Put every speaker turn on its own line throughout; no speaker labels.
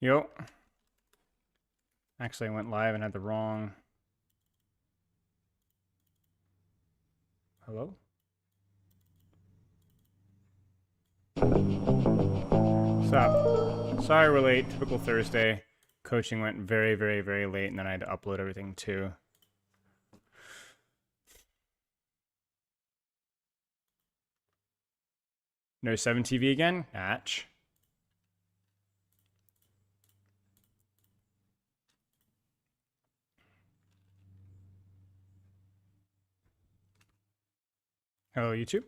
Yo. Actually, I went live and had the wrong... Hello? Stop. Sorry we're late. Typical Thursday. Coaching went very, very, very late, and then I had to upload everything too. No 7TV again? Natch. Hello, YouTube.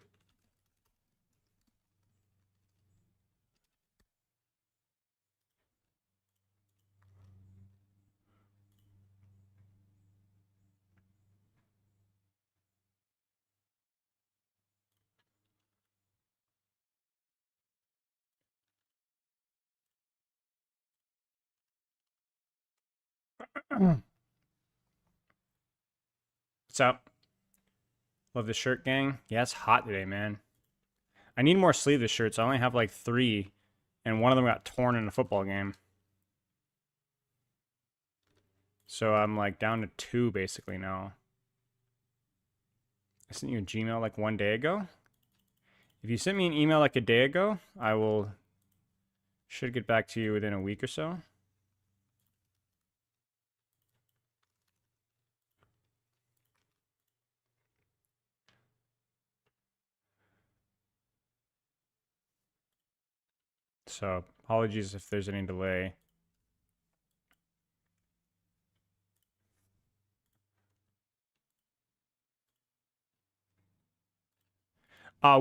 What's up? Love the shirt, gang. Yeah, it's hot today, man. I need more sleeveless shirts. I only have like 3, and one of them got torn in a football game. So I'm like down to 2 basically now. I sent you a Gmail like 1 day ago. If you sent me an email like a day ago, should get back to you within a week or so. So apologies if there's any delay.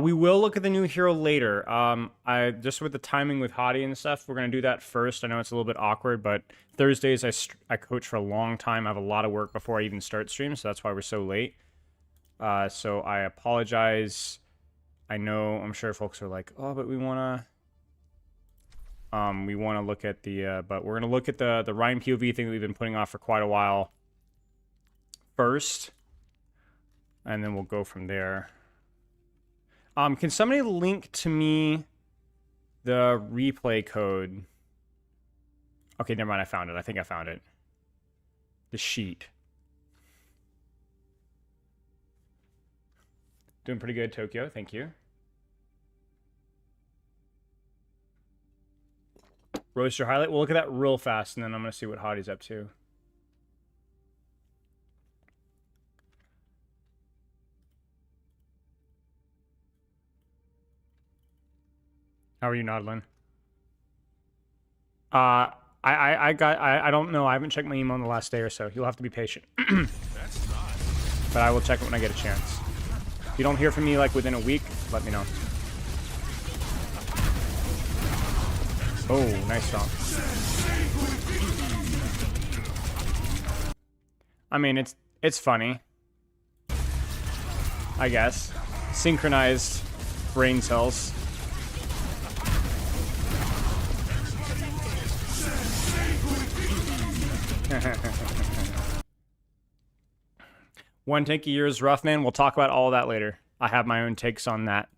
We will look at the new hero later. I just with the timing with Hadi and stuff, we're gonna do that first. I know it's a little bit awkward, but Thursdays I coach for a long time. I have a lot of work before I even start streams, so that's why we're so late. So I apologize. I know I'm sure folks are like, oh, but we wanna look at the but we're gonna look at the Rein POV thing that we've been putting off for quite a while first, and then we'll go from there. Can somebody link to me the replay code? Okay, never mind. I found it. I think I found it. The sheet. Doing pretty good, Tokyo. Thank you. Roaster highlight. We'll look at that real fast, and then I'm going to see what Hadi's up to. How are you, Nodlin? I don't know. I haven't checked my email in the last day or so. You'll have to be patient. But I will check it when I get a chance. If you don't hear from me like within a week, let me know. Oh, nice stomp. I mean, it's funny. I guess. Synchronized brain cells. One take a year is rough, man. We'll talk about all of that later. I have my own takes on that.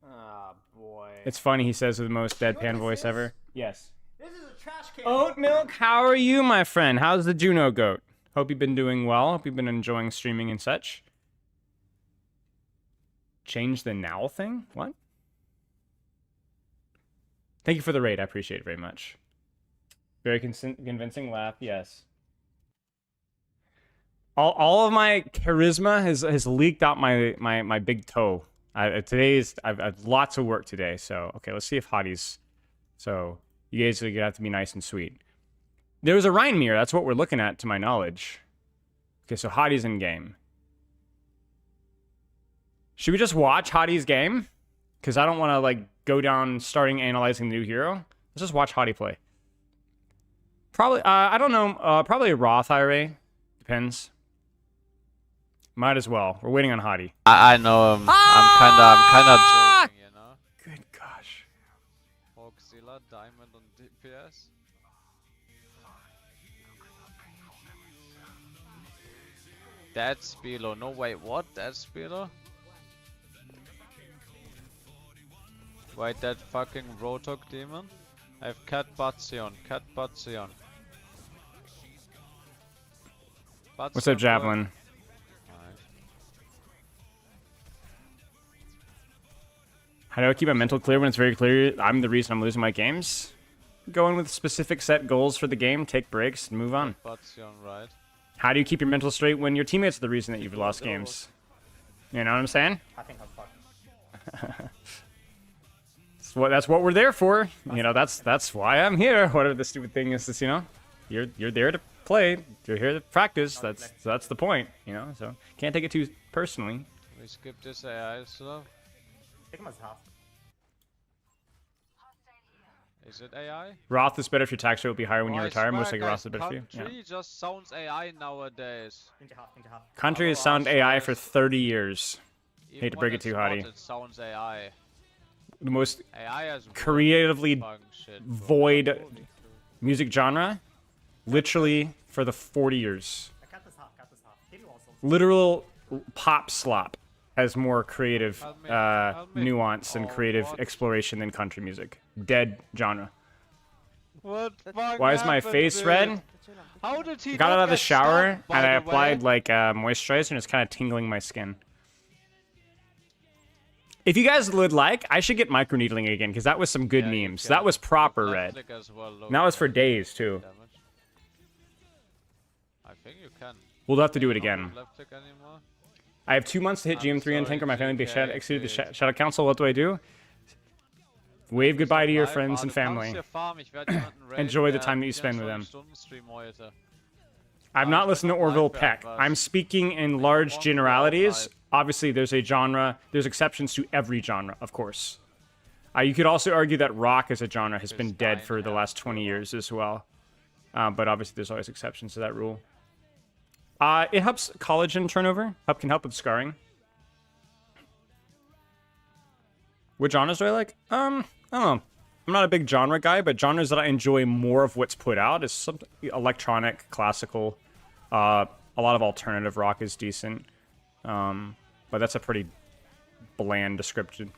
Oh, boy. It's funny, he says with the most deadpan voice ever. Yes.
This is a trash can.
Oat Milk, how are you, my friend? How's the Juno goat? Hope you've been doing well. Hope you've been enjoying streaming and such. Change the now thing? What? Thank you for the raid. I appreciate it very much. Very convincing laugh, yes. All of my charisma has leaked out my big toe. I've lots of work today, so okay, let's see if Hadi's. So you guys are gonna have to be nice and sweet. There was a Rein mirror. That's what we're looking at, to my knowledge. Okay, so Hadi's in game. Should we just watch Hadi's game? Because I don't want to like go down starting analyzing the new hero. Let's just watch Hadi play. Probably, I don't know. Probably a Roth IRA. Depends. Might as well. We're waiting on Hadi.
I know him. I'm kinda joking, you know.
Good gosh.
Hawkzilla, Diamond on DPS. That's Spilo. No, wait, what? That's Spilo? Wait, that fucking Rotok demon? I have Cat Batsion. Cat Batsion.
What's up, Javelin? How do I keep my mental clear when it's very clear I'm the reason I'm losing my games? Go in with specific set goals for the game, take breaks, and move on.
Batsion, right?
How do you keep your mental straight when your teammates are the reason that you've lost games? You know what I'm saying?
I think I'm fucked.
That's what we're there for. You know, that's why I'm here. Whatever the stupid thing is, you know, you're there to play. You're here to practice. That's the point. You know, so can't take it too personally.
We skip this AI stuff.
Take him as half.
Is it AI?
Roth is better if your tax rate will be higher when you
I
retire.
swear,
Most likely
guys,
Roth is better for you.
Country
Yeah.
just sounds AI nowadays.
Into half, into half.
Country has
Oh,
sound
I'm
AI
sorry.
for 30 years.
Even
Hate to
when
break it
it's
to you,
not,
Hadi.
It sounds AI.
The most
AI has
creatively
funk shit, bro.
void
Holy shit.
music genre, literally for the 40 years.
I cut this half, cut this half. Hit you also.
Literal pop slop has more creative
Help me, help me.
nuance and
Oh,
creative
what?
exploration than country music. Dead genre.
What fuck
Why is my
happened,
face
dude?
red?
How did he
Got
not
out of the
get
shower
stuck, by
and I
the
applied
way?
like moisturizer and it's kind of tingling my skin. If you guys would like, I should get microneedling again because that was some good
Yeah, you
memes.
can.
That was proper
Left
red.
click as well, look
And that was
at
for days too.
damage. I think you can.
We'll have to do it
Don't
again.
left click anymore.
I have 2 months to hit
I'm
GM3 and
sorry,
Tinker. My family be
GK,
exceeded the
please.
Shadow Council. What do I do? Wave goodbye to your
Live,
friends
ah,
and
du kannst
family.
hier farmen. Ich werde jemanden raiden,
Enjoy the
der
time that you spend with them.
24 Stunden Stream heute.
I've
Ah,
not
ich
listened to
bin noch
Orville
live,
Peck.
was?
I'm speaking in large
morgen
generalities.
live.
Obviously, there's a genre. There's exceptions to every genre, of course. You could also argue that rock as a genre has been dead for the last 20 years as well. But obviously, there's always exceptions to that rule. It helps collagen turnover. Can help with scarring. What genres do I like? I don't know. I'm not a big genre guy, but genres that I enjoy more of what's put out is something electronic, classical. A lot of alternative rock is decent. But that's a pretty bland description.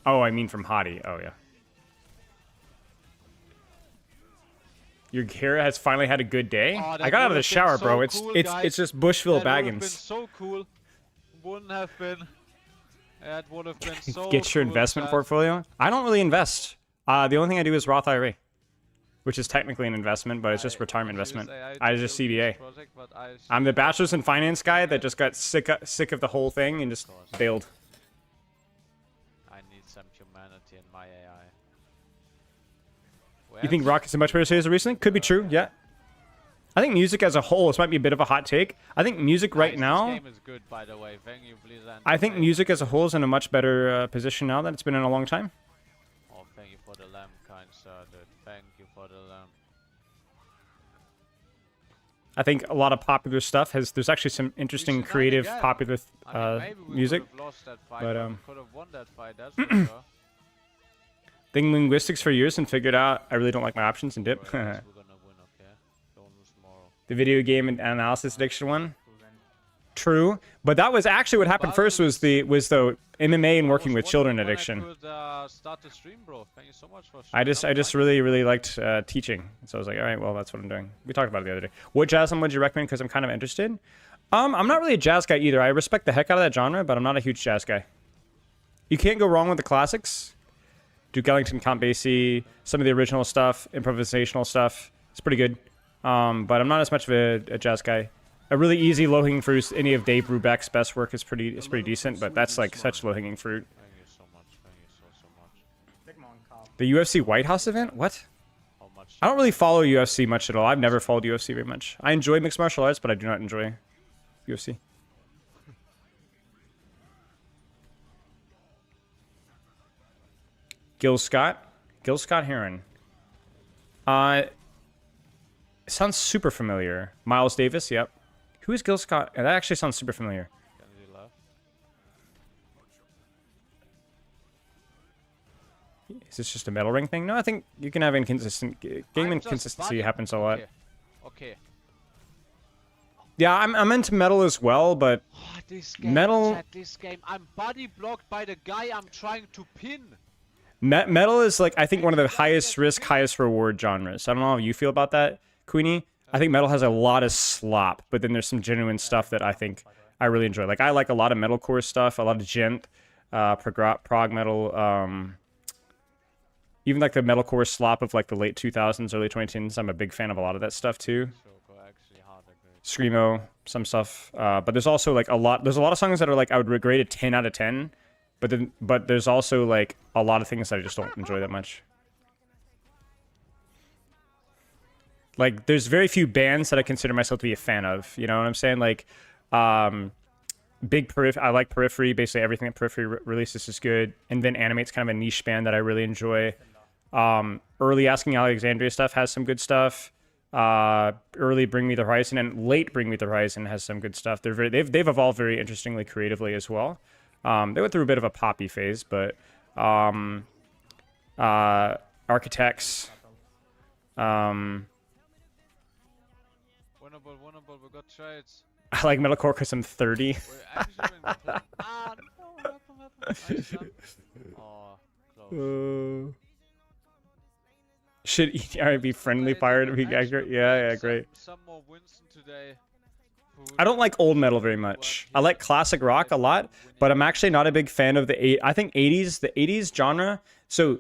Oh, I mean from Hadi. Oh, yeah. Your hair has finally had a good day?
Oh, that
I got out of the
would've been
shower, bro.
so
It's
cool,
it's
guys.
it's just Bushville
That would have been
Baggins.
so cool. Wouldn't have been. That would have been so
Get your
cool,
investment
guys.
portfolio. I don't really invest. The only thing I do is Roth IRA, which is technically an investment, but it's just retirement
use
investment.
AI to
I just
build this
CBA.
project, but I
I'm the bachelor's in finance guy that just got sick of the whole thing and just bailed.
I need some humanity in my AI.
You think rock is a much better series recently? Could be true, yeah. I think music as a whole, this might be a bit of a hot take. I think music right now,
This game is good, by the way. Thank you, please.
I think music as a whole is in a much better position now that it's been in a long time.
Oh, thank you for the lamp, kind sir, dude. Thank you for the lamp.
I think a lot of popular stuff there's actually some interesting,
should
creative,
again.
popular
I mean, maybe we
music.
could have lost that fight,
but,
but we could have won that fight, that's for sure.
Think linguistics for years and figured out I really don't like my options and dip.
Well, at least we're gonna win, okay? Don't lose tomorrow.
The video game and analysis addiction one. True, but that was actually what happened first was the MMA and working with children addiction.
I could, start the stream, bro. Thank you so much for
I just really liked teaching, so I was like, all right, well, that's what I'm doing. We talked about it the other day. What jazz would you recommend? Because I'm kind of interested. I'm not really a jazz guy either. I respect the heck out of that genre, but I'm not a huge jazz guy. You can't go wrong with the classics. Duke Ellington, Count Basie, some of the original stuff, improvisational stuff. It's pretty good. But I'm not as much of a jazz guy. A really easy low-hanging fruit. Any of Dave Brubeck's best work is pretty decent, but that's like such low-hanging fruit.
Thank you so much. Thank you so much.
Big Mon Cobb.
The UFC White House event? What?
How much?
I don't really follow UFC much at all. I've never followed UFC very much. I enjoy mixed martial arts, but I do not enjoy UFC. Gil Scott Heron. Sounds super familiar. Miles Davis, yep. Who is Gil Scott? That actually sounds super familiar.
Kennedy left.
Is this just a metal ring thing? No, I think you can have inconsistent game
I'm just
inconsistency
funny.
happens a lot.
Okay.
Yeah, I'm into metal as well, but
Oh, this game,
Metal-
chat, this game. I'm body blocked by the guy I'm trying to pin.
metal is like, I think, one of the highest risk, highest reward genres. I don't know how you feel about that, Queenie. I think metal has a lot of slop, but then there's some genuine stuff that I think I really enjoy. Like, I like a lot of metalcore stuff, a lot of gent, prog metal, even like the metalcore slop of like the late 2000s, early 2010s. I'm a big fan of a lot of that stuff too.
Actually hard agree.
Screamo, some stuff. But there's also like there's a lot of songs that are like I would rate a 10 out of 10. But there's also like a lot of things that I just don't enjoy that much. Like there's very few bands that I consider myself to be a fan of. You know what I'm saying? Like, I like Periphery. Basically everything that Periphery releases is good. And then Animate's kind of a niche band that I really enjoy. Early Asking Alexandria stuff has some good stuff. Early Bring Me the Horizon and late Bring Me the Horizon has some good stuff. They've evolved very interestingly creatively as well. They went through a bit of a poppy phase, but Architects,
Winnable, we got trades.
I like metalcore because I'm 30.
We're actually doing the Ah, no, happen. Nice done. Oh, close.
Should ETR be friendly fire to be accurate? Yeah, great.
Some more Winston today.
I don't like old metal very much. I like classic rock a lot, but I'm actually not a big fan of the I think 80s, the 80s genre. So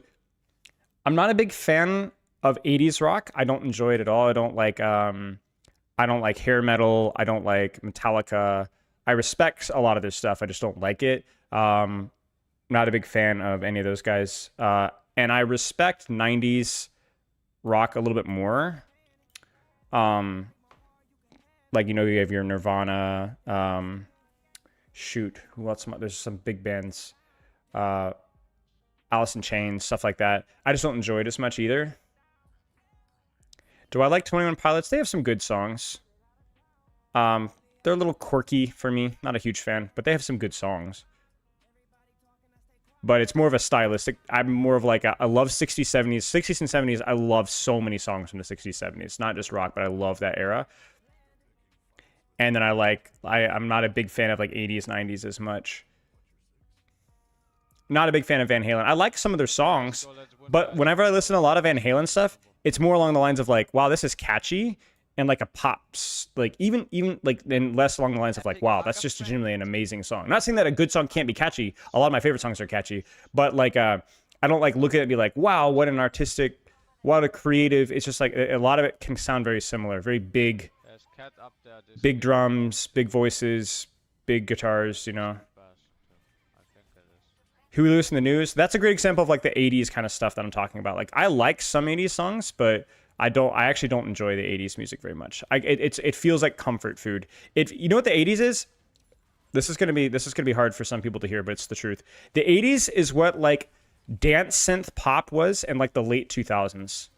I'm not a big fan of 80s rock. I don't enjoy it at all. I don't like hair metal. I don't like Metallica. I respect a lot of their stuff. I just don't like it. Not a big fan of any of those guys. And I respect 90s rock a little bit more. Like, you know, you have your Nirvana, shoot, who else? There's some big bands, Alice in Chains, stuff like that. I just don't enjoy it as much either. Do I like 21 Pilots? They have some good songs. They're a little quirky for me. Not a huge fan, but they have some good songs. But it's more of a stylistic. I'm more of like I love 60s, 70s. 60s and 70s, I love so many songs from the 60s, 70s. Not just rock, but I love that era. And then I'm not a big fan of like 80s, 90s as much. Not a big fan of Van Halen. I like some of their songs, but whenever I listen to a lot of Van Halen stuff, it's more along the lines of like, wow, this is catchy, and like a pops, like even like, then less along the lines of like, wow, that's just genuinely an amazing song. I'm not saying that a good song can't be catchy. A lot of my favorite songs are catchy, but like I don't like look at it and be like, wow, what an artistic, what a creative. It's just like a lot of it can sound very similar, very big.
Cat up there.
Big drums, big voices, big guitars, you know. Huey Lewis in the News. That's a great example of like the 80s kind of stuff that I'm talking about. Like I like some 80s songs, but I actually don't enjoy the 80s music very much. It feels like comfort food. You know what the 80s is? This is gonna be hard for some people to hear, but it's the truth. The 80s is what like dance synth pop was in like the late 2000s.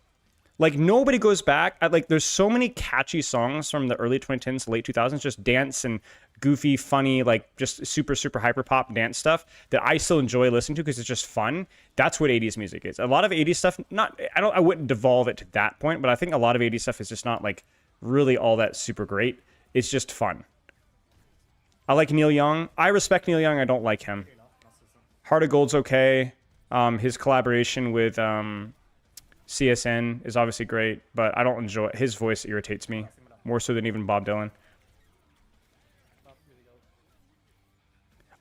Like nobody goes back. There's so many catchy songs from the early 2010s, late 2000s, just dance and goofy, funny, like just super, super hyper pop dance stuff that I still enjoy listening to because it's just fun. That's what 80s music is. A lot of 80s stuff, I wouldn't devolve it to that point, but I think a lot of 80s stuff is just not like really all that super great. It's just fun. I like Neil Young. I respect Neil Young. I don't like him. Heart of Gold's okay. His collaboration with CSN is obviously great, but I don't enjoy it. His voice irritates me more so than even Bob Dylan.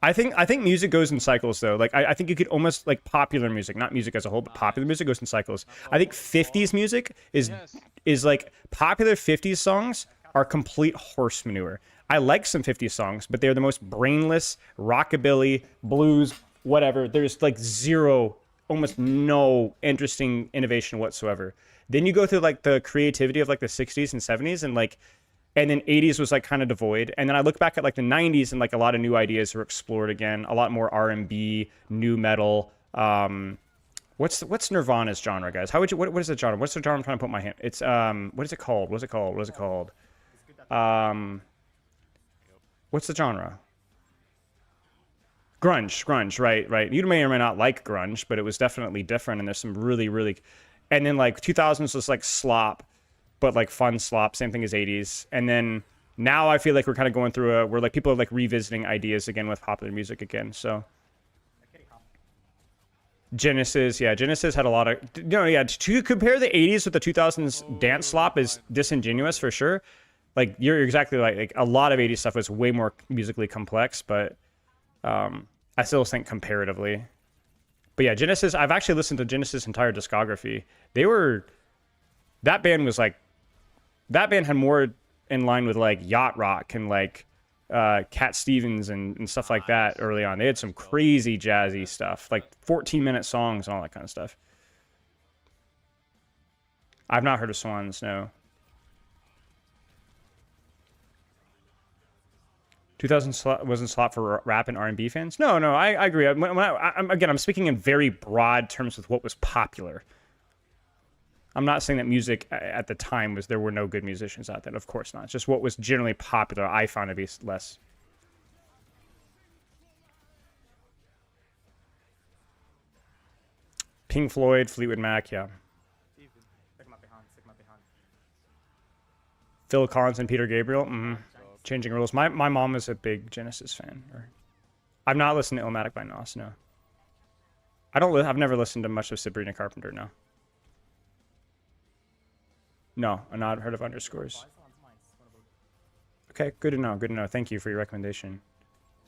I think music goes in cycles though. Like I think you could almost like popular music, not music as a whole, but popular music goes in cycles. I think 50s music is like popular 50s songs are complete horse manure. I like some 50s songs, but they're the most brainless rockabilly, blues, whatever. There's like zero, almost no interesting innovation whatsoever. Then you go through like the creativity of like the 60s and 70s and then 80s was like kind of devoid. And then I look back at like the 90s and like a lot of new ideas were explored again, a lot more R&B, new metal. What's Nirvana's genre, guys? What is the genre? What's the genre I'm trying to put my hand? It's what is it called? What's the genre? Grunge, right. You may or may not like grunge, but it was definitely different, and there's some really, really... And then, like, 2000s was, like, slop, but, like, fun slop, same thing as 80s. And then Now I feel like we're kind of going through where like people are like revisiting ideas again with popular music again. So
Carry half.
Genesis, yeah, Genesis had a lot of yeah. To compare the '80s with the 2000s dance slop is disingenuous for sure. Like you're exactly right. Like a lot of '80s stuff was way more musically complex, but I still think comparatively. But yeah, Genesis. I've actually listened to Genesis' entire discography. That band had more in line with like yacht rock and like Cat Stevens and stuff like that early on. They had some crazy jazzy stuff, like 14-minute songs and all that kind of stuff. I've not heard of Swans, no. 2000 wasn't slot for rap and R&B fans? No, I agree. I'm speaking in very broad terms with what was popular. I'm not saying that music at the time there were no good musicians out there. Of course not. It's just what was generally popular I found to be less. Pink Floyd, Fleetwood Mac, yeah.
Sigma behind, Sigma behind.
Phil Collins and Peter Gabriel. Changing Rules. My mom is a big Genesis fan. I've not listened to Illmatic by Nos, no. I've never listened to much of Sabrina Carpenter, no. No, I've not heard of Underscores. Okay, good to know. Good to know. Thank you for your recommendation.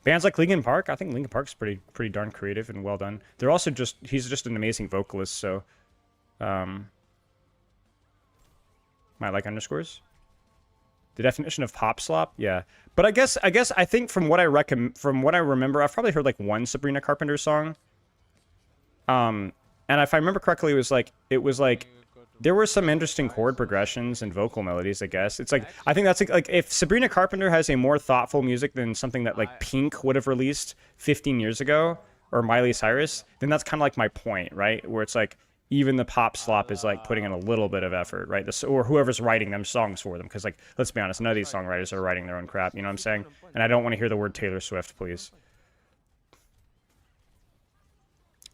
Bands like Linkin Park, I think Linkin Park's pretty darn creative and well done. They're also he's just an amazing vocalist, so might like Underscores. The definition of pop slop, yeah. But I guess I think from what I remember, I've probably heard like one Sabrina Carpenter song. And if I remember correctly, it was like there were some interesting chord progressions and vocal melodies, I guess. It's like, I think that's like if Sabrina Carpenter has a more thoughtful music than something that like Pink would have released 15 years ago or Miley Cyrus, then that's kind of like my point, right? Where it's like even the pop slop is like putting in a little bit of effort, right? Or whoever's writing them songs for them. Because like, let's be honest, none of these songwriters are writing their own crap, you know what I'm saying? And I don't want to hear the word Taylor Swift, please.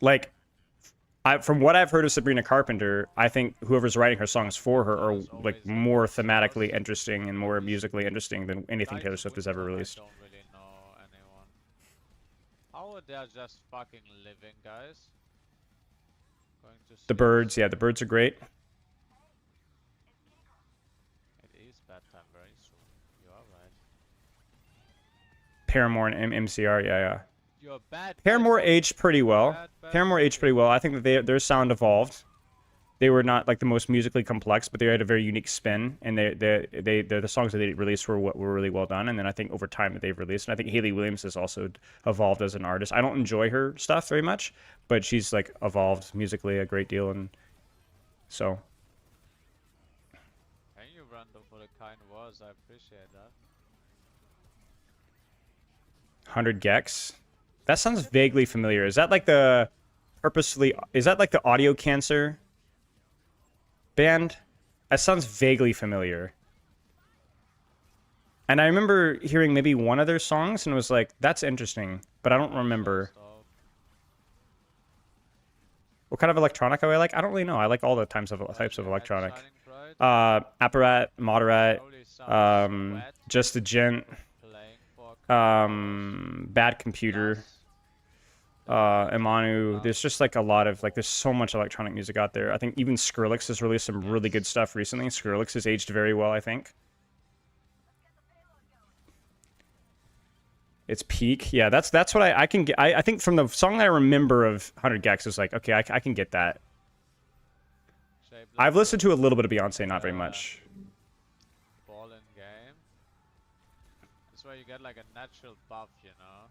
Like, from what I've heard of Sabrina Carpenter, I think whoever's writing her songs for her are like more thematically interesting and more musically interesting than anything Taylor Swift has ever released.
I don't really know anyone. How are they just fucking living, guys? Going to
The Birds, yeah, the Birds are great.
It is bedtime very soon. You are right.
Paramore and MCR, yeah.
You're bad.
Paramore aged pretty well. Paramore aged pretty well. I think that their sound evolved. They were not like the most musically complex, but they had a very unique spin, and the songs that they released were really well done. And then I think over time that they've released, and I think Hayley Williams has also evolved as an artist. I don't enjoy her stuff very much, but she's like evolved musically a great deal, and so.
Can you run for the kind words? I appreciate that.
100 Gex. That sounds vaguely familiar. Is that like the Audio Cancer band? That sounds vaguely familiar. And I remember hearing maybe one of their songs and was like, that's interesting, but I don't remember. What kind of electronic do I like? I don't really know. I like all the types of electronic. Apparat, Moderat, Just a Gent, Bad Computer, Imanu. There's just like a lot of there's so much electronic music out there. I think even Skrillex has released some really good stuff recently. Skrillex has aged very well, I think. It's peak. Yeah, that's what I can get. I think from the song I remember of 100 Gex is like, okay, I can get that. I've listened to a little bit of Beyonce, not very much.
Ball in game. That's where you get like a natural buff, you know.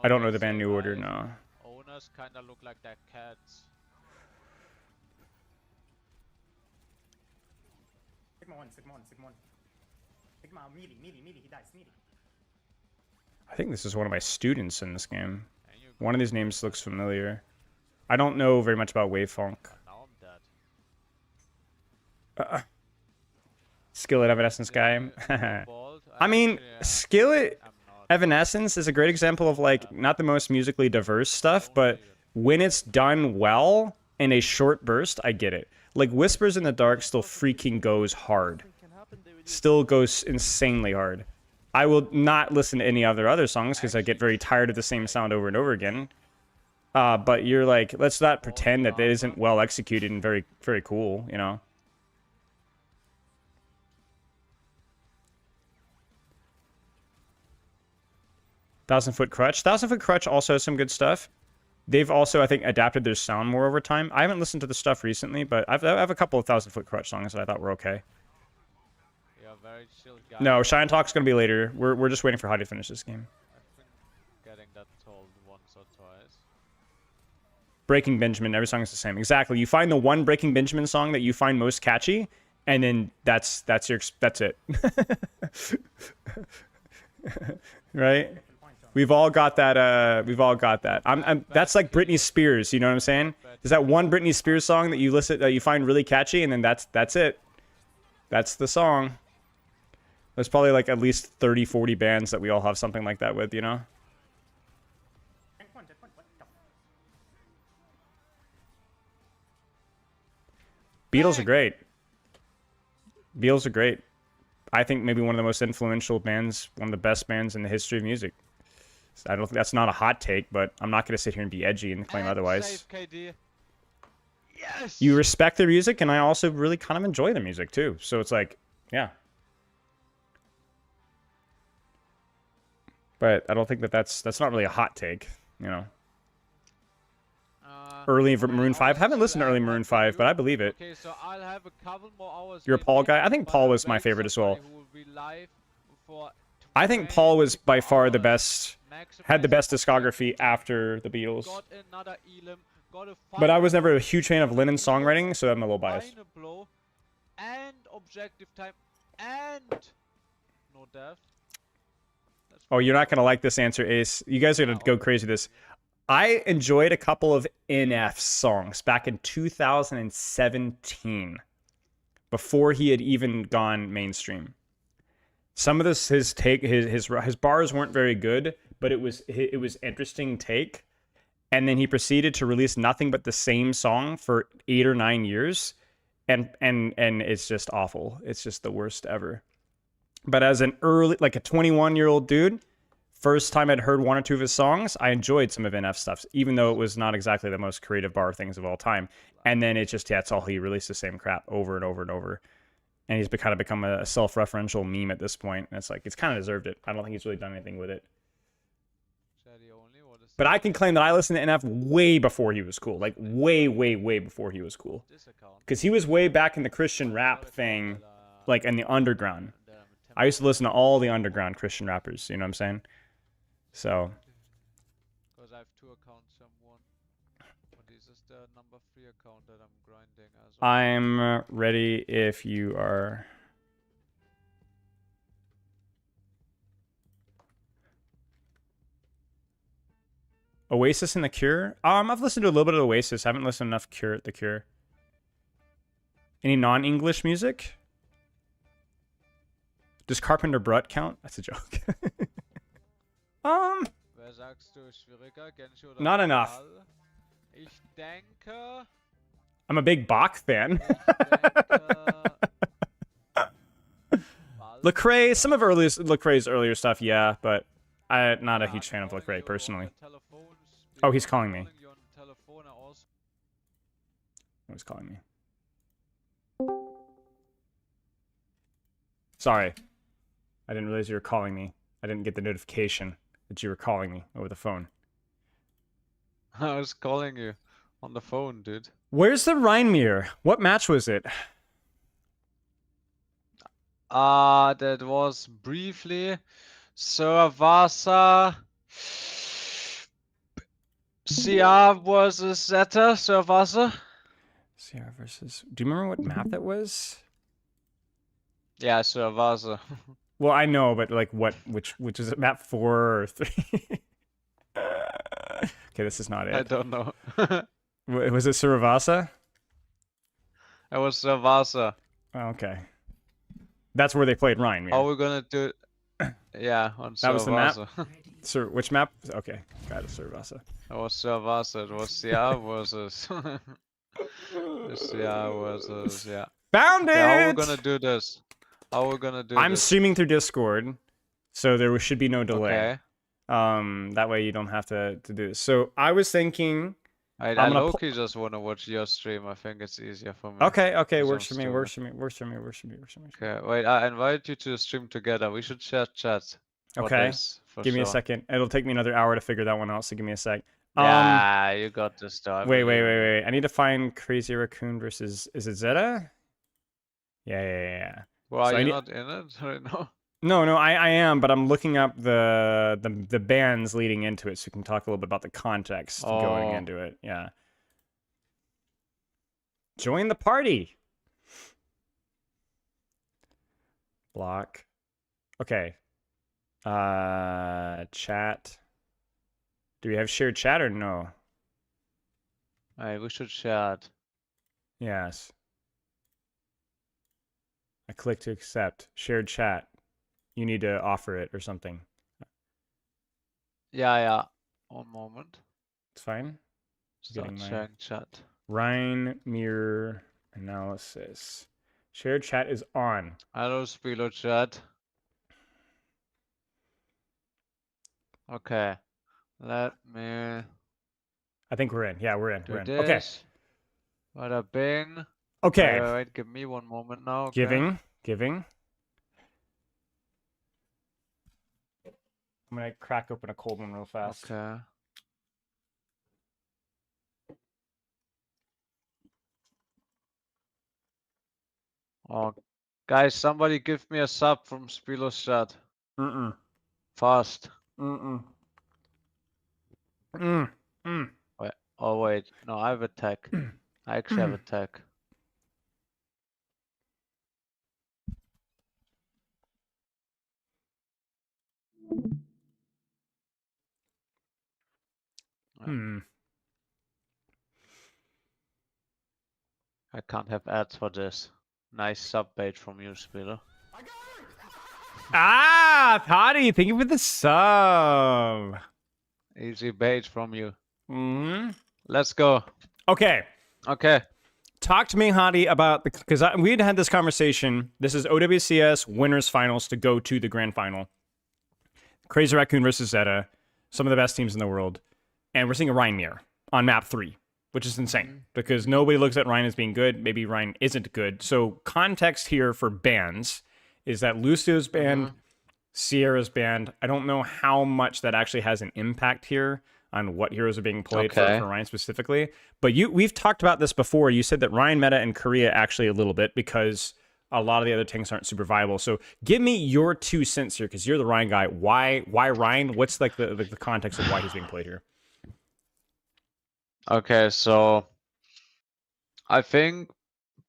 I don't know the band New Order, no.
Owners kind of look like their cats.
Sigma 1, Sigma 1, Sigma 1. Sigma, melee, he dies, melee.
I think this is one of my students in this game. One of these names looks familiar. I don't know very much about Wavefunk.
Now I'm dead.
Skillet Evanescence guy. I mean, Skillet Evanescence is a great example of like not the most musically diverse stuff, but when it's done well in a short burst, I get it. Like Whispers in the Dark still freaking goes hard. still goes insanely hard. I will not listen to any other songs because I get very tired of the same sound over and over again. But you're like, let's not pretend that it isn't well executed and very, very cool, you know? Thousand Foot Crutch. Thousand Foot Crutch also has some good stuff. They've also, I think, adapted their sound more over time. I haven't listened to the stuff recently, but I have a couple of Thousand Foot Crutch songs that I thought were okay.
You're a very chill guy.
No, Shine Talk's gonna be later. We're just waiting for Hadi to finish this game.
I've been getting that told once or twice.
Breaking Benjamin, every song is the same. Exactly. You find the one Breaking Benjamin song that you find most catchy, and then that's it. Right? We've all got that. We've all got that. That's like Britney Spears. You know what I'm saying? There's that one Britney Spears song that you find really catchy, and then that's it. That's the song. There's probably like at least 30, 40 bands that we all have something like that with, you know? Beatles are great. Beatles are great. I think maybe one of the most influential bands, one of the best bands in the history of music. I don't think that's not a hot take, but I'm not going to sit here and be edgy and claim otherwise.
Save KD. Yes.
You respect their music, and I also really kind of enjoy their music too. So it's like, yeah. But I don't think that's not really a hot take, you know. Early Maroon 5. Haven't listened to early Maroon 5, but I believe it.
Okay, so I'll have a couple more hours.
You're a Paul guy? I think Paul was my favorite as well. I think Paul was by far the best, had the best discography after the Beatles. But I was never a huge fan of Lennon's songwriting, so I'm a little biased.
And objective time and no death.
Oh, you're not going to like this answer, Ace. You guys are going to go crazy with this. I enjoyed a couple of NF songs back in 2017, before he had even gone mainstream. Some of this, his bars weren't very good, but it was interesting take. And then he proceeded to release nothing but the same song for 8 or 9 years, and it's just awful. It's just the worst ever. But as a 21-year-old dude, first time I'd heard one or two of his songs, I enjoyed some of NF's stuff, even though it was not exactly the most creative bar things of all time. And then it's all he released the same crap over and over and over. And he's kind of become a self-referential meme at this point. And it's like, it's kind of deserved it. I don't think he's really done anything with it. But I can claim that I listened to NF way before he was cool. Like, way, way, way before he was cool. Because he was way back in the Christian rap thing, like in the underground. I used to listen to all the underground Christian rappers, you know what I'm saying? So.
Because I have 2 accounts, someone. But this is the number 3 account that I'm grinding as well.
I'm ready if you are. Oasis and The Cure? I've listened to a little bit of Oasis. I haven't listened to enough The Cure. Any non-English music? Does Carpenter Brut count? That's a joke. Not enough. I'm a big Bach fan. Lecrae, some of Lecrae's earlier stuff, yeah, but I'm not a huge fan of Lecrae personally. Oh, he's calling me. Oh, he's calling me. Sorry. I didn't realize you were calling me. I didn't get the notification that you were calling me over the phone.
I was calling you on the phone, dude.
Where's the Rein mirror? What match was it?
That was briefly Survasa CR versus Zeta, Survasa.
CR versus... Do you remember what map that was?
Yeah, Survasa.
Well, I know, but like which is it, map 4 or 3? Okay, this is not it.
I don't know.
Was it Survasa?
It was Survasa.
Oh, okay. That's where they played Rein mirror.
How are we gonna do it? Yeah, on Survasa.
That was the map? Which map? Okay, got it, Survasa.
It was Survasa. It was CR versus... CR versus, yeah.
Found it!
Okay, how are we gonna do this? How are we gonna do
I'm
this?
streaming through Discord, so there should be no delay.
Okay.
That way you don't have to do this. So I was thinking,
I
I'm gonna
low-key just wanna watch your stream. I think it's easier for me.
okay,
Cause I'm
works for me,
stupid.
works for me, works for me, works for me, works for me.
Okay, wait, I invite you to stream together. We should share chat for
Okay,
this, for
give me a
sure.
second. It'll take me another hour to figure that one out, so give me a sec.
Yeah, you got this though. I
Wait,
believe in you.
I need to find Crazy Raccoon versus, is it Zeta? Yeah.
Well, are
So I
you
need,
not in it right now?
no, I am, but I'm looking up the bands leading into it, so we can talk a little bit about the context going
Oh,
into it. Yeah. Join the party. Block. Okay. Chat. Do we have shared chat or no?
hey, we should share it.
Yes. I click to accept. Shared chat. You need to offer it or something.
Yeah. One moment.
It's fine.
Start
Getting my
sharing chat.
Rein mirror analysis. Shared chat is on.
Hello, Spilo chat. Okay, let me
I think we're in. Yeah, we're in.
do
We're in. Okay.
this. Bada bing.
Okay.
Wait, give me one moment now. Okay.
Giving. I'm gonna crack open a cold one real fast.
Okay. Oh, guys, somebody give me a sub from Spilo's chat. Fast.
Mm.
Wait. Oh wait, no, I have a tech. I actually have a tech. I can't have ads for this. Nice sub bait from you, Spilo.
Ah, Hadi, thank you for the sub.
Easy bait from you.
Mm-hmm.
Let's go.
Okay. Talk to me, Hadi, about because we had this conversation. This is OWCS winners finals to go to the grand final. Crazy Raccoon versus Zeta, some of the best teams in the world, and we're seeing a Rein mirror on map 3, which is insane because nobody looks at Rein as being good. Maybe Rein isn't good. So context here for bans is that Lucio's banned, Sierra's banned. I don't know how much that actually has an impact here on what heroes are being played for Rein specifically. But we've talked about this before. You said that Rein meta in Korea actually a little bit because a lot of the other tanks aren't super viable. So give me your 2 cents here because you're the Rein guy. Why Rein? What's like the context of why he's being played here?
Okay, so I think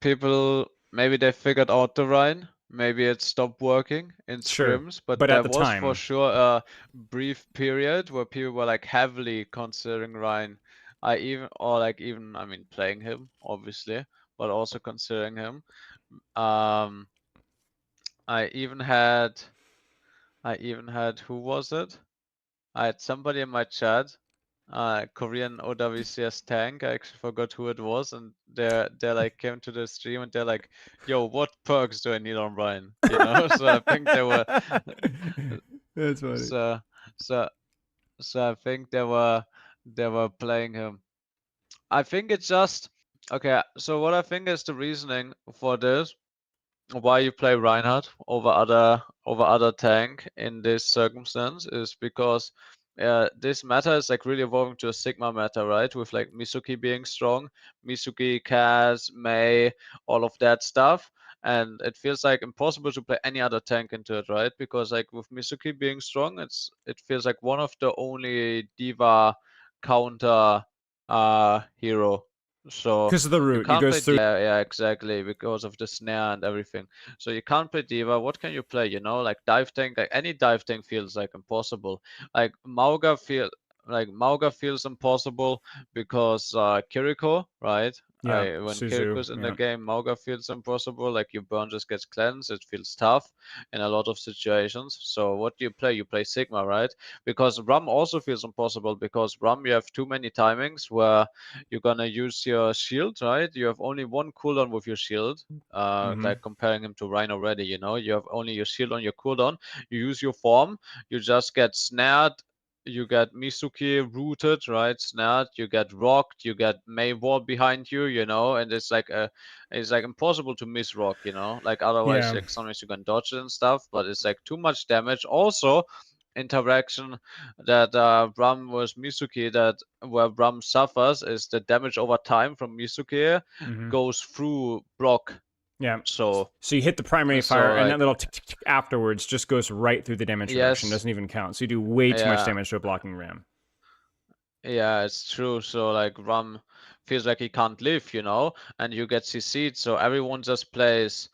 people maybe they figured out the Rhine. Maybe it stopped working in scrims, but
at
there
the
was
time,
for sure a brief period where people were like heavily considering Rhine. I mean playing him obviously, but also considering him. I even had who was it? I had somebody in my chat, Korean OWCS tank. I actually forgot who it was, and they like came to the stream and they're like, "Yo, what perks do I need on Ryan?" You know. So I think they were.
That's funny.
So I think they were playing him. I think it's just okay. So what I think is the reasoning for this, why you play Reinhardt over other tank in this circumstance, is because this meta is like really evolving to a Sigma meta, right? With like Mizuki being strong, Mizuki, Kaz, Mei, all of that stuff. And it feels like impossible to play any other tank into it, right? Because like with Mizuki being strong, it feels like one of the only diva counter hero. So
Because of the
you
route,
can't play
through.
Yeah, exactly, because of the snare and everything. So you can't play diva. What can you play? You know, like dive tank. Like any dive tank feels like impossible. Like Mauga feels impossible because Kiriko, right?
Yeah,
When
Suzu.
Kiriku's in the
Yeah.
game, Mauga feels impossible. Like your burn just gets cleansed. It feels tough in a lot of situations. So what do you play? You play Sigma, right? Because Rum also feels impossible because Rum you have too many timings where you're gonna use your shield, right? You have only one cooldown with your shield. Like comparing him to Rein already, you know, you have only your shield on your cooldown. You use your form, you just get snared, you get Misuki rooted, right? Snared, you get rocked, you get May wall behind you, you know, and it's like impossible to miss rock, you know, like otherwise
Yeah.
like sometimes you can dodge it and stuff, but it's like too much damage. Also, interaction that Ram was Misuki that where Ram suffers is the damage over time from Misuki
hmm
goes through Brock.
Yeah.
So
So you hit the primary fire,
so
and that
like
little tick, tick, tick afterwards just goes right through the damage reduction.
yes,
Doesn't even count. So you do way too much
yeah.
damage to a blocking ram.
Yeah, it's true. So like Ram feels like he can't live, you know, and you get CC'd. So everyone just plays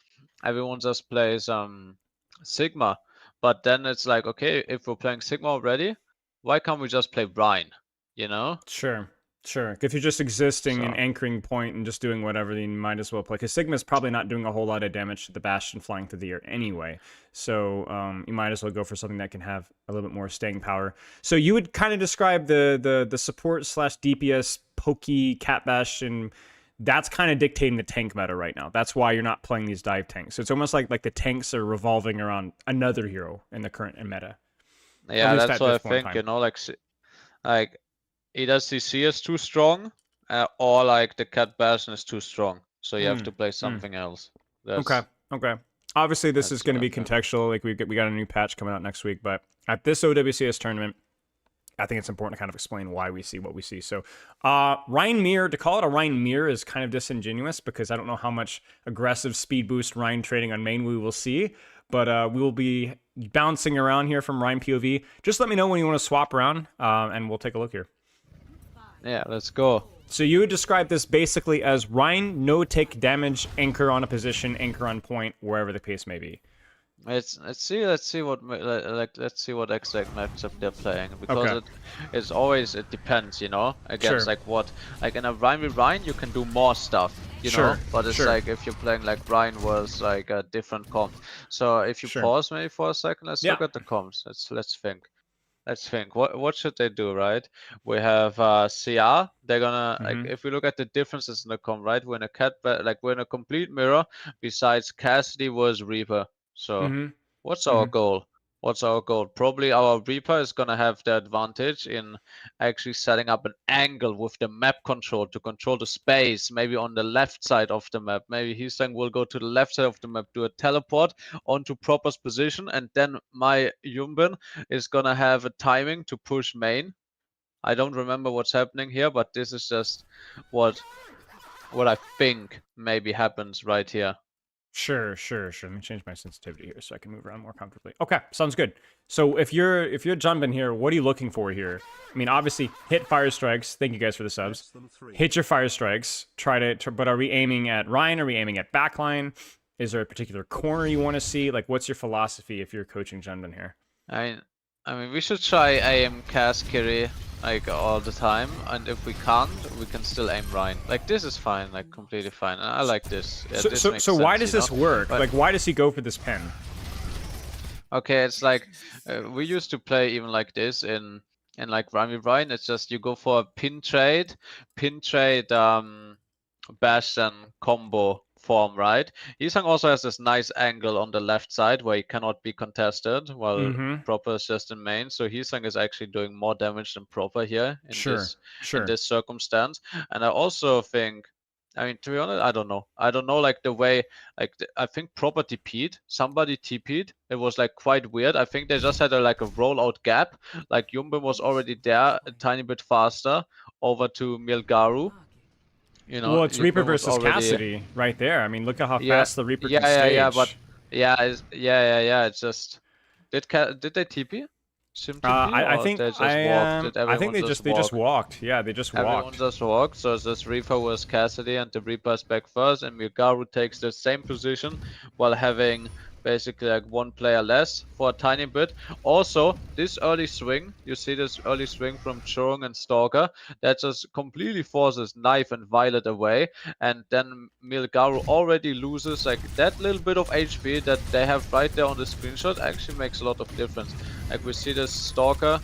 Sigma. But then it's like, okay, if we're playing Sigma already, why can't we just play Brine? You know?
Sure. Sure. If you're just existing and
So
anchoring point and just doing whatever, then you might as well play. Because Sigma's probably not doing a whole lot of damage to the Bastion flying through the air anyway. So you might as well go for something that can have a little bit more staying power. So you would kind of describe the support slash DPS pokey cat Bastion. That's kind of dictating the tank meta right now. That's why you're not playing these dive tanks. So it's almost like the tanks are revolving around another hero in the current meta. At
yeah,
least
that's
at
what I
this point in
think, you
time.
know, like either CC is too strong, or like the Cat Bastion is too strong. So you have
Mm,
to play
mm.
something else.
Okay.
That's
Okay. Obviously, this is
that's
going
what
to
I
be
think.
contextual. Like we got a new patch coming out next week, but at this OWCS tournament, I think it's important to kind of explain why we see what we see. So, Rhine Mirror, to call it a Rhine Mirror is kind of disingenuous because I don't know how much aggressive speed boost Rhine trading on main we will see, but we will be bouncing around here from Rhine POV. Just let me know when you want to swap around, and we'll take a look here.
Yeah, let's go.
So you would describe this basically as Rhine, no take damage, anchor on a position, anchor on point, wherever the case may be.
Let's see what let's see what exact matchup they're playing because
Okay.
it depends, you know, against
Sure.
like what, like in a Rhine with Rhine you can do more stuff, you know,
Sure.
but it's
Sure.
like if you're playing like Rhine was like a different comp. So if you
Sure.
pause maybe for a second, let's
Yeah.
look at the comps. Let's think. Let's think. What should they do, right? We have CR. They're gonna like
Mm-hmm.
if we look at the differences in the comp, right? We're in a we're in a complete mirror. Besides Cassidy was Reaper. So what's
Mm-hmm.
our
Mm-hmm.
goal? What's our goal? Probably our Reaper is gonna have the advantage in actually setting up an angle with the map control to control the space, maybe on the left side of the map. Maybe Hisang will go to the left side of the map, do a teleport onto Proper's position, and then my Yumbin is gonna have a timing to push main. I don't remember what's happening here, but this is just what I think maybe happens right here.
Sure. Let me change my sensitivity here so I can move around more comfortably. Okay, sounds good. So if you're jumping here, what are you looking for here? I mean, obviously, hit fire strikes. Thank you guys for the subs. Hit your fire strikes. But are we aiming at Ryan? Are we aiming at backline? Is there a particular corner you want to see? Like, what's your philosophy if you're coaching Junban here?
I mean, we should try aim cast Kiri like all the time, and if we can't, we can still aim Ryan. Like this is fine, like completely fine. I like this. Yeah, this makes
So why
sense,
does
you
this
know?
work?
But,
Like, why does he go for this pen?
okay, it's like we used to play even like this in like Rami Ryan. It's just you go for a pin trade, bash and combo form, right? Yisang also has this nice angle on the left side where he cannot be contested while
Mm-hmm.
Proper is just in main. So Yisang is actually doing more damage than Proper here in
Sure.
this circumstance. And I also think, I mean, to be honest, I don't know. I don't know, like the way, I think Proper TP'd. Somebody TP'd. It was like quite weird. I think they just had like a rollout gap. Like Yumbin was already there a tiny bit faster over to Milgaru. You know,
Well, it's Reaper
Yumbin was
versus
already
Cassidy right there. I mean, look at how
yeah,
fast the Reaper can stage.
but yeah. It's just did they TP? Sim TP
I
or
think
they just walked? Did
I think
everyone
they just
walk?
walked. Yeah, they just
Everyone
walked.
just walked. So it's just Reaper was Cassidy, and the Reaper is back first, and Milgaru takes the same position while having basically like one player less for a tiny bit. Also, this early swing, you see this early swing from Churung and Stalker, that just completely forces Knife and Violet away, and then Milgaru already loses like that little bit of HP that they have right there on the screenshot. Actually makes a lot of difference. Like we see this Stalker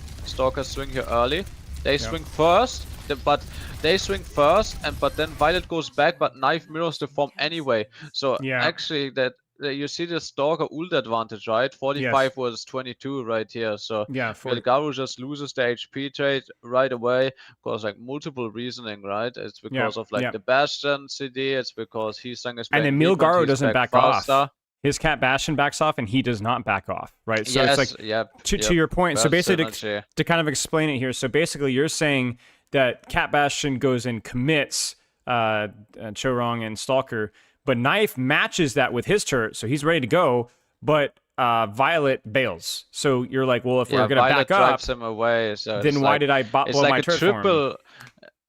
swing here early. They swing first, but they swing first, but then Violet goes back, but Knife mirrors the form anyway. So
Yeah.
actually, that you see the Stalker ult advantage, right? 45 was 22 right here. So
Yeah, 40.
Milgaru just loses the HP trade right away because like multiple reasoning, right? It's because of like the Bastion CD. It's because Heesang is
and
playing
then
mid, but
Milgaru
he's
doesn't back
faster.
off. His cat Bastion backs off, and he does not back off, right? So it's like to your point. So basically, to kind of explain it here. So basically, you're saying that cat Bastion goes and commits Chorong and Stalker, but Knife matches that with his turret, so he's ready to go. But Violet bails. So you're like, well, if we're gonna
Violet
back up,
drives him away. So
then why did I blow my turret for him?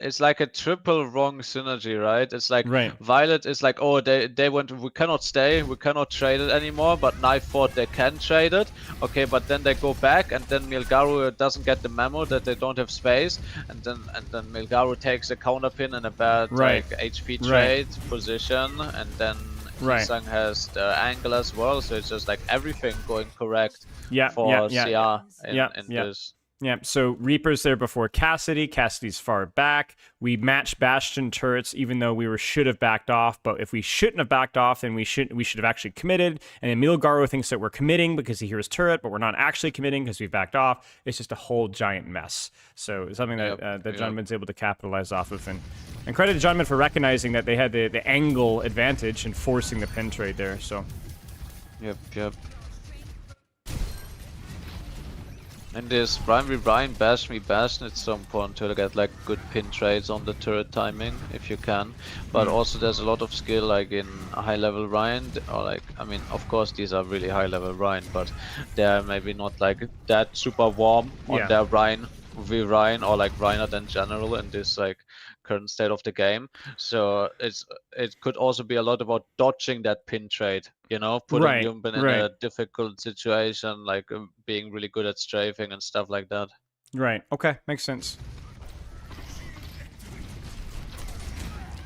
It's like a triple wrong synergy, right? It's like Violet is like, oh, they went, we cannot stay, we cannot trade it anymore, but Knife thought they can trade it. Okay, but then they go back, and then Milgaru doesn't get the memo that they don't have space, and then Milgaru takes a counter pin in a bad like HP trade position, and then Heesang has the angle as well, so it's just like everything going correct for CR in this.
Yeah, so Reaper's there before Cassidy. Cassidy's far back. We match Bastion turrets, even though we should have backed off. But if we shouldn't have backed off, then we should have actually committed. And then Milgaru thinks that we're committing because he hears turret, but we're not actually committing because we've backed off. It's just a whole giant mess. So it's something that that Junman's able to capitalize off of. And credit to Junman for recognizing that they had the angle advantage and forcing the pin trade there. So.
Yep. And this Ryan v Ryan, Bash me Bastion, it's so important to get like good pin trades on the turret timing if you can. But also there's a lot of skill like in high level Ryan, or like, I mean, of course these are really high level Ryan, but they're maybe not like that super warm on their Ryan v Ryan or like Reinhardt in general in this like current state of the game. So it could also be a lot about dodging that pin trade, you know, putting Yumbin in a difficult situation, like being really good at strafing and stuff like that.
Right. Okay. Makes sense.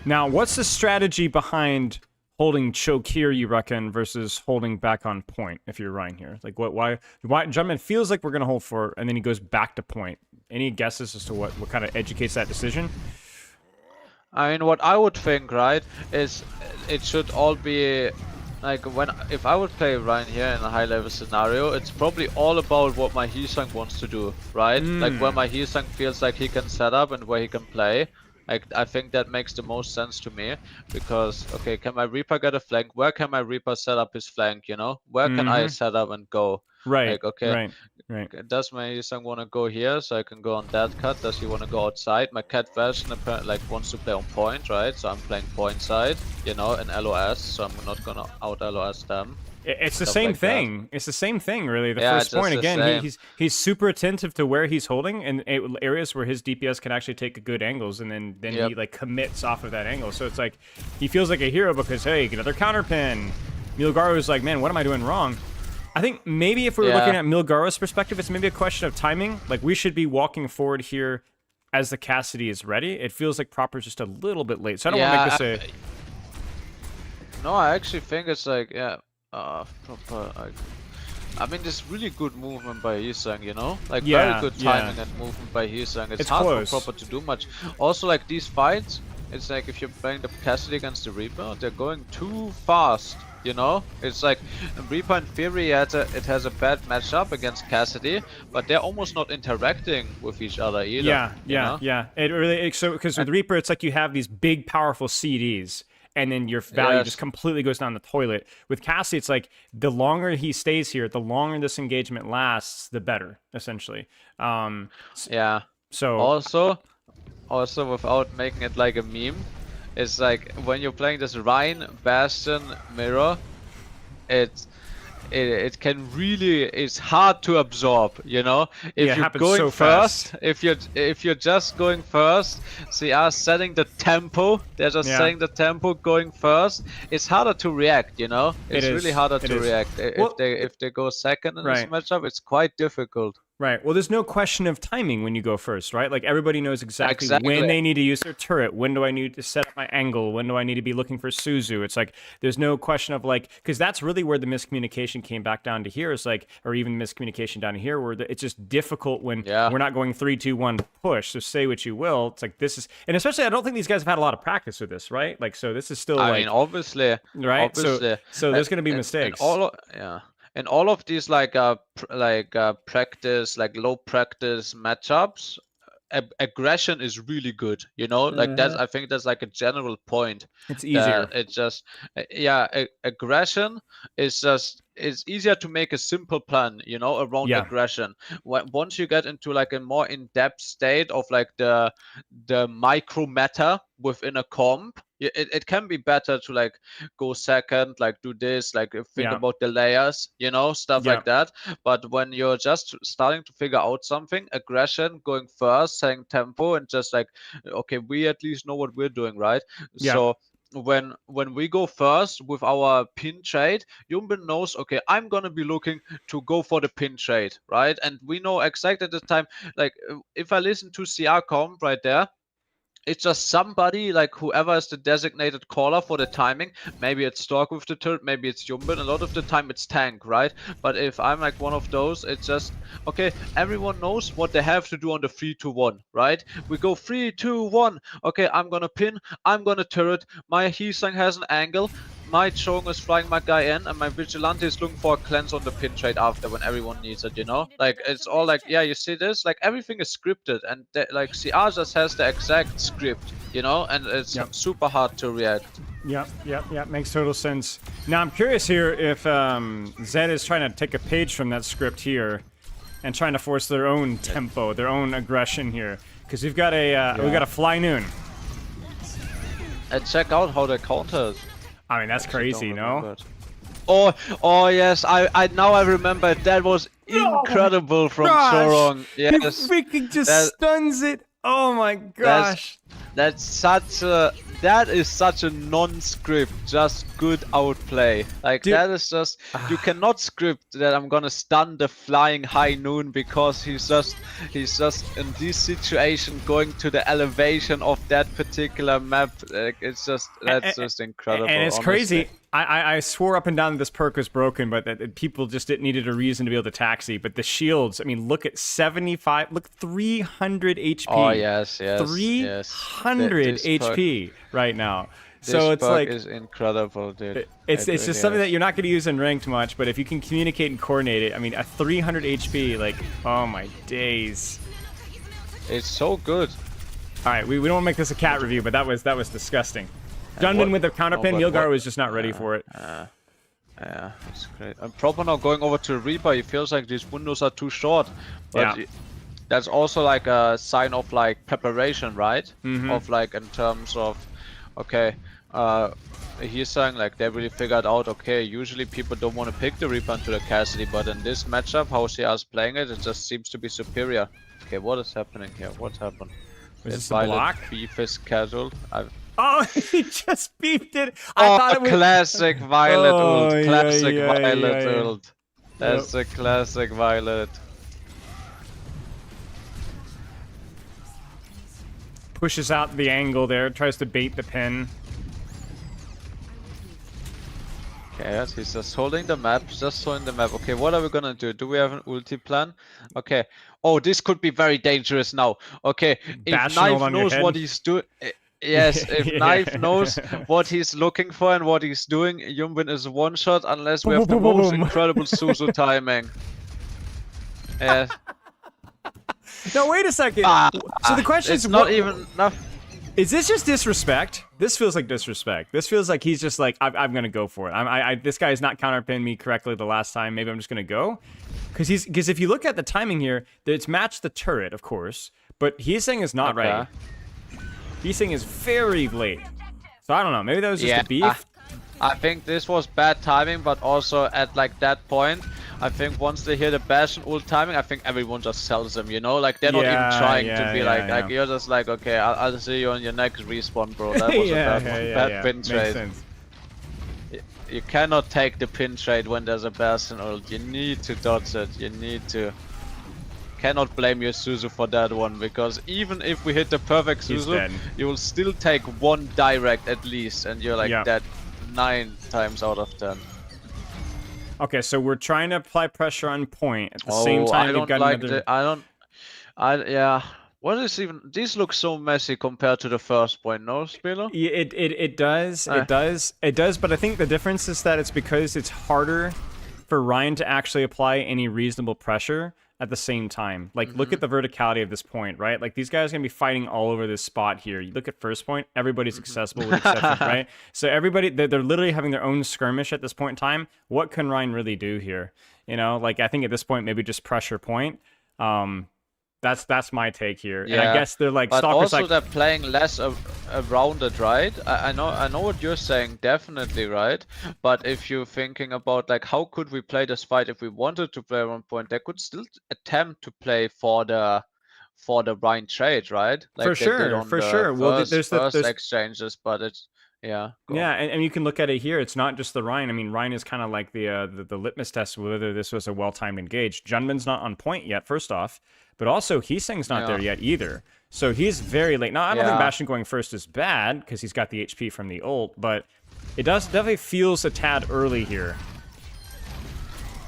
Now, what's the strategy behind holding choke here, you reckon, versus holding back on point if you're Ryan here? Like, why Jumpman feels like we're going to hold for, and then he goes back to point. Any guesses as to what kind of educates that decision?
I mean, what I would think, right, is it should all be like if I would play Ryan here in a high level scenario, it's probably all about what my Heesang wants to do, right? Like where my Heesang feels like he can set up and where he can play. Like, I think that makes the most sense to me, because, okay, can my Reaper get a flank? Where can my Reaper set up his flank, you know? Where can I set up and go?
Right,
like, okay, does my Heesang want to go here, so I can go on that cut? Does he want to go outside? My Cat Version apparently like wants to play on point, right? So I'm playing point side, you know, in LOS, so I'm not gonna out LOS them.
It's the same thing. It's the same thing, really. The first point, again, he's super attentive to where he's holding and areas where his DPS can actually take good angles, and then he like commits off of that angle. So it's like he feels like a hero because, hey, another counter pin. Milgaru is like, man, what am I doing wrong? I think maybe if we were looking at Milgaru's perspective, it's maybe a question of timing. Like, we should be walking forward here as the Cassidy is ready. It feels like Proper's just a little bit late, so I don't want to make this
No, I actually think it's like, Proper, I mean, there's really good movement by Heesang, you know? Like, very good timing and movement by Heesang. It's hard for Proper to do much. Also, like, these fights, it's like if you're playing the Cassidy against the Reaper, they're going too fast. You know, it's like Reaper in theory it has a bad matchup against Cassidy, but they're almost not interacting with each other either.
Yeah. It really because with Reaper, it's like you have these big, powerful CDs, and then your value just completely goes down the toilet. With Cassidy, it's like the longer he stays here, the longer this engagement lasts, the better, essentially. So
also without making it like a meme. It's like when you're playing this Ryan Bastion mirror, it can really, it's hard to absorb, you know. If
Yeah, it
you're
happens
going
so
first,
fast.
if you're just going first, they are setting the tempo. They're just
Yeah.
setting the tempo going first. It's harder to react, you know.
It
It's really
is.
harder
It
to
is.
react.
Well,
If they go second in this
right.
matchup, it's quite difficult.
Right. Well, there's no question of timing when you go first, right? Like everybody knows exactly when
Exactly.
they need to use their turret. When do I need to set up my angle? When do I need to be looking for Suzu? It's like there's no question of like because that's really where the miscommunication came back down to here is like, or even miscommunication down here where it's just difficult when
Yeah.
we're not going 3, 2, 1 push. So say what you will. It's like this is, and especially I don't think these guys have had a lot of practice with this, right? Like so this is still
I
like
mean, obviously,
right.
obviously.
So there's going to be mistakes.
Yeah, in all of these practice, like low practice matchups, aggression is really good. You know, like that's, I think that's like a general point.
It's easier.
It's just yeah, aggression is just, it's easier to make a simple plan, you know, around
Yeah.
aggression. Once you get into like a more in-depth state of like the micro meta within a comp, it can be better to like go second, like do this, like think
Yeah.
about the layers, you know, stuff
Yeah.
like that. But when you're just starting to figure out something, aggression, going first, setting tempo, and just like, okay, we at least know what we're doing, right?
Yeah.
So when we go first with our pin trade, Yumbin knows, okay, I'm gonna be looking to go for the pin trade, right? And we know exactly at the time, like if I listen to CR comp right there, it's just somebody, like whoever is the designated caller for the timing. Maybe it's Stork with the turret, maybe it's Yumbin. A lot of the time it's Tank, right? But if I'm like one of those, it's just, okay, everyone knows what they have to do on the 3-2-1, right? We go 3-2-1. Okay, I'm gonna pin, I'm gonna turret. My Heesang has an angle. My Chong is flying my guy in, and my Vigilante is looking for a cleanse on the pin trade after when everyone needs it, you know? Like, it's all like, yeah, you see this? Like, everything is scripted, and like, CR just has the exact script, you know? And it's super hard to react.
Yep. Makes total sense. Now, I'm curious here if Zed is trying to take a page from that script here and trying to force their own tempo, their own aggression here. Because we've got a Fly Noon.
And check out how they counter it.
I mean, that's crazy, no?
Oh yes, I now I remember that was incredible from Chorong. Yes,
he freaking just stuns it. Oh my gosh.
That is such a non-script, just good outplay. Like
Dude.
that is just, you cannot script that I'm gonna stun the flying high noon because he's just in this situation going to the elevation of that particular map. Like, it's just, that's just incredible.
And it's
honestly.
crazy. I swore up and down that this perk was broken, but that people just needed a reason to be able to taxi. But the shields, I mean, look at 75, look 300 HP.
Oh yes,
300 HP right now. So it's like
is incredible, dude.
It's just something that you're not going to use in ranked much, but if you can communicate and coordinate it, I mean, a 300 HP, like, oh my days.
It's so good.
All right, we don't want to make this a cat review, but that was disgusting. Dunman with the counterpin, Nilgar was just not ready for it.
Yeah, that's great. And proper now going over to Reaper, he feels like these windows are too short. But that's also like a sign of like preparation, right? Of like in terms of, okay, he's saying like they really figured out, okay, usually people don't want to pick the Reaper into the Cassidy, but in this matchup, how CR is playing it, it just seems to be superior. Okay, what is happening here? What happened?
Was this a block?
Beef is scheduled.
Oh, he just beefed it. I thought it was
classic Violet ult. Classic Violet
yeah.
ult. That's a classic Violet.
Pushes out the angle there, tries to bait the pin.
Okay, yes, he's just holding the map, Okay, what are we gonna do? Do we have an ulti plan? Okay. Oh, this could be very dangerous now. Okay, if Knife knows what he's doing... Yes, if Knife knows what he's looking for and what he's doing, Yumbin is one shot unless we have the most incredible Suzu timing. Yeah.
No, wait a second. So the question is,
not even enough.
Is this just disrespect? This feels like disrespect. This feels like he's just like, I'm gonna go for it. This guy has not counterpinned me correctly the last time. Maybe I'm just gonna go, because if you look at the timing here, it's matched the turret, of course, but he's saying is not right. He's saying is very late. So I don't know. Maybe that was just a beef.
I think this was bad timing, but also at like that point, I think once they hear the Bastion ult timing, I think everyone just sells them, you know? Like they're not even trying to be like you're just like, okay, I'll see you on your next respawn, bro. That was a bad pin
Makes
trade.
sense.
You cannot take the pin trade when there's a Bastion ult. You need to dodge it. You need to. Cannot blame your Suzu for that one, because even if we hit the perfect Suzu, you will still take one direct at least, and you're like dead 9 times out of 10.
Okay, so we're trying to apply pressure on point at the same time.
I don't like yeah. What is even? These look so messy compared to the first point, no, Spilo?
Yeah, it does, it does. But I think the difference is that it's because it's harder for Rein to actually apply any reasonable pressure at the same time. Like, look at the verticality of this point, right? Like, these guys are gonna be fighting all over this spot here. You look at first point, everybody's accessible with exception, right? So everybody, they're literally having their own skirmish at this point in time. What can Rein really do here? You know, like, I think at this point, maybe just pressure point. That's my take here.
Yeah,
and I guess they're like,
but
Stalker's
also
like,
they're playing less around it, right? I know what you're saying, definitely, right? But if you're thinking about like how could we play this fight if we wanted to play one point, they could still attempt to play for the Rein trade, right? Like
for sure. Well, there's
first exchanges, but it's
and you can look at it here. It's not just the Rein. I mean, Rein is kind of like the litmus test whether this was a well-timed engage. Junman's not on point yet, first off, but also Heeseng's not there yet either. So he's very late. Now, I don't think Bastion going first is bad because he's got the HP from the ult, but it definitely feels a tad early here.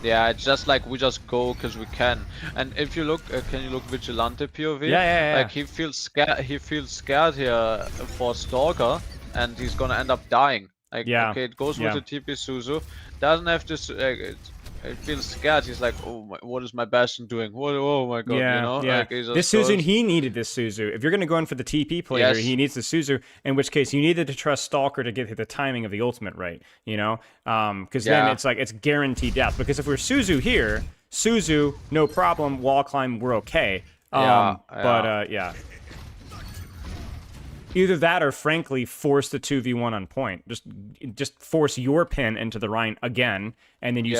Yeah, it's just like we just go because we can. And if you look, can you look Vigilante POV?
Yeah.
Like he feels scared. He feels scared here for Stalker, and he's gonna end up dying. Like, okay, it goes with the TP Suzu. Doesn't have to. It feels scared. He's like, oh, what is my Bastion doing? What? Oh my god, you know? Like,
this Suzu, he needed this Suzu. If you're going to go in for the TP play here, he needs the Suzu, in which case you needed to trust Stalker to get the timing of the ultimate right, you know? Because then it's like, it's guaranteed death. Because if we're Suzu here, Suzu, no problem, wall climb, we're okay. Either that or, frankly, force the 2v1 on point. Just force your pin into the Rein again, and then you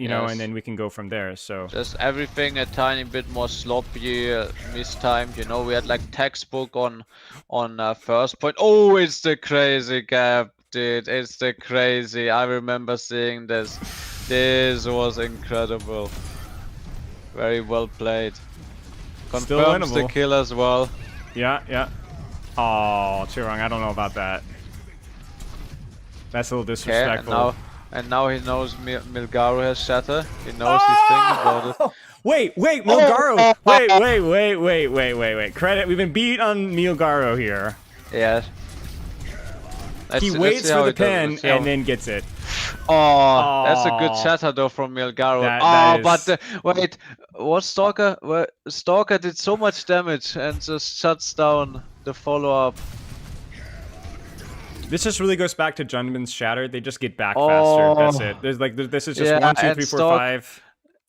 know, and then we can go from there. So
just everything a tiny bit more sloppy, mistimed. You know, we had like textbook on first point. Oh, it's the crazy gap, dude. It's the crazy. I remember seeing this. This was incredible. Very well played. Confirms the kill as well.
Yeah. Oh, Chirong, I don't know about that. That's a little disrespectful.
Okay, and now he knows Milgaru has shatter. He knows he's thinking about it.
Wait, Milgaru! Wait. Credit, we've been beat on Milgaru here.
Yeah.
He waits for the pin and then gets it.
Oh, that's a good shatter though from Milgaru. Wait, what Stalker? Stalker did so much damage and just shuts down the follow-up.
This just really goes back to Junman's Shatter. They just get back faster. That's it. There's like this is just 1, 2, 3, 4, 5.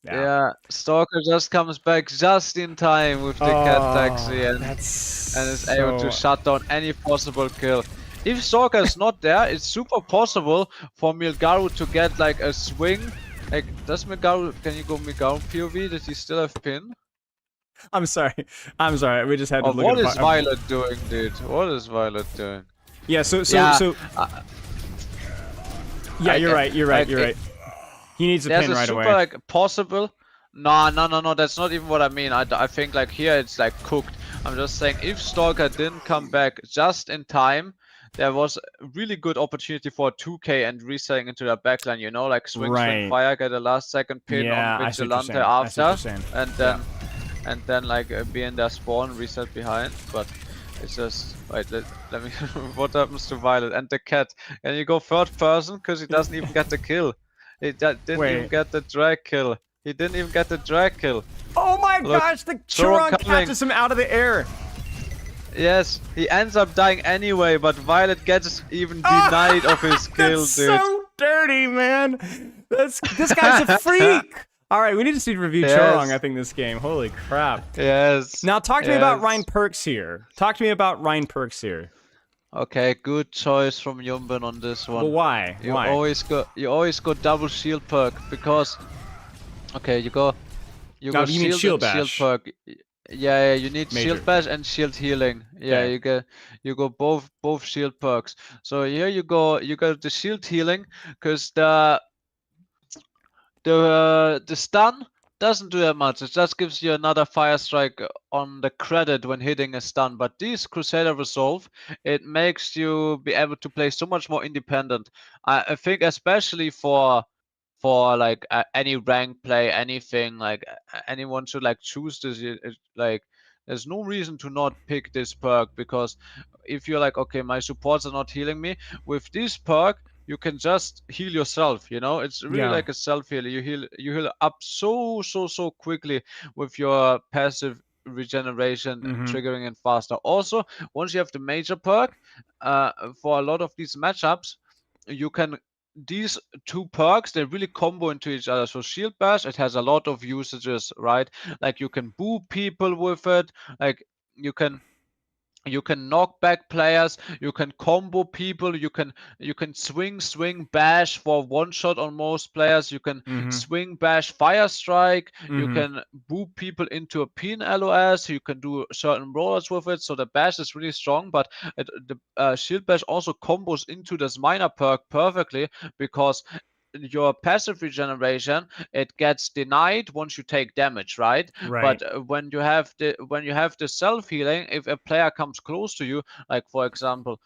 Yeah, Stalker just comes back just in time with the cat taxi and is able to shut down any possible kill. If Stalker is not there, it's super possible for Milgaru to get like a swing. Like, does Milgaru? Can you go Milgaru POV? Does he still have pin?
I'm sorry. We just had to look
at
it.
What is Violet doing, dude? What is Violet doing?
Yeah, you're right. He needs a pin right away.
Super, like, possible. No, that's not even what I mean. I think like here it's like cooked. I'm just saying if Stalker didn't come back just in time, there was a really good opportunity for a 2k and resetting into their backline, you know, like swing fire, get a last second pin on Vigilante after, and then like be in their spawn, reset behind. But it's just wait. Let me. What happens to Violet and the cat? Can you go third person because he doesn't even get the kill? He didn't even get the drag kill. He didn't even get the drag kill.
Oh my gosh! The Chirong catches him out of the air.
Yes, he ends up dying anyway, but Violet gets even denied of his kill,
that's
dude.
So dirty, man. This guy's a freak. All right, we need to see review Chirong, I think, this game. Holy crap.
Yes.
Now talk to me about Rein perks here.
Okay, good choice from Yumbin on this one.
Well, why?
You
Why?
always go double shield perk because okay, you go
No, you mean
shield
shield
and shield
bash.
perk. Yeah, you need
Major.
shield bash and shield healing. Yeah,
Okay.
you go both shield perks. So here you go the shield healing because the stun doesn't do that much. It just gives you another fire strike on the credit when hitting a stun. But this Crusader Resolve, it makes you be able to play so much more independent. I think especially for like any rank play, anything like anyone should like choose this. Like there's no reason to not pick this perk because if you're like, okay, my supports are not healing me with this perk, you can just heal yourself. It's really
Yeah.
like a self heal. You heal up so quickly with your passive regeneration
Mm-hmm.
triggering it faster. Also, once you have the major perk, for a lot of these matchups, you can these two perks, they really combo into each other. So shield bash, it has a lot of usages, right? Like you can boo people with it, like you can knock back players, you can combo people, you can swing bash for one shot on most players, you can
Mm-hmm.
swing bash fire strike, you
Mm-hmm.
can boo people into a pin LOS, you can do certain rollers with it. So the bash is really strong, but the shield bash also combos into this minor perk perfectly because your passive regeneration, it gets denied once you take damage, right?
Right.
But when you have the self healing, if a player comes close to you, like for example,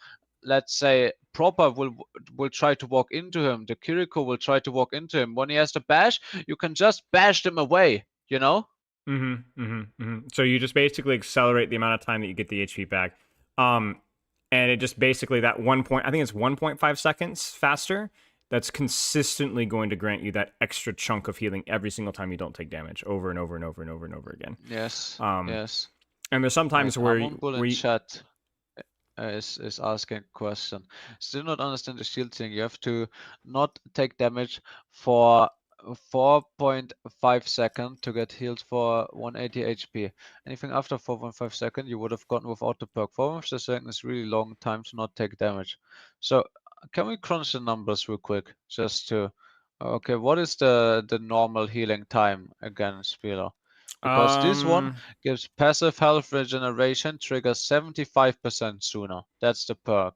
let's say Proper will try to walk into him, the Kiriko will try to walk into him. When he has the bash, you can just bash them away, you know?
Mm-hmm. Mm-hmm. Mm-hmm. So you just basically accelerate the amount of time that you get the HP back. And it just basically that I think it's 1.5 seconds faster. That's consistently going to grant you that extra chunk of healing every single time you don't take damage, over and over and over and over and over again.
Yes,
Um,
yes.
and there's some times
Wait,
where
Bull in chat is asking a question. Still not understand the shield thing. You have to not take damage for 4.5 seconds to get healed for 180 HP. Anything after 4.5 seconds you would have gotten without the perk. 4.5 seconds is really long time to not take damage. So can we crunch the numbers real quick just to okay, what is the normal healing time again, Spieler? Because this one
um,
gives passive health regeneration, triggers 75% sooner. That's the perk.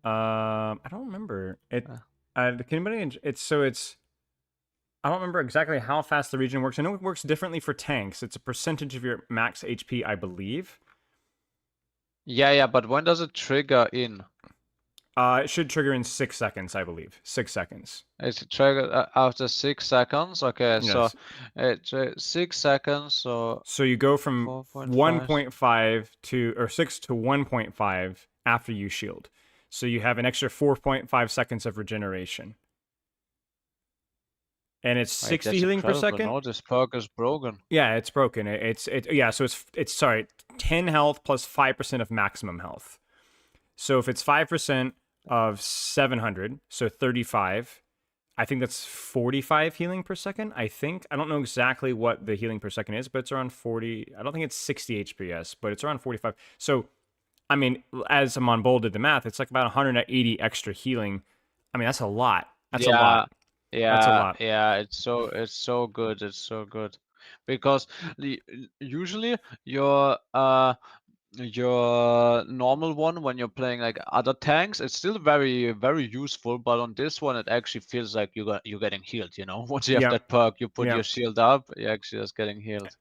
I don't remember it.
Uh,
Can anybody? It's. I don't remember exactly how fast the region works. I know it works differently for tanks. It's a percentage of your max HP, I believe.
yeah, but when does it trigger in?
It should trigger in 6 seconds, I believe. 6 seconds.
It's triggered after 6 seconds. Okay, so
Yes.
6 seconds, so
So you go from
4.5.
1.5 to, or 6 to 1.5 after you shield. So you have an extra 4.5 seconds of regeneration. And it's
Wait,
60
that's
healing per
incredible.
second.
No, this perk is broken.
Yeah, it's broken. Yeah, so it's sorry, 10 health plus 5% of maximum health. So if it's 5% of 700, so 35, I think that's 45 healing per second. I don't know exactly what the healing per second is, but it's around 40. I don't think it's 60 HPS, but it's around 45. So, I mean, as Amon Bull did the math, it's like about 180 extra healing. I mean, that's a lot. That's a lot. That's a lot.
Yeah, it's so good. It's so good. Because usually your normal one when you're playing like other tanks, it's still very useful, but on this one it actually feels like you're getting healed, once you have
Yeah.
that perk, you put
Yeah.
your shield up, you're actually just getting healed.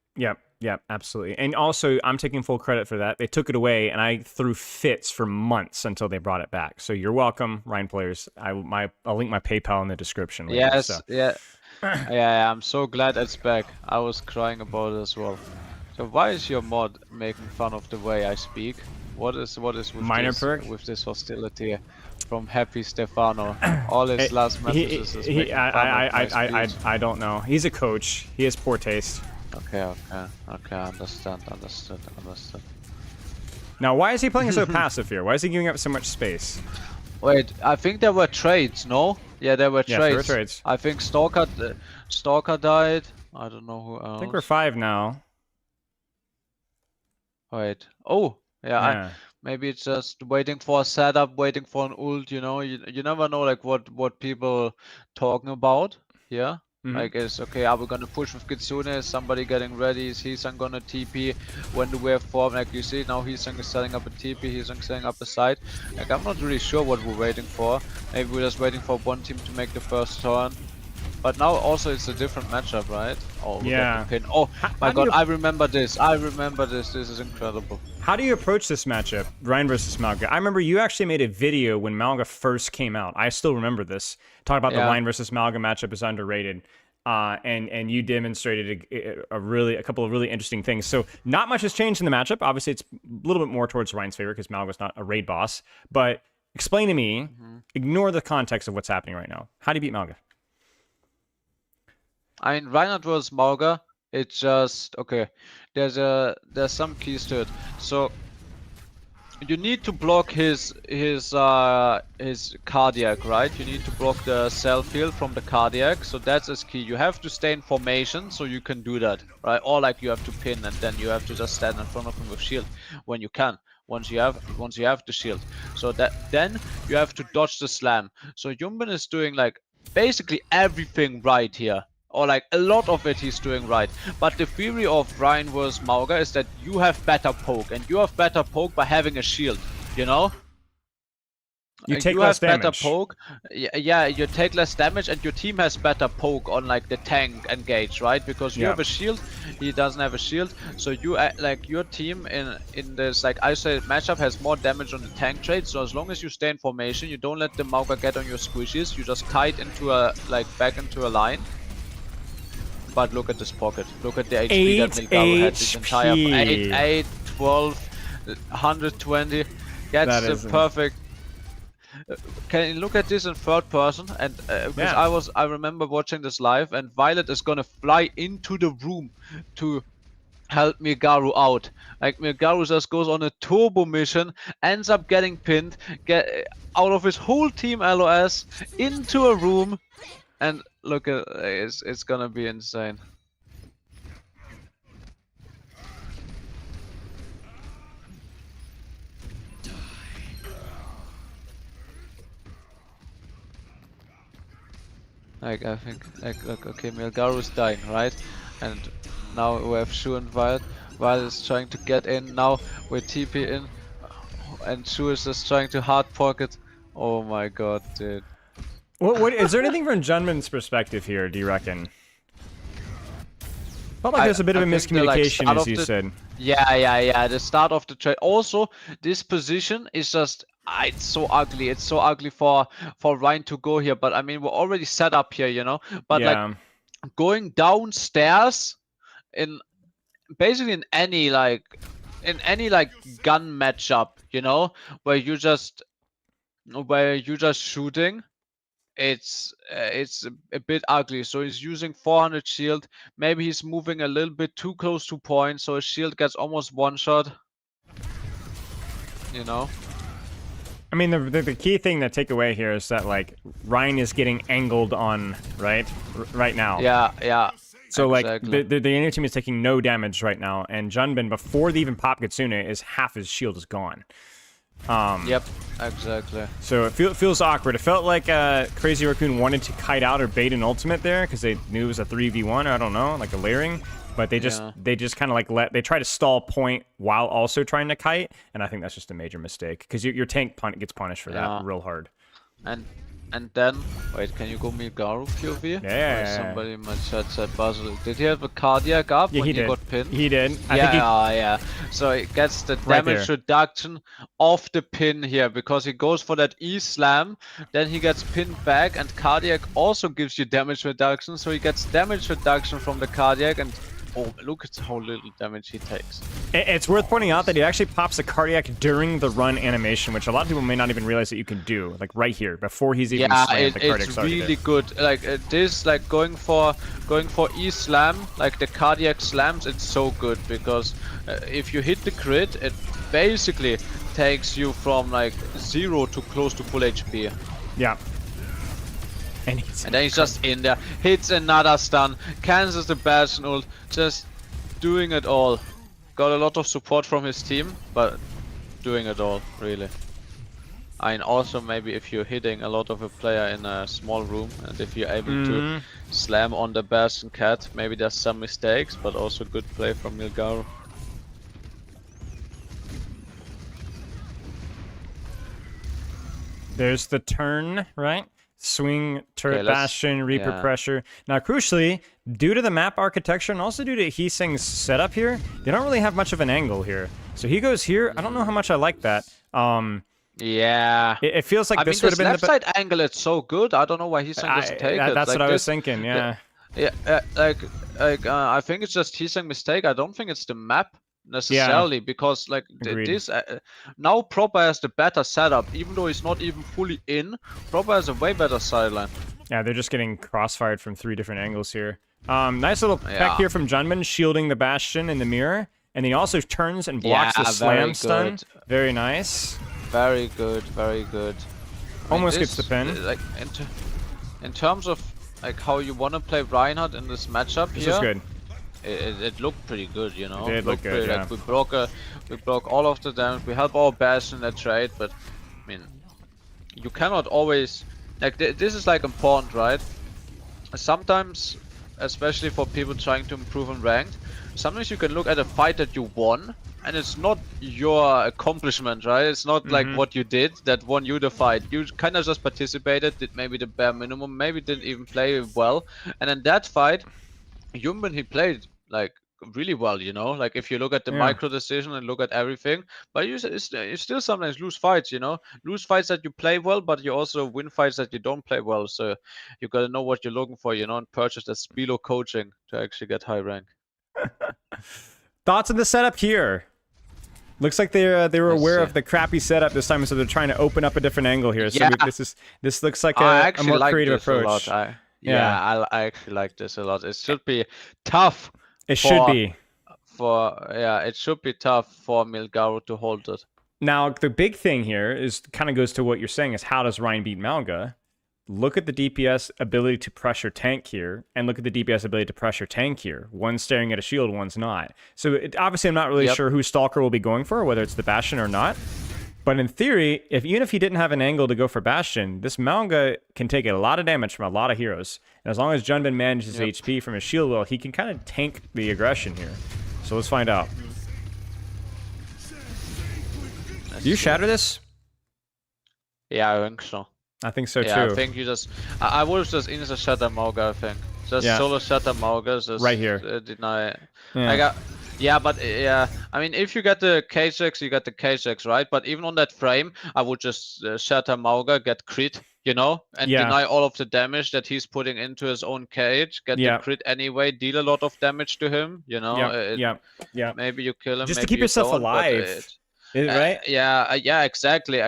Yeah, absolutely. And also, I'm taking full credit for that. They took it away, and I threw fits for months until they brought it back. So you're welcome, Ryan players. I'll link my PayPal in the description later.
Yes,
So.
yeah, I'm so glad it's back. I was crying about it as well. So why is your mod making fun of the way I speak? What is with
Minor perk?
with this hostility from Happy Stefano? All his last messages is making fun of my speech.
I don't know. He's a coach. He has poor taste.
Okay, understood.
Now, why is he playing so passive here? Why is he giving up so much space?
Wait, I think there were trades, no? Yeah, there were
Yes,
trades.
there were trades.
I think Stalker died. I don't know who else.
I think we're 5 now.
Wait. Oh, yeah.
Yeah.
Maybe it's just waiting for a setup, waiting for an ult. You know, you never know like what people talking about here.
Mhm.
Like, is okay, are we gonna push with Kitsune? Is somebody getting ready? Is Heesang gonna TP? When do we have form? Like, you see now Heesang is setting up a TP, Heesang setting up a site. Like, I'm not really sure what we're waiting for. Maybe we're just waiting for one team to make the first turn. But now also it's a different matchup, right? Oh, look
Yeah.
at the pin. Oh
How
my
do
god,
you-
I remember this. I remember this. This is incredible.
How do you approach this matchup, Ryan versus Malga? I remember you actually made a video when Malga first came out. I still remember this. Talking about the
Yeah.
Ryan versus Malga matchup is underrated. And you demonstrated a couple of really interesting things. So not much has changed in the matchup. Obviously, it's a little bit more towards Ryan's favor because Malga's not a raid boss. But explain to me, ignore the context of what's happening right now. How do you beat Malga?
I mean, Reinhardt versus Mauger, it's just okay. There's some keys to it. So you need to block his cardiac, right? You need to block the cell field from the cardiac. So that's his key. You have to stay in formation so you can do that, right? Or like you have to pin and then you have to just stand in front of him with shield when you can. Once you have the shield. So that then you have to dodge the slam. So Yumbin is doing like basically everything right here. Or like a lot of it he's doing right. But the theory of Ryan versus Mauga is that you have better poke. And you have better poke by having a shield, you know?
You take less
have better
damage.
poke. Yeah, you take less damage and your team has better poke on like the tank engage, right? Because you
Yeah.
have a shield, he doesn't have a shield. So you like your team in this like isolated matchup has more damage on the tank trade. So as long as you stay in formation, you don't let the Mauga get on your squishies, you just kite into a back into a line. But look at this pocket. Look at the HP that Milgaro had this entire 8, 12, 120. Gets the perfect. Can you look at this in third person? And because I remember watching this live, and Violet is gonna fly into the room to help Milgaro out. Like Milgaro just goes on a turbo mission, ends up getting pinned, get out of his whole team LOS into a room, and look at it's gonna be insane. Like I think look okay, Milgaro's dying, right? And now we have Shu and Violet. Violet is trying to get in now with TP in, and Shu is just trying to hard pocket. Oh my god, dude.
What is there anything from Junman's perspective here, do you reckon? Felt like there's a bit of a miscommunication, as you said.
Yeah. The start of the trade. Also, this position is just it's so ugly. It's so ugly for Ryan to go here. But I mean, we're already set up here, you know. But like going downstairs in basically in any like gun matchup, you know, where you're just shooting. It's a bit ugly. So he's using 400 shield. Maybe he's moving a little bit too close to point, so his shield gets almost one shot. You know.
I mean, the key thing to take away here is that like Ryan is getting angled on right now.
Yeah.
So
exactly.
like the enemy team is taking no damage right now, and Junbin before they even pop Kitsune is half his shield is gone.
Yep, exactly.
So it feels awkward. It felt like Crazy Raccoon wanted to kite out or bait an ultimate there because they knew it was a 3v1 or I don't know, like a layering. But they just kind of like they try to stall point while also trying to kite, and I think that's just a major mistake because your tank gets punished for that real hard.
And then wait, can you go Milgaro POV?
Yeah.
Somebody in my chat said Basil. Did he have a cardiac up when he got pinned?
He did.
Yeah. So it gets the damage reduction off the pin here because he goes for that E slam, then he gets pinned back, and cardiac also gives you damage reduction. So he gets damage reduction from the cardiac, and oh, look at how little damage he takes.
It's worth pointing out that he actually pops a cardiac during the run animation, which a lot of people may not even realize that you can do, like right here, before he's even slammed the cardiac.
It's really good. Like this, like going for E slam, like the cardiac slams, it's so good because if you hit the crit, it basically takes you from like 0 to close to full HP.
Yeah. And
then he's just in there, hits another stun, cancels the Bastion ult, just doing it all. got a lot of support from his team, but doing it all, really. And also maybe if you're hitting a lot of a player in a small room, and if you're able to slam on the Bastion Cat, maybe there's some mistakes, but also good play from Milgaru.
There's the turn, right? Swing, turret,
Okay, let's-
bastion, reaper
yeah.
pressure. Now, crucially, due to the map architecture and also due to Heesing's setup here, they don't really have much of an angle here. So he goes here. I don't know how much I like that.
Yeah.
It feels like
I
this
mean,
would have
this
been
left
the
side angle, it's so good. I don't know why Heesing doesn't take it.
That's
Like
what I was
this-
thinking, yeah.
Yeah, I think it's just Heesing mistake. I don't think it's the map necessarily because like
Agreed.
this now Proper has the better setup, even though he's not even fully in. Proper has a way better sideline.
Yeah, they're just getting crossfired from 3 different angles here. Nice little peck
Yeah.
here from Junman, shielding the bastion in the mirror. And then he also turns and blocks
Yeah,
the slam
very
stun.
good.
Very nice.
Very good, very good.
Almost gets the pin.
Like in terms of like how you want to play Reinhardt in this matchup
This
here,
is good.
it looked pretty good, you know.
It did look
Looked
good,
pretty,
yeah.
Like we broke all of the damage. We help our Bastion in that trade, but I mean, you cannot always like this is like important, right? Sometimes, especially for people trying to improve in ranked, sometimes you can look at a fight that you won, and it's not your accomplishment, right? It's not like what you did that won you the fight. You kind of just participated, did maybe the bare minimum, maybe didn't even play well, and in that fight, Yumban, he played like really well, you know. Like if you look at the
Yeah.
micro decision and look at everything, but you still sometimes lose fights, you know. Lose fights that you play well, but you also win fights that you don't play well. So you gotta know what you're looking for, you know, and purchase that Spilo coaching to actually get high rank.
Thoughts on the setup here? Looks like they were
Let's
aware
see.
of the crappy setup this time, so they're trying to open up a different angle here. So
Yeah.
this looks like
I
a
actually
more
like
creative
this a
approach.
lot.
Yeah.
I actually like this a lot. It should be tough.
It should be.
It should be tough for Milgaru to hold it.
Now, the big thing here is kind of goes to what you're saying is how does Rein beat Malga? Look at the DPS ability to pressure tank here, and look at the DPS ability to pressure tank here. One's staring at a shield, one's not. So obviously I'm not really
Yep.
sure who Stalker will be going for, whether it's the Bastion or not. But in theory, even if he didn't have an angle to go for Bastion, this Malga can take a lot of damage from a lot of heroes. And as long as Junbin manages
Yep.
HP from his shield well, he can kind of tank the aggression here. So let's find out. Do you shatter this?
Yeah, I think so.
I think so
Yeah,
too.
I think you just. I would have just insta shatter Mauga, I think. Just
Yeah.
solo shatter Mauga, just
Right here.
Deny.
Yeah.
I mean, if you get the K6, you get the K6, right? But even on that frame, I would just shatter Mauga, get crit, you know, and
Yeah.
deny all of the damage that he's putting into his own cage. Get
Yeah.
the crit anyway, deal a lot of damage to him, you know.
Yeah.
Maybe you kill him.
Just to
maybe
keep
you
yourself
don't, but
alive. Right?
yeah, exactly,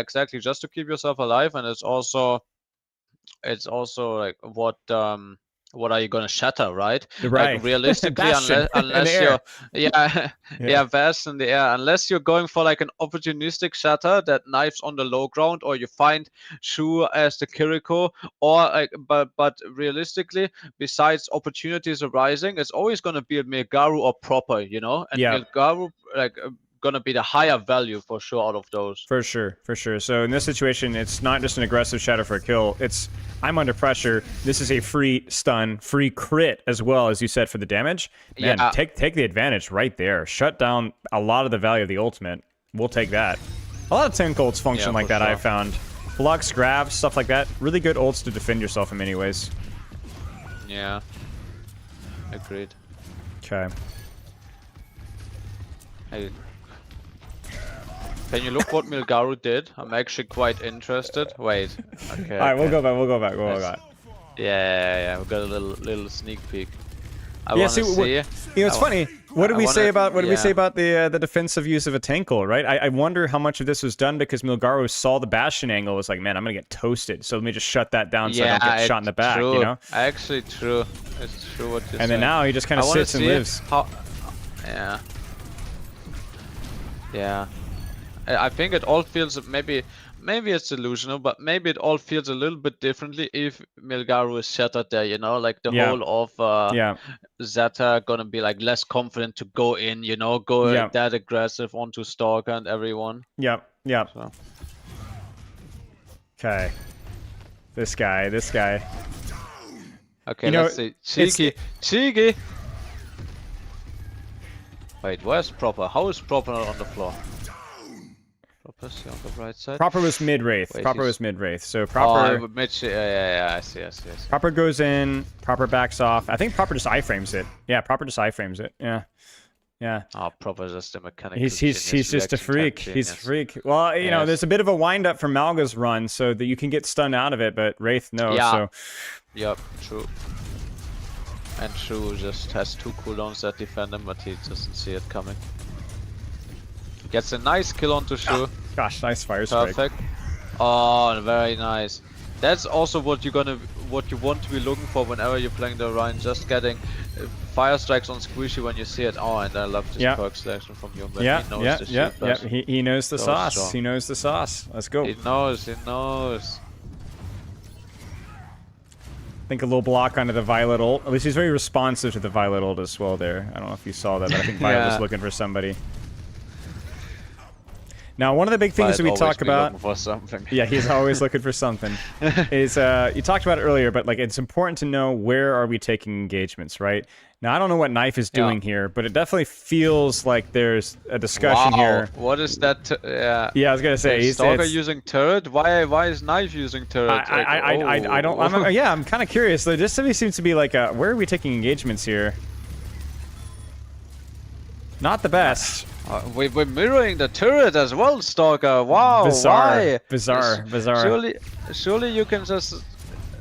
just to keep yourself alive, and it's also like what are you gonna shatter, right?
Right.
Like realistically,
Bastion in
unless
the air.
you're yeah, Bastion in the air, unless you're going for like an opportunistic shatter that knives on the low ground, or you find Shu as the Kiriko, or like but realistically, besides opportunities arising, it's always gonna be a Milgaru or Proper, you know, and
Yeah.
Milgaru like gonna be the higher value for sure out of those.
For sure. So in this situation, it's not just an aggressive shatter for a kill. It's I'm under pressure. This is a free stun, free crit as well, as you said, for the damage. Man,
Yeah.
take the advantage right there. Shut down a lot of the value of the ultimate. We'll take that. A lot of tank ults function
Yeah,
like
for
that,
sure.
I found. Flux, grab, stuff like that. Really good ults to defend yourself in many ways.
Yeah. Agreed.
Okay.
Hey. Can you look what Milgaru did? I'm actually quite interested. Wait. Okay.
All right, we'll
okay.
go back.
Yeah. We got a little sneak peek. I
Yeah,
wanna
see,
see.
You know, it's funny. What did
I
we say
wanna-
about
yeah.
the defensive use of a tank ult, right? I wonder how much of this was done because Milgaru saw the Bastion angle. Was like, man, I'm gonna get toasted. So let me just shut that down so I don't get shot in the back.
True.
You know.
Actually, true. It's true what you're
And then
saying.
now he just kind
I
of
wanna
sits and
see
lives.
How... Yeah. I think it all feels maybe maybe it's delusional, but maybe it all feels a little bit differently if Milgaru is shattered there, you know, like the
Yeah.
whole of
Yeah.
Zeta gonna be like less confident to go in, you know, go
Yeah.
that aggressive onto Stalker and everyone.
Yep. Yep.
So.
Okay. This guy.
Okay,
You know,
let's see. Cheeky! Wait, where's Proper? How is Proper not on the floor? Proper's here on the right side.
Proper was mid-wraith.
Wait,
Proper
he's-
was mid-wraith. So
Oh,
Proper...
yeah, I see.
Proper goes in, Proper backs off. I think Proper just iframes it. Yeah, Proper just iframes it. Yeah.
Oh, Proper just a mechanical
He's
genius,
just a
reaction
freak.
time
He's a
genius.
freak. Well, you know,
Yes.
there's a bit of a wind-up from Malga's run so that you can get stunned out of it, but Wraith, no.
Yeah.
So
Yep, true. And True just has 2 cooldowns that defend him, but he doesn't see it coming. Gets a nice kill onto Shu.
gosh, nice fire strike.
Perfect. Oh, very nice. That's also what you want to be looking for whenever you're playing the Rein. Just getting fire strikes on Squishy when you see it. Oh, and I love this
Yeah.
perk selection from Yumba.
Yeah,
He knows
yeah,
the
yeah,
shit
yeah.
best.
He knows the
So
sauce.
strong.
He knows the sauce. Let's go.
He knows.
I think a little block onto the Violet ult. At least he's very responsive to the Violet ult as well there. I don't know if you saw that, but I think Violet was
Yeah.
looking for somebody. Now, one of the big things that we
Always
talk
be
about...
looking for something.
Yeah, he's always looking for something. Is you talked about it earlier, but like it's important to know where are we taking engagements, right? Now I don't know what Knife is doing here, but it definitely feels like there's a discussion
Wow,
here.
what is that? Yeah.
Yeah, I was gonna say
Is Stalker
it's-
using turret? Why is Knife using turret?
I don't. I'm kind of curious. There just seems to be like where are we taking engagements here? Not the best.
We're mirroring the turret as well, Stalker. Wow, why?
Bizarre.
Surely you can just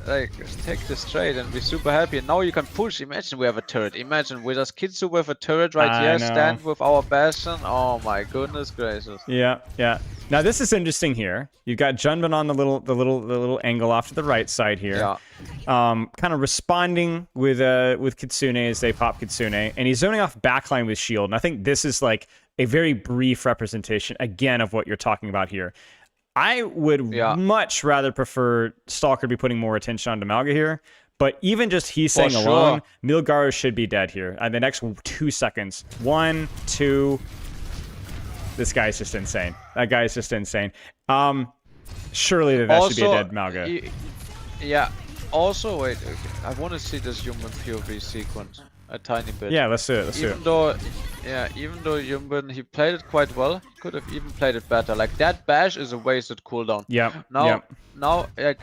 like take this trade and be super happy. And now you can push. Imagine we have a turret. Imagine we just Kitsu with a turret right
I
here,
know.
stand with our bastion. Oh my goodness gracious.
Yeah. Now this is interesting here. You've got Junbin on the little angle off to the right side here.
Yeah.
Kind of responding with Kitsune as they pop Kitsune, and he's zoning off backline with shield. And I think this is like a very brief representation again of what you're talking about here. I would much rather prefer Stalker be putting more attention onto Malga here. But even just Heesang alone, Milgaru should be dead here. The next 2 seconds. 1, 2. This guy's just insane. That guy's just insane. Surely that should be a dead Malga.
Yeah. Also, wait. Okay. I want to see this human POV sequence a tiny bit.
Yeah, let's do it.
Even though Yumbin, he played it quite well. Could have even played it better. Like that bash is a wasted cooldown.
Yep.
Now, like,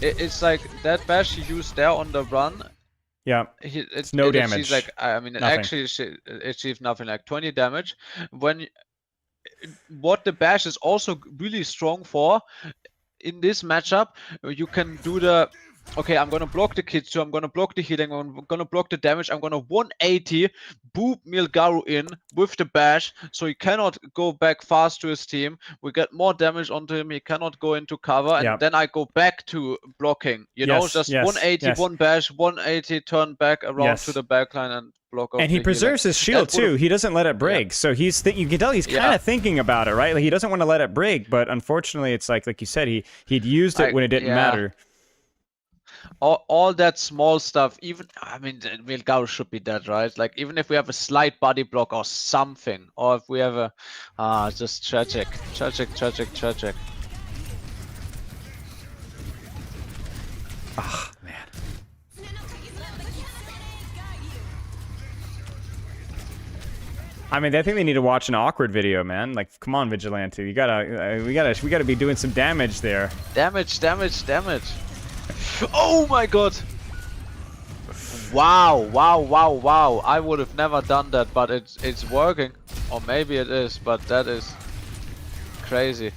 it's like that bash he used there on the run.
Yeah.
It's
no
it
damage.
achieves, like, I mean, it
Nothing.
actually achieved nothing, like 20 damage. What the bash is also really strong for in this matchup, you can do the. Okay, I'm gonna block the Kitsu, I'm gonna block the healing, I'm gonna block the damage, I'm gonna 180, boop Milgaru in with the bash, so he cannot go back fast to his team. We get more damage onto him, he cannot go into cover, and then I go back to blocking. You know, just 180, one bash, 180, turn back around to the backline and block off.
And he preserves his shield too. He doesn't let it break. So you can tell he's kind of thinking about it, right? Like he doesn't want to let it break, but unfortunately, it's like you said, he'd used it when it didn't matter.
All that small stuff, even, I mean, Milgaru should be dead, right? Like, even if we have a slight body block or something, or if we have a, just tragic.
Ah, man. I mean, I think they need to watch an awkward video, man. Like, come on, Vigilante, we gotta be doing some damage there.
Damage. Oh my god! Wow! I would have never done that, but it's working, or maybe it is, but that is crazy.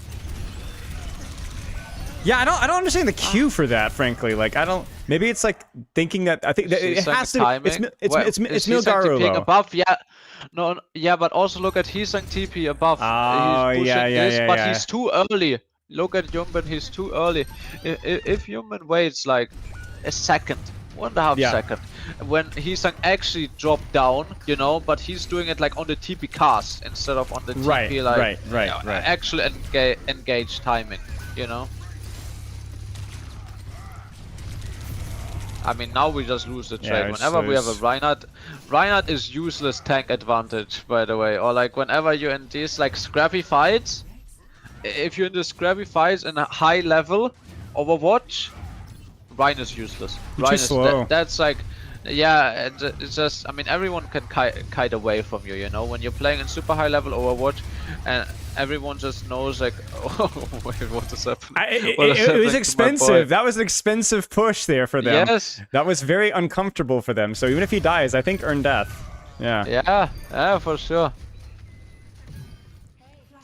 Yeah, I don't understand the cue for that, frankly. Like, I don't. Maybe it's like thinking that it has to. It's Milgaru though.
Above, yeah. No, yeah, but also look at Heesang TP above.
Oh,
he's pushing
yeah.
but he's too early. Look at Yumbin, he's too early. If Yumbin waits like a second, 1.5 second, when Heesang actually dropped down, you know, but he's doing it like on the TP cast instead of on the TP, like
right.
actual engage timing. you know. I mean, now we just lose the trade.
we just
Whenever we have a
lose.
Reinhardt is useless tank advantage, by the way. Or like whenever you're in these like scrappy fights, if you're in the scrappy fights in a high level Overwatch, Rein is useless.
You're
Rein
too
is
slow.
that's like, yeah, it's just. I mean, everyone can kite away from you. You know, when you're playing in super high level Overwatch, and everyone just knows like, oh wait, what is happening?
It
What is
was
happening to my boy?
expensive. That was an expensive push there for them.
Yes.
That was very uncomfortable for them. So even if he dies, I think earn death. Yeah.
Yeah, for sure.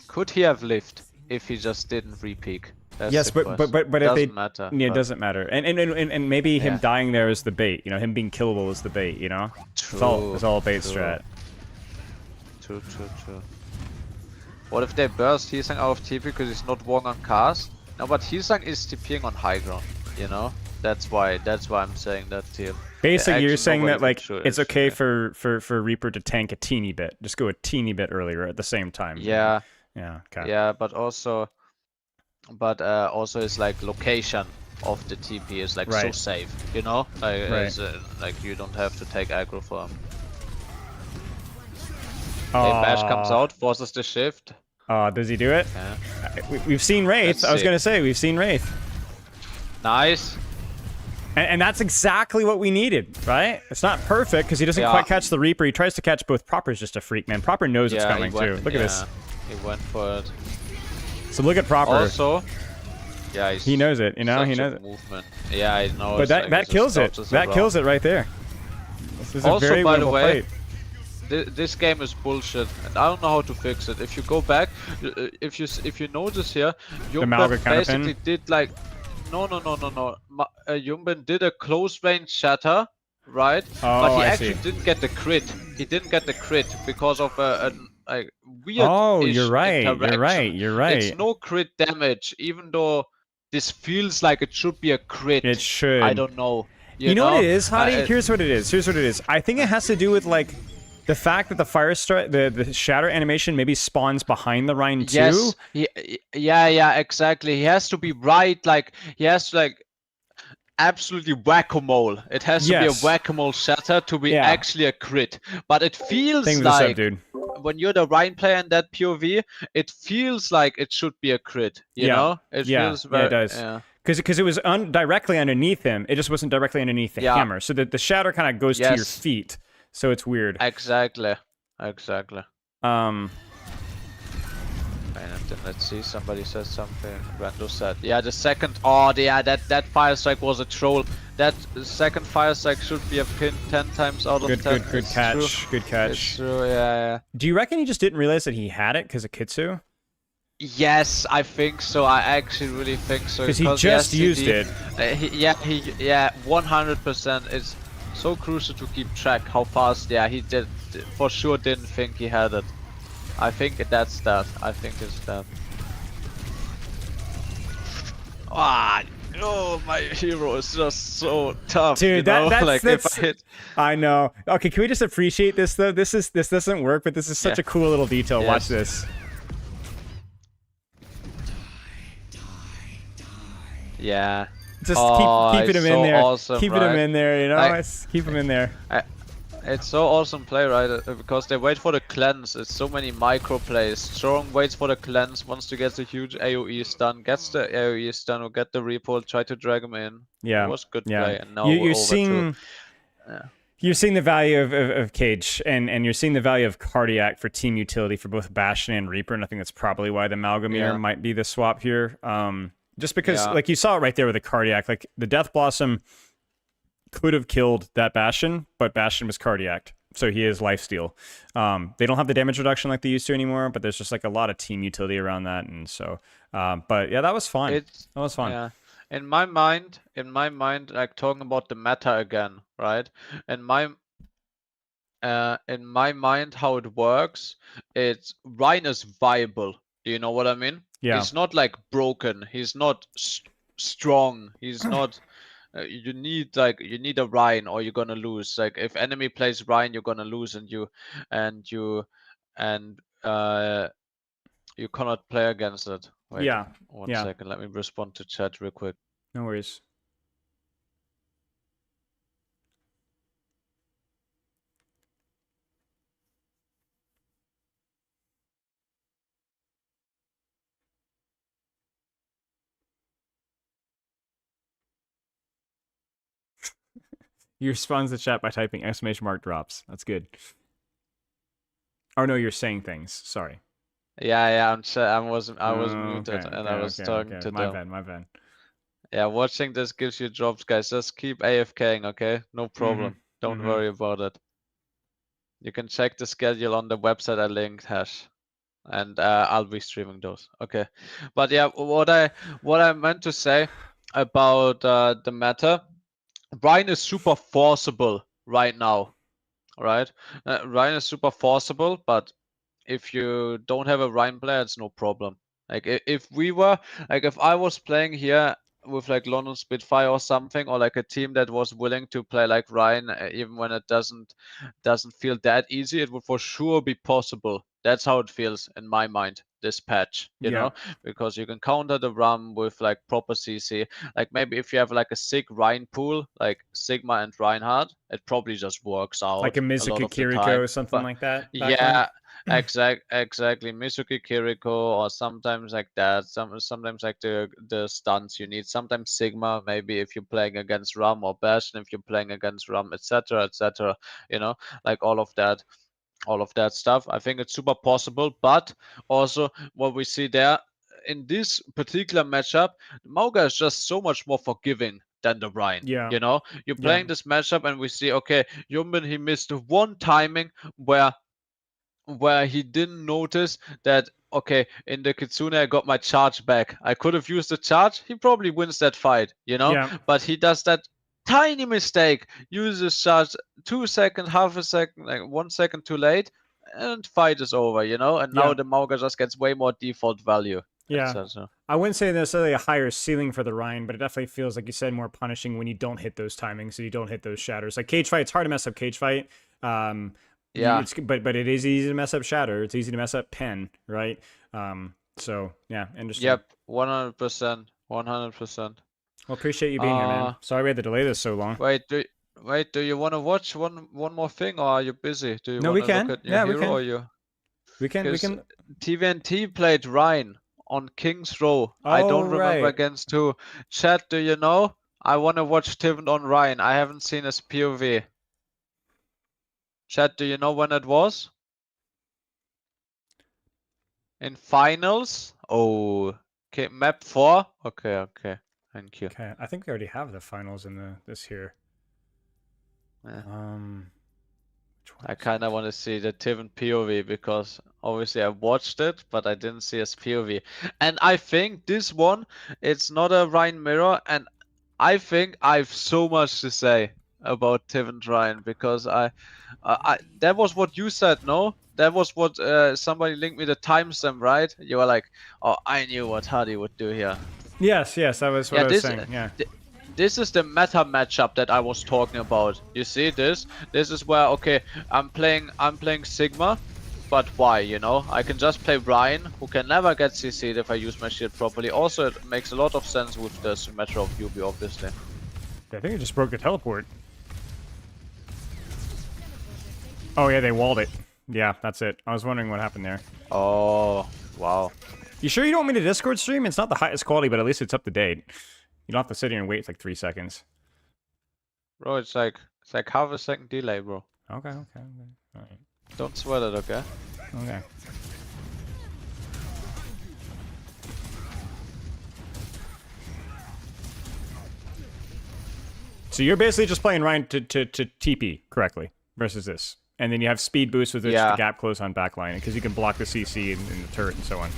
Could he have lived if he just didn't re-peak? That's
Yes,
the
but
question.
if they
Doesn't matter.
yeah, it
but
doesn't matter. And maybe him
Yeah.
dying there is the bait. You know, him being killable is the bait. You know,
True.
it's all bait
true.
strat.
True. What if they burst Heesang out of TP because he's not walking on cast? No, but Heesang is TPing on high ground. You know, that's why I'm saying that to you.
Basically, you're
Actually,
saying
nobody
that
can
like
shoot
it's
it,
okay
yeah.
for Reaper to tank a teeny bit. Just go a teeny bit earlier at the same time.
Yeah,
Yeah. Okay.
yeah, but also it's like location of the TP is like so
Right.
safe, you know? Like,
Right.
like you don't have to take aggro for him.
Oh.
Bash comes out, forces the shift.
Does he do it?
Yeah.
We've seen Wraith.
Let's
I was
see.
gonna say we've seen Wraith,
Nice.
and that's exactly what we needed, right? It's not perfect because he doesn't
Yeah.
quite catch the Reaper. He tries to catch both. Proper's just a freak, man. Proper knows it's
Yeah,
coming
he went,
too. Look at this.
He went for it.
So look at Proper.
Also, yeah,
He knows it. You know, he
such a
knows it.
movement. Yeah, I know.
But
it's
that
like
that
it just
kills it.
stops us
That
around.
kills it right there. This is a
Also,
very
by the
winnable
way,
fight.
this game is bullshit, and I don't know how to fix it. If you go back, if you notice here,
Malga
Jungben
counterpin?
basically did like, no. Jungben did a close range shatter, right?
Oh,
But he
I
actually
see.
didn't get the crit. He didn't get the crit because of a like weird.
Oh, you're right.
Interaction.
You're right. You're right.
It's no crit damage, even though this feels like it should be a crit.
It should.
I don't know.
You know what it is, Hadi?
I-
Here's what it is. Here's what it is. I think it has to do with like the fact that the fire strike, the shatter animation maybe spawns behind the Rhine too.
Yes. Yeah, exactly. He has to be right. Like he has to like absolutely whack-a-mole. It has to
Yes.
be a whack-a-mole shatter to be
Yeah.
actually a crit. But it feels
Thanks for the sub,
like
dude.
when you're the Rhine player in that POV, it feels like it should be a crit. You
Yeah.
know? It
Yeah.
feels
Yeah,
very.
it does.
Yeah.
Because it was directly underneath him. It just wasn't directly underneath the
Yeah.
hammer. So the shatter kind of goes to your
Yes.
feet. So it's weird.
Exactly.
Um.
And then let's see, somebody said something. Rando said, yeah, the second. Oh, yeah, that fire strike was a troll. That second fire strike should be a pin 10 times out of 10.
Good
It's
catch.
true.
Good
It's
catch.
true, yeah.
Do you reckon he just didn't realize that he had it because of Kitsu?
Yes, I think so. I actually really think so.
Because he just used
CD,
it.
Yeah, 100%. It's so crucial to keep track how fast. Yeah, he did for sure. Didn't think he had it. I think that's that. I think it's that. Ah, oh, my hero is just so tough.
Dude,
you know?
that's
like if I hit.
I know. Okay, can we just appreciate this though? This doesn't work, but this is such
Yeah.
a cool little detail. Watch
Yes.
this.
Yeah.
Just keeping
it's
him
so
in there.
awesome,
keeping
right?
him in there, you know?
Like,
Keep him in there.
It's so awesome play, right? Because they wait for the cleanse. It's so many micro plays. Strong waits for the cleanse, wants to get the huge AoE stun, gets the AoE stun, or get the repull, try to drag him in.
Yeah.
It was good
Yeah.
play, and now
You're
we're over
seeing
to... Yeah.
you're seeing the value of Cage, and you're seeing the value of Cardiac for team utility for both Bastion and Reaper, and I think that's probably why the Malgamir might be the swap here. Just because, like, you saw it right there with the Cardiac, like, the Death Blossom could have killed that Bastion, but Bastion was Cardiac, so he is lifesteal. They don't have the damage reduction like they used to anymore, but there's just, like, a lot of team utility around that, and so, but yeah, that was fun. That was fun.
Yeah. In my mind, like talking about the meta again, right? In my mind, how it works, it's Rein is viable. Do you know what I mean?
Yeah.
He's not like broken. He's not strong. He's not. You need a Rein or you're gonna lose. Like if enemy plays Rein, you're gonna lose, and you cannot play against it. Wait,
Yeah.
one
Yeah.
second. Let me respond to chat real quick.
No worries. You respond to the chat by typing !! drops. That's good. Oh no, you're saying things. Sorry.
Yeah, I was muted
Okay,
and I was talking to
My
them.
bad, my bad.
Yeah, watching this gives you drops, guys. Just keep AFKing, okay? No problem. Don't worry about it. You can check the schedule on the website I linked, Hash, and I'll be streaming those. Okay, but yeah, what I meant to say about the meta, Ryan is super forcible right now, right? Ryan is super forcible, but if you don't have a Ryan player, it's no problem. Like if we were like if I was playing here with like London Spitfire or something, or like a team that was willing to play like Ryan, even when it doesn't feel that easy, it would for sure be possible. That's how it feels in my mind. This patch, you
Yeah.
know, because you can counter the rum with like proper CC. Like maybe if you have like a sick Ryan pool, like Sigma and Reinhardt, it probably just works
Like
out
a
a lot
Mizuki
of the time.
Kiriko, something
But
like that. Backline.
yeah, exactly. Mizuki Kiriko, or sometimes like that. Sometimes like the stunts you need. Sometimes Sigma, maybe if you're playing against Ram, or Bastion if you're playing against Ram, etc., etc. You know, like all of that stuff. I think it's super possible, but also what we see there in this particular matchup, Mauga is just so much more forgiving than the Rhine.
Yeah.
You know, you're
Yeah.
playing this matchup and we see, okay, Yumbin, he missed one timing where he didn't notice that, okay, in the Kitsune I got my charge back. I could have used the charge. He probably wins that fight, you know?
Yeah.
But he does that tiny mistake, uses charge 2 seconds, half a second, like 1 second too late, and fight is over, you know? And now
Yeah.
the Mauga just gets way more default value,
Yeah.
etc.
I wouldn't say necessarily a higher ceiling for the Rhine, but it definitely feels, like you said, more punishing when you don't hit those timings and you don't hit those shatters. Like cage fight, it's hard to mess up cage fight.
Yeah.
But it is easy to mess up shatter. It's easy to mess up pen, right? So yeah, interesting.
Yep. 100%. 100%.
Well, appreciate you being here, man. Sorry we had to delay this so long.
Wait, do you want to watch one more thing, or are you busy? Do you
No,
want
we
to look
can.
at your
Yeah, we
hero,
can.
or you?
We
Because
can.
TVNT played Rhine on King's Row. I
Oh,
don't remember
right.
against who. Chat, do you know? I want to watch Tivent on Rhine. I haven't seen his POV. Chat, do you know when it was? In finals? Oh, okay, map 4? Okay, thank you.
Okay, I think we already have the finals in this here.
Yeah.
Which
I
one is
kind of
it?
want to see the Tivent POV because obviously I watched it, but I didn't see his POV. And I think this one, it's not a Ryan mirror, and I think I've so much to say about Tivent Ryan because I that was what you said, no? That was what somebody linked me the timestamp, right? You were like, oh, I knew what Hadi would do here.
Yes, that was what
Yeah,
I was saying. Yeah.
this is the meta matchup that I was talking about. You see this? This is where, okay, I'm playing Sigma, but why, you know? I can just play Ryan, who can never get CC'd if I use my shield properly. Also, it makes a lot of sense with the Symmetra of Yubi, obviously.
I think it just broke the teleport. Oh yeah, they walled it. Yeah, that's it. I was wondering what happened there.
Oh, wow.
You sure you don't want me to Discord stream? It's not the highest quality, but at least it's up to date. You don't have to sit here and wait like 3 seconds.
Bro, it's like half a second delay, bro.
Okay. All right.
Don't sweat it, okay?
Okay. So you're basically just playing Ryan to TP correctly versus this. And then you have speed boost with which the gap close on backline because you can block the CC and the turret and so on.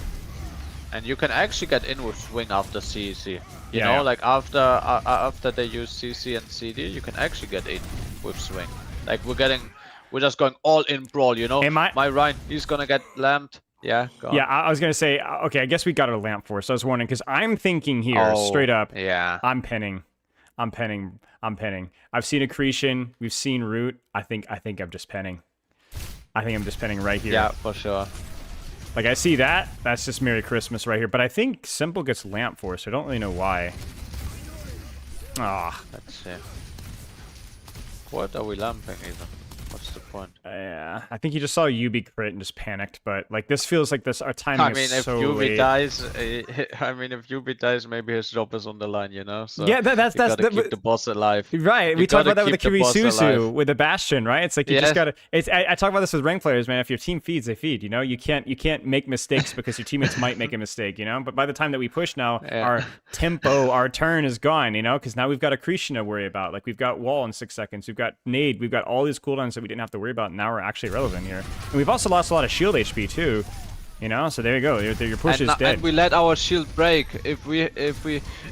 And you can actually get in with swing after CC. You know, like after they use CC and CD, you can actually get in with swing. Like we're just going all in brawl, you know? My Ryan, he's gonna get lammed. Yeah, go on.
Yeah, I was gonna say, okay, I guess we got our lamp for. So I was wondering, because I'm thinking here, straight up, I'm penning. I've seen accretion, we've seen root. I think I'm just penning. I think I'm just penning right here.
Yeah, for sure.
Like, I see that. That's just Merry Christmas right here. But I think Simple gets Lamp Force. I don't really know why. Ah.
Let's see. What are we lamping even? What's the point?
Yeah, I think he just saw Yubi crit and just panicked, but like this feels like this our timing
I mean,
is
if
so
Yubi
late.
dies, I mean, if Yubi dies, maybe his job is on the line, you know? So
Yeah, that's
you gotta keep the boss alive.
right.
You
We talked
gotta
about that with the
keep the boss
Kirisusu,
alive.
with the Bastion, right? It's like you just
Yes.
gotta. I talk about this with rank players, man. If your team feeds, they feed. You know, you can't make mistakes because your teammates might make a mistake. You know, but by the time that we push now,
Yeah.
our tempo, our turn is gone. You know, because now we've got accretion to worry about. Like we've got wall in 6 seconds. We've got nade. We've got all these cooldowns that we didn't have to worry about. And now we're actually relevant here. And we've also lost a lot of shield HP too. You know, so there you go. Your push is dead.
And we let our shield break. If we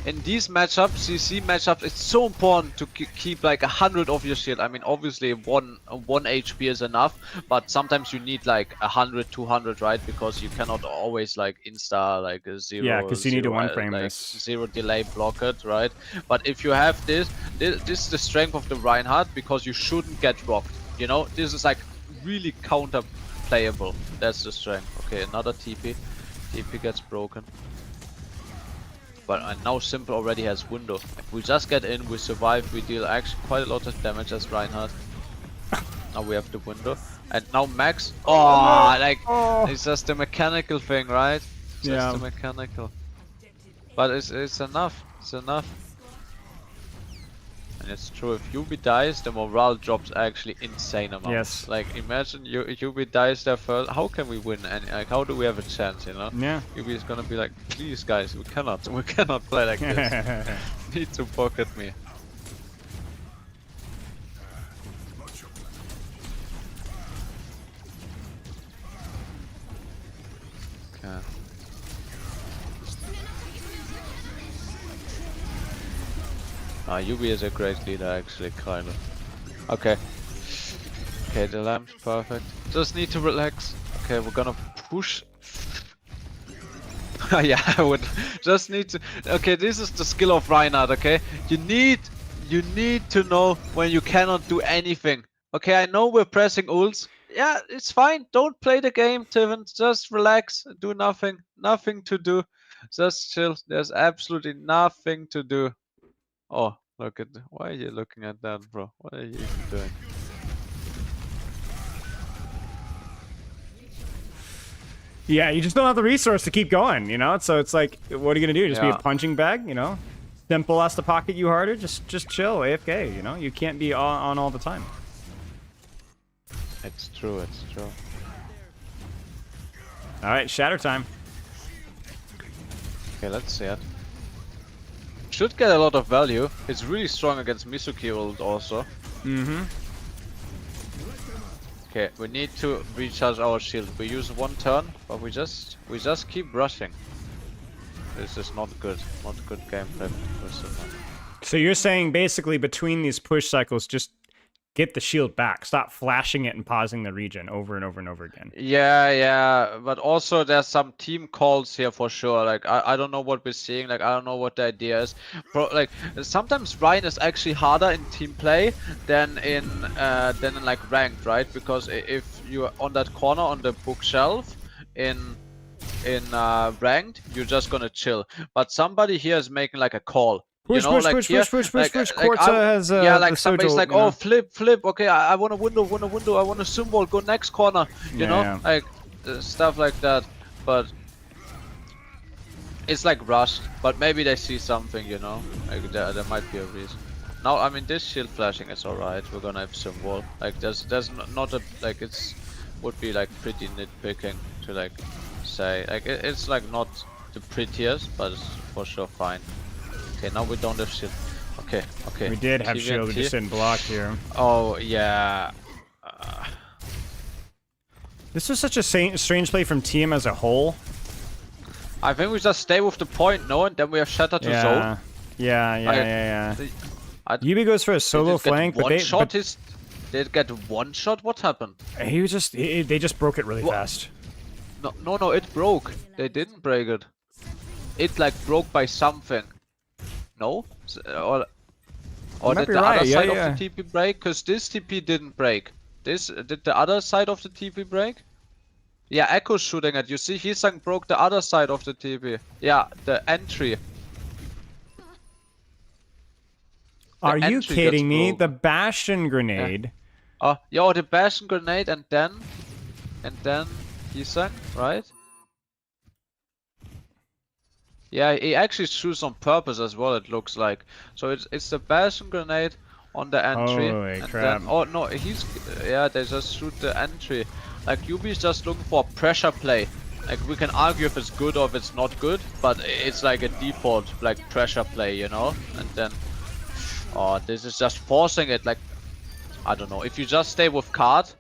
in these matchups, CC matchups, it's so important to keep like 100 of your shield. I mean, obviously one HP is enough, but sometimes you need like 100, 200, right? Because you cannot always like insta like a zero.
Yeah, because you need to one frame
like
this.
zero delay block it, right? But if you have this is the strength of the Reinhardt, because you shouldn't get rocked. You know, this is like really counter playable. That's the strength. Okay, another TP. TP gets broken. But now Simple already has window. If we just get in, we survive, we deal actually quite a lot of damage as Reinhardt. Now we have the window. And now Max. Oh, like it's just a mechanical thing, right? Just
Yeah.
a mechanical. But it's enough. It's enough. And it's true, if Yubi dies, the morale drops actually insane amount.
Yes.
Like, imagine Yubi dies there first, how can we win? And like, how do we have a chance, you know?
Yeah.
Yubi is gonna be like, please guys, we cannot play like this. Need to pocket me. Okay. Yubi is a great leader actually, kind of. Okay. Okay, the lamp's perfect. Just need to relax. Okay, we're gonna push. Yeah, I would just need to. Okay, this is the skill of Reinhardt. Okay, you need to know when you cannot do anything. Okay, I know we're pressing ults. Yeah, it's fine. Don't play the game, Tiven. Just relax. Do nothing. Nothing to do. Just chill. There's absolutely nothing to do. Oh, look at. Why are you looking at that, bro? What are you even doing?
Yeah, you just don't have the resource to keep going, you know? So it's like, what are you gonna do? Just be
Yeah.
a punching bag, you know? Simple has to pocket you harder, just chill, AFK, you know? You can't be on all the time.
It's true, it's true.
Alright, shatter time.
Okay, let's see it. Should get a lot of value. It's really strong against Mizuki ult also.
Mm-hmm.
Okay, we need to recharge our shield. We use one turn, but we just keep rushing. This is not good. Not good gameplay.
So you're saying basically between these push cycles, just get the shield back. Stop flashing it and pausing the regen over and over and over again.
Yeah, but also there's some team calls here for sure. Like I don't know what we're seeing. Like I don't know what the idea is. Like sometimes Rein is actually harder in team play than in like ranked, right? Because if you're on that corner on the bookshelf in ranked, you're just gonna chill. But somebody here is making like a call.
Push,
you know,
push,
like
push,
here,
push,
like,
push.
like
Quartza has
yeah, like
the
somebody's
Sojo,
like,
you know?
oh, flip. Okay, I want a window. I want a symbol. Go next corner. You know,
Yeah.
like stuff like that. But it's like rushed. But maybe they see something. You know, like there might be a reason. Now, I mean, this shield flashing is alright. We're gonna have symbol. Like there's not a like it's would be like pretty nitpicking to like say like it's like not the prettiest, but it's for sure fine. Okay, now we don't have shield. Okay.
We did have shield, we
TVNT.
just didn't block here.
Oh yeah.
This was such a strange play from team as a whole.
I think we just stay with the point, no, and then we have shatter to zone.
Yeah. Yubi goes for a solo flank, but
they get one shot. What happened?
he was just they just broke it really fast.
No, it broke. They didn't break it. It like broke by something. No? Or
might
did
be
the
right,
other side
yeah.
of the TP break? Because this TP didn't break. Did the other side of the TP break? Yeah, Echo's shooting at you. See, Hisang broke the other side of the TP. Yeah, the entry.
Are you
entry gets
kidding me? The
broken.
Bastion grenade.
Yo, the Bastion grenade and then Hisang, right? Yeah, he actually shoots on purpose as well, it looks like. So it's the Bastion grenade on the entry.
Holy
and
crap.
Then, oh no, yeah, they just shoot the entry. Like, Yubi's just looking for pressure play. Like, we can argue if it's good or if it's not good, but it's like a default, like, pressure play, you know? And then, oh, this is just forcing it, like, I don't know. If you just stay with card,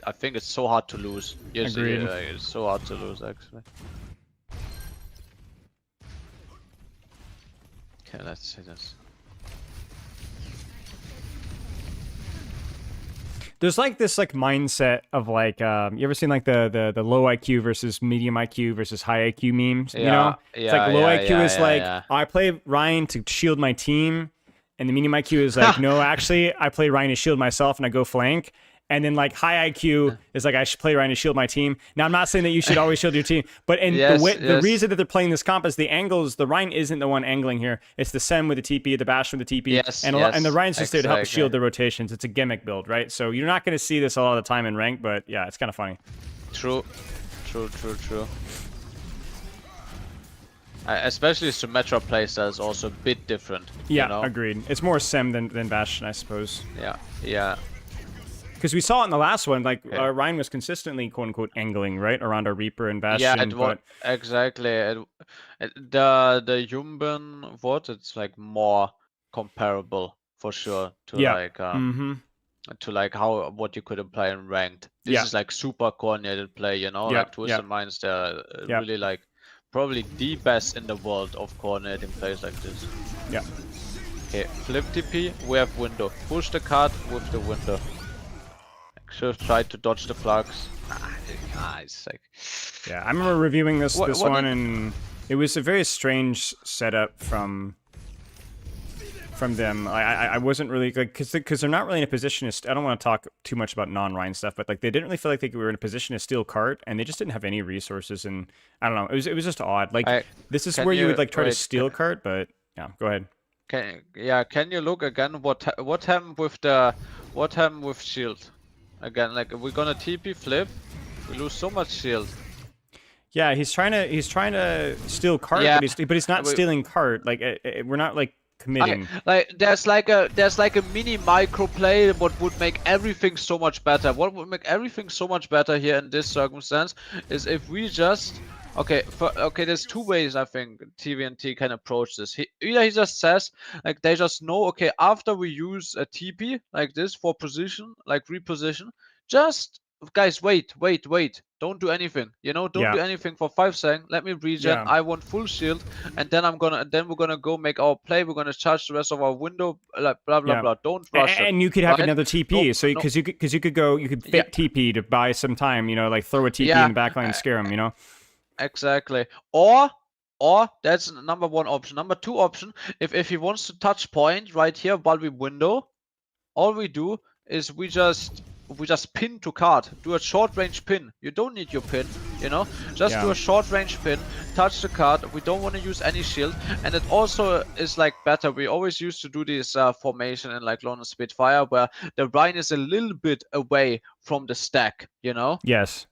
I think it's so hard to lose. Yes,
Agreed.
it's so hard to lose, actually. Okay, let's see this.
There's like this like mindset of like you ever seen like the low IQ versus medium IQ versus high IQ memes? You know, it's like low IQ is like I play Ryan to shield my team, and the medium IQ is like no, actually I play Ryan to shield myself and I go flank. And then like high IQ is like I should play Ryan to shield my team. Now I'm not saying that you should always shield your team, but the reason that they're playing this comp is the angles. The Ryan isn't the one angling here. It's the Sem with the TP, the Bastion with the TP, and the Ryan's just there to help shield the rotations. It's a gimmick build, right? So you're not going to see this a lot of the time in rank, but yeah, it's kind of funny.
True. Especially Symmetra playstyle is also a bit different.
Yeah,
you know?
agreed. It's more Sem than Bastion, I suppose.
Yeah.
Because we saw it in the last one, like Ryan was consistently "quote unquote" angling right around our Reaper and Bastion.
Yeah, exactly. The Yumban it's like more comparable for sure to like to like what you could apply in ranked. This is like super coordinated play, you know, like Twisted Minds. They're really like probably the best in the world of coordinating plays like this.
Yeah.
Okay, flip TP. We have window. Push the card with the window. Should have tried to dodge the plugs. It's like...
Yeah, I remember reviewing this one, and it was a very strange setup from them. I wasn't really like because they're not really in a position to. I don't want to talk too much about non-Rhine stuff, but like they didn't really feel like they were in a position to steal cart, and they just didn't have any resources. And I don't know. It was just odd. Like this is where you would like try to steal cart, but yeah, go ahead.
Can you look again? What happened with shield? Again, like we're gonna TP flip, we lose so much shield.
Yeah, he's trying to steal cart, but he's not stealing cart. Like we're not like committing.
There's like a mini micro play what would make everything so much better. What would make everything so much better here in this circumstance is if we just there's two ways I think TVNT can approach this. Either he just says, like, they just know, okay, after we use a TP like this for position, like reposition, just, guys, wait. Don't do anything, you know, don't do anything for 5 seconds. Let me regen. I want full shield, and then we're gonna go make our play. We're gonna charge the rest of our window, like blah blah blah. Don't rush it.
And you could have another TP, so because you could fake TP to buy some time, you know, like throw a TP in the backline and scare him, you know.
Exactly. Or that's number one option. Number two option, if he wants to touch point right here while we window, all we do is we just pin to card. Do a short range pin. You don't need your pin, you know. Just do a short range pin, touch the card. We don't want to use any shield, and it also is like better. We always used to do this formation in like Lone Spitfire where the Rhine is a little bit away from the stack, you know.
Yes.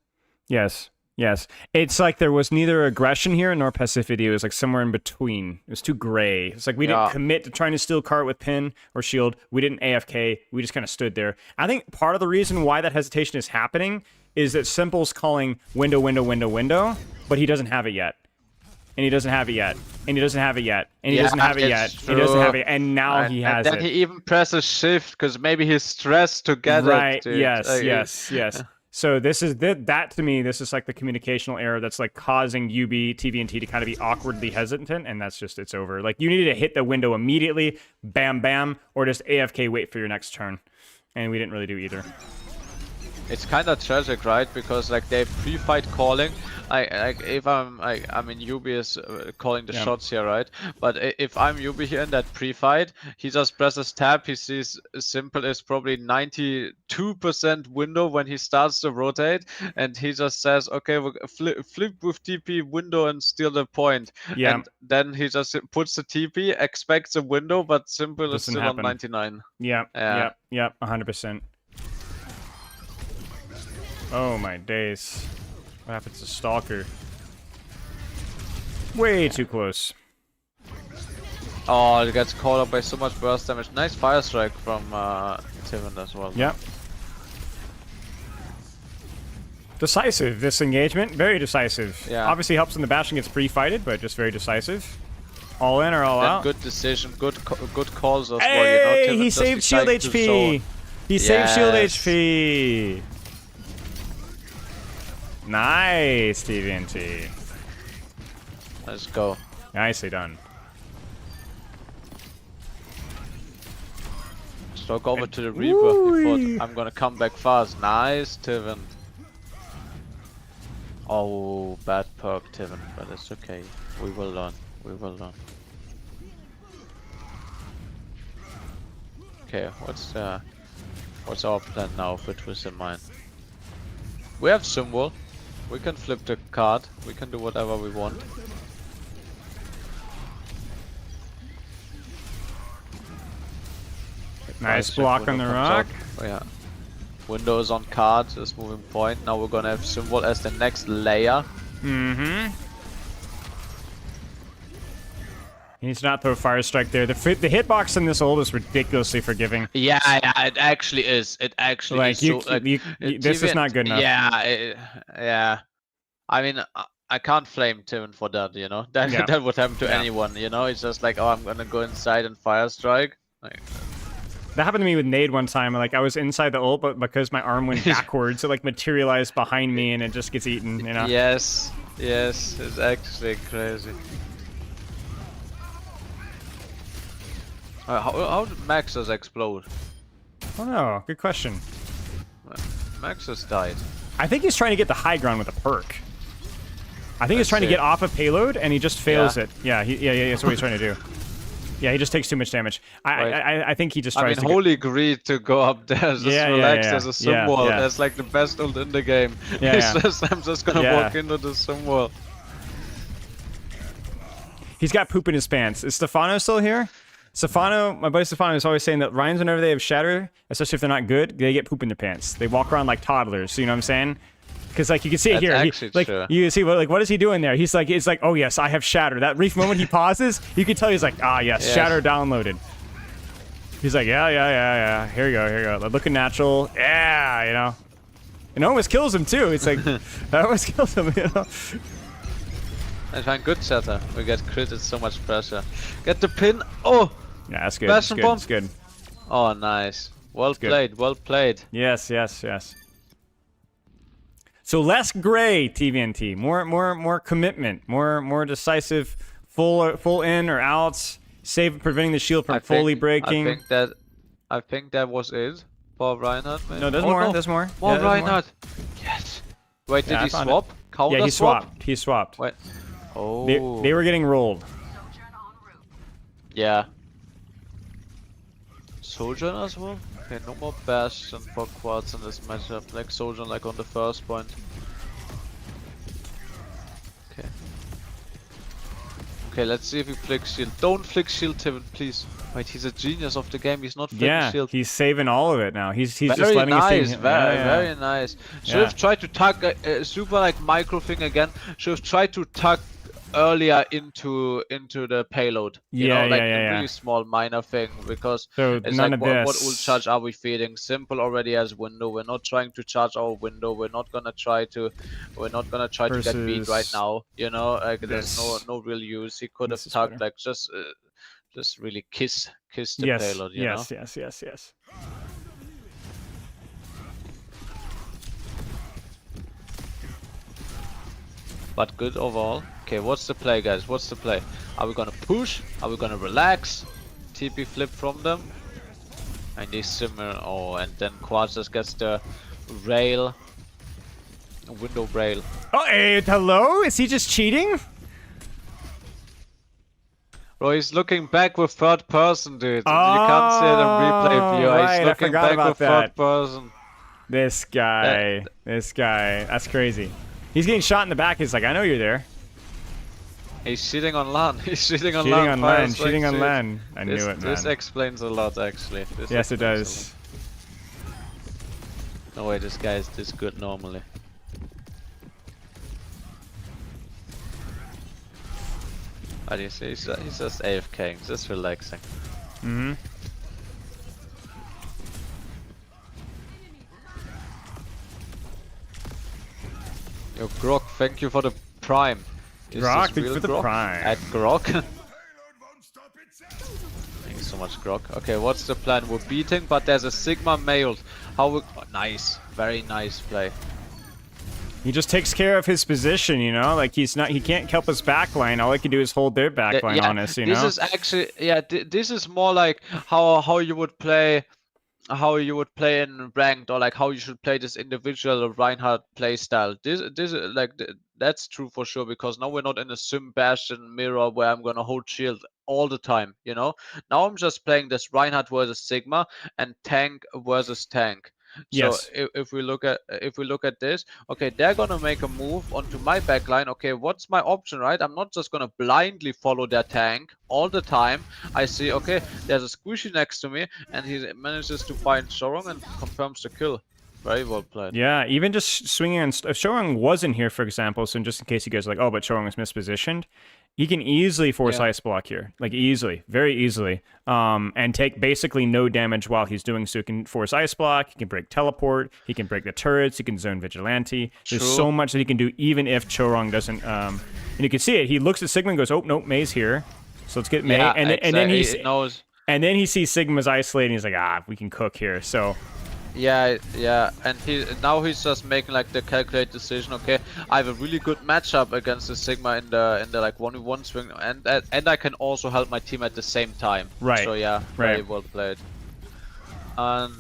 It's like there was neither aggression here nor passivity. It was like somewhere in between. It was too gray. It's like we didn't commit to trying to steal cart with pin or shield. We didn't AFK. We just kind of stood there. I think part of the reason why that hesitation is happening is that Simple's calling window, but he doesn't have it yet. And he doesn't have it yet. And he doesn't have it yet. And he doesn't have it yet. He doesn't have it. And now he has it.
And then he even presses shift because maybe he's stressed to get it.
Right. Yes. So this is that to me. This is like the communicational error that's like causing TVNT to kind of be awkwardly hesitant, and that's just it's over. Like you needed to hit the window immediately, bam, or just AFK wait for your next turn, and we didn't really do either.
It's kind of tragic, right? Because like they pre-fight calling Like if I'm like, I mean Yubi is calling the shots here, right? But if I'm Yubi here in that pre-fight, he just presses tab. He sees Simple is probably 92% window when he starts to rotate, and he just says, "Okay, we'll flip with TP window and steal the point."
Yeah.
And then he just puts the TP, expects a window, but Simple is
Doesn't
still
happen.
on 99.
Yeah.
Yeah.
Yep. 100%. Oh my days. What happens to Stalker? Way too close.
Oh, it gets caught up by so much burst damage. Nice fire strike from Tivin as well.
Yep. Decisive, this engagement. Very decisive.
Yeah.
Obviously helps when the Bastion gets pre-fighted, but just very decisive. All in or all
And
out?
good decision, good calls as well.
Hey,
You know, Tivin
he
just
saved shield
decided to
HP!
zone.
He saved shield
Yes.
HP! Nice, TVNT.
Let's go.
Nicely done.
Stroke over to the Reaper. He thought, I'm gonna come back fast. Nice, Tivin. Oh, bad perk, Tivin, but it's okay. We will learn. We will learn. Okay, what's our plan now with Twist in mind? We have Symbol. We can flip the card. We can do whatever we want.
Nice
Check
block on
window
the
comes
rock.
out. Oh, yeah. Window is on card, is moving point. Now we're gonna have Symbol as the next layer.
Mm-hmm. He needs to not throw Fire Strike there. The hitbox in this ult is ridiculously forgiving.
Yeah, it actually is. It actually
Like,
is.
you,
So, like,
this is not good enough.
Yeah, yeah. I mean, I can't flame Tivin for that, you know? That
Yeah.
that would happen to
Yeah.
anyone, you know? It's just like, oh, I'm gonna go inside and Fire Strike. Like,
That happened to me with Nade one time. Like, I was inside the ult, but because my arm went backwards, it like materialized behind me and it just gets eaten, you know?
yes, it's actually crazy. How did Maxus explode?
Oh no, good question.
Maxus died.
I think he's trying to get the high ground with a perk. I think he's trying to
it.
get off a payload and he just fails
Yeah.
it. Yeah, yeah, that's what he's trying to do. Yeah, he just takes too much damage. I think he just tries
I mean,
to
Holy agreed to go up there, just relax as a
yeah,
symbol.
yeah.
That's like the best ult in the game.
Yeah,
It's
yeah.
just, I'm just gonna
Yeah.
walk into the symbol.
He's got poop in his pants. Is Stefano still here? Stefano, my buddy Stefano is always saying that Ryan's, whenever they have shatter, especially if they're not good, they get poop in their pants. They walk around like toddlers. So you know what I'm saying? Because like you can see it
That's
here,
actually
like
true.
you can see what is he doing there? He's like, it's like, oh yes, I have shatter. That brief moment he pauses, you can tell he's like, ah yes,
Yes.
shatter downloaded. He's like, yeah. Here you go. Like, looking natural. Yeah, you know. And it almost kills him too. It's like that almost kills him, you know.
I find good setter. We get crit, it's so much pressure. Get the pin. Oh!
Yeah, that's good. That's
Bastion
good.
bomb.
That's good.
Oh, nice. Well
good.
played, well played.
Yes. So So less gray TVNT, more commitment, more decisive, full in or outs, preventing the shield from fully breaking.
I think that was it for Reinhardt. Maybe?
No, there's
Oh,
more.
no.
There's more.
More
Yeah, there's more.
Reinhardt. Yes. Wait, did
Yeah, I
he
found
swap? Counter
Yeah, he
swap?
swapped. He swapped.
Wait. Oh.
They were getting rolled.
Yeah. Sojourn as well? Okay, no more Bash and for quads in this matchup. Like Sojourn like on the first point. Okay. Okay, let's see if he flicks shield. Don't flick shield, Tivin, please. Wait, he's a genius of the game. He's not flicking
Yeah,
shield.
he's saving all of it now. He's
Very
just letting
nice,
his team.
very nice. Should
Yeah.
have tried to tuck a super like micro thing again. Should have tried to tuck earlier into the payload. You know, like a really small minor thing, because
So
it's
none
like
of
what
this.
ult charge are we feeding? Simple already has window. We're not trying to charge our window. We're not gonna try to get beat right
Versus
now. You know, like there's
this.
no real use. He could have
This is
tucked
better.
like just really kiss the
Yes,
payload. You know?
yes.
But good overall. Okay, what's the play, guys? What's the play? Are we gonna push? Are we gonna relax? TP flip from them? And they simmer. Oh, and then Quad just gets the rail. window braille.
Oh, hey, hello? Is he just cheating?
Bro, he's looking back with third person, dude. You can't see it in replay view.
Right,
He's
I
looking
forgot
back
about
with
that.
third person.
This guy. That's crazy. He's getting shot in the back. He's like, I know you're there.
He's cheating on LAN. He's cheating on
Cheating
LAN.
on LAN. Cheating on LAN. I knew it, man.
This explains a lot, actually.
Yes, it does.
No way, this guy is this good normally. But you see, he's just AFKing, just relaxing.
Mm-hmm.
Yo, Grok, thank you for the prime. Is
Grok,
this
thank you
real
for the
Grok?
prime.
At Grok? Thank you so much, Grok. Okay, what's the plan? We're beating, but there's a Sigma mailed. How we... Oh, nice. Very nice play.
He just takes care of his position, you know? Like, he can't help his backline. All he can do is hold their backline on us, you know?
This is actually... Yeah, this is more like how you would play... How you would play in ranked, or like how you should play this individual Reinhardt playstyle. This is like that's true for sure, because now we're not in a sim bastion mirror where I'm gonna hold shield all the time, you know. Now I'm just playing this Reinhardt versus Sigma and tank versus tank. So
Yes.
if we look at this, okay, they're gonna make a move onto my backline. Okay, what's my option, right? I'm not just gonna blindly follow their tank all the time. I see, okay, there's a squishy next to me, and he manages to find Shorong and confirms the kill. Very well played.
Yeah, even just swinging on... If Shorong wasn't here, for example, so just in case you guys are like, oh, but Shorong is mispositioned, he can easily force ice block here. Like, easily. Very easily. And take basically no damage while he's doing so. He can force ice block, he can break teleport, he can break the turrets, he can zone vigilante. There's so much that he can do even if Chorong doesn't... and you can see it. He looks at Sigma and goes, oh, nope, May's here. So let's get May.
Yeah,
and then he
knows.
And then he sees Sigma's isolated and he's like, ah, we can cook here. So...
Yeah, and he's just making like the calculated decision. Okay, I have a really good matchup against the Sigma in the like 1v1 swing, and I can also help my team at the same time.
Right.
So yeah, very well played. And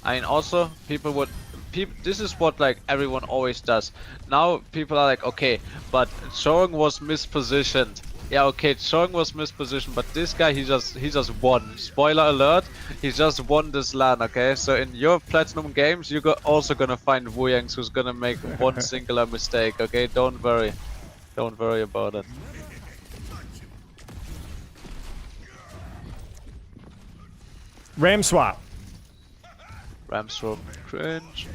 I mean, also this is what like everyone always does. Now people are like, okay, but Shorong was mispositioned. Yeah, okay, Chong was mispositioned, but this guy, he just won. Spoiler alert, he just won this LAN, okay? So in your Platinum games, you're also gonna find Wuyangs who's gonna make one singular mistake, okay? Don't worry. Don't worry about it.
Ram swap.
Ram swap. Cringe.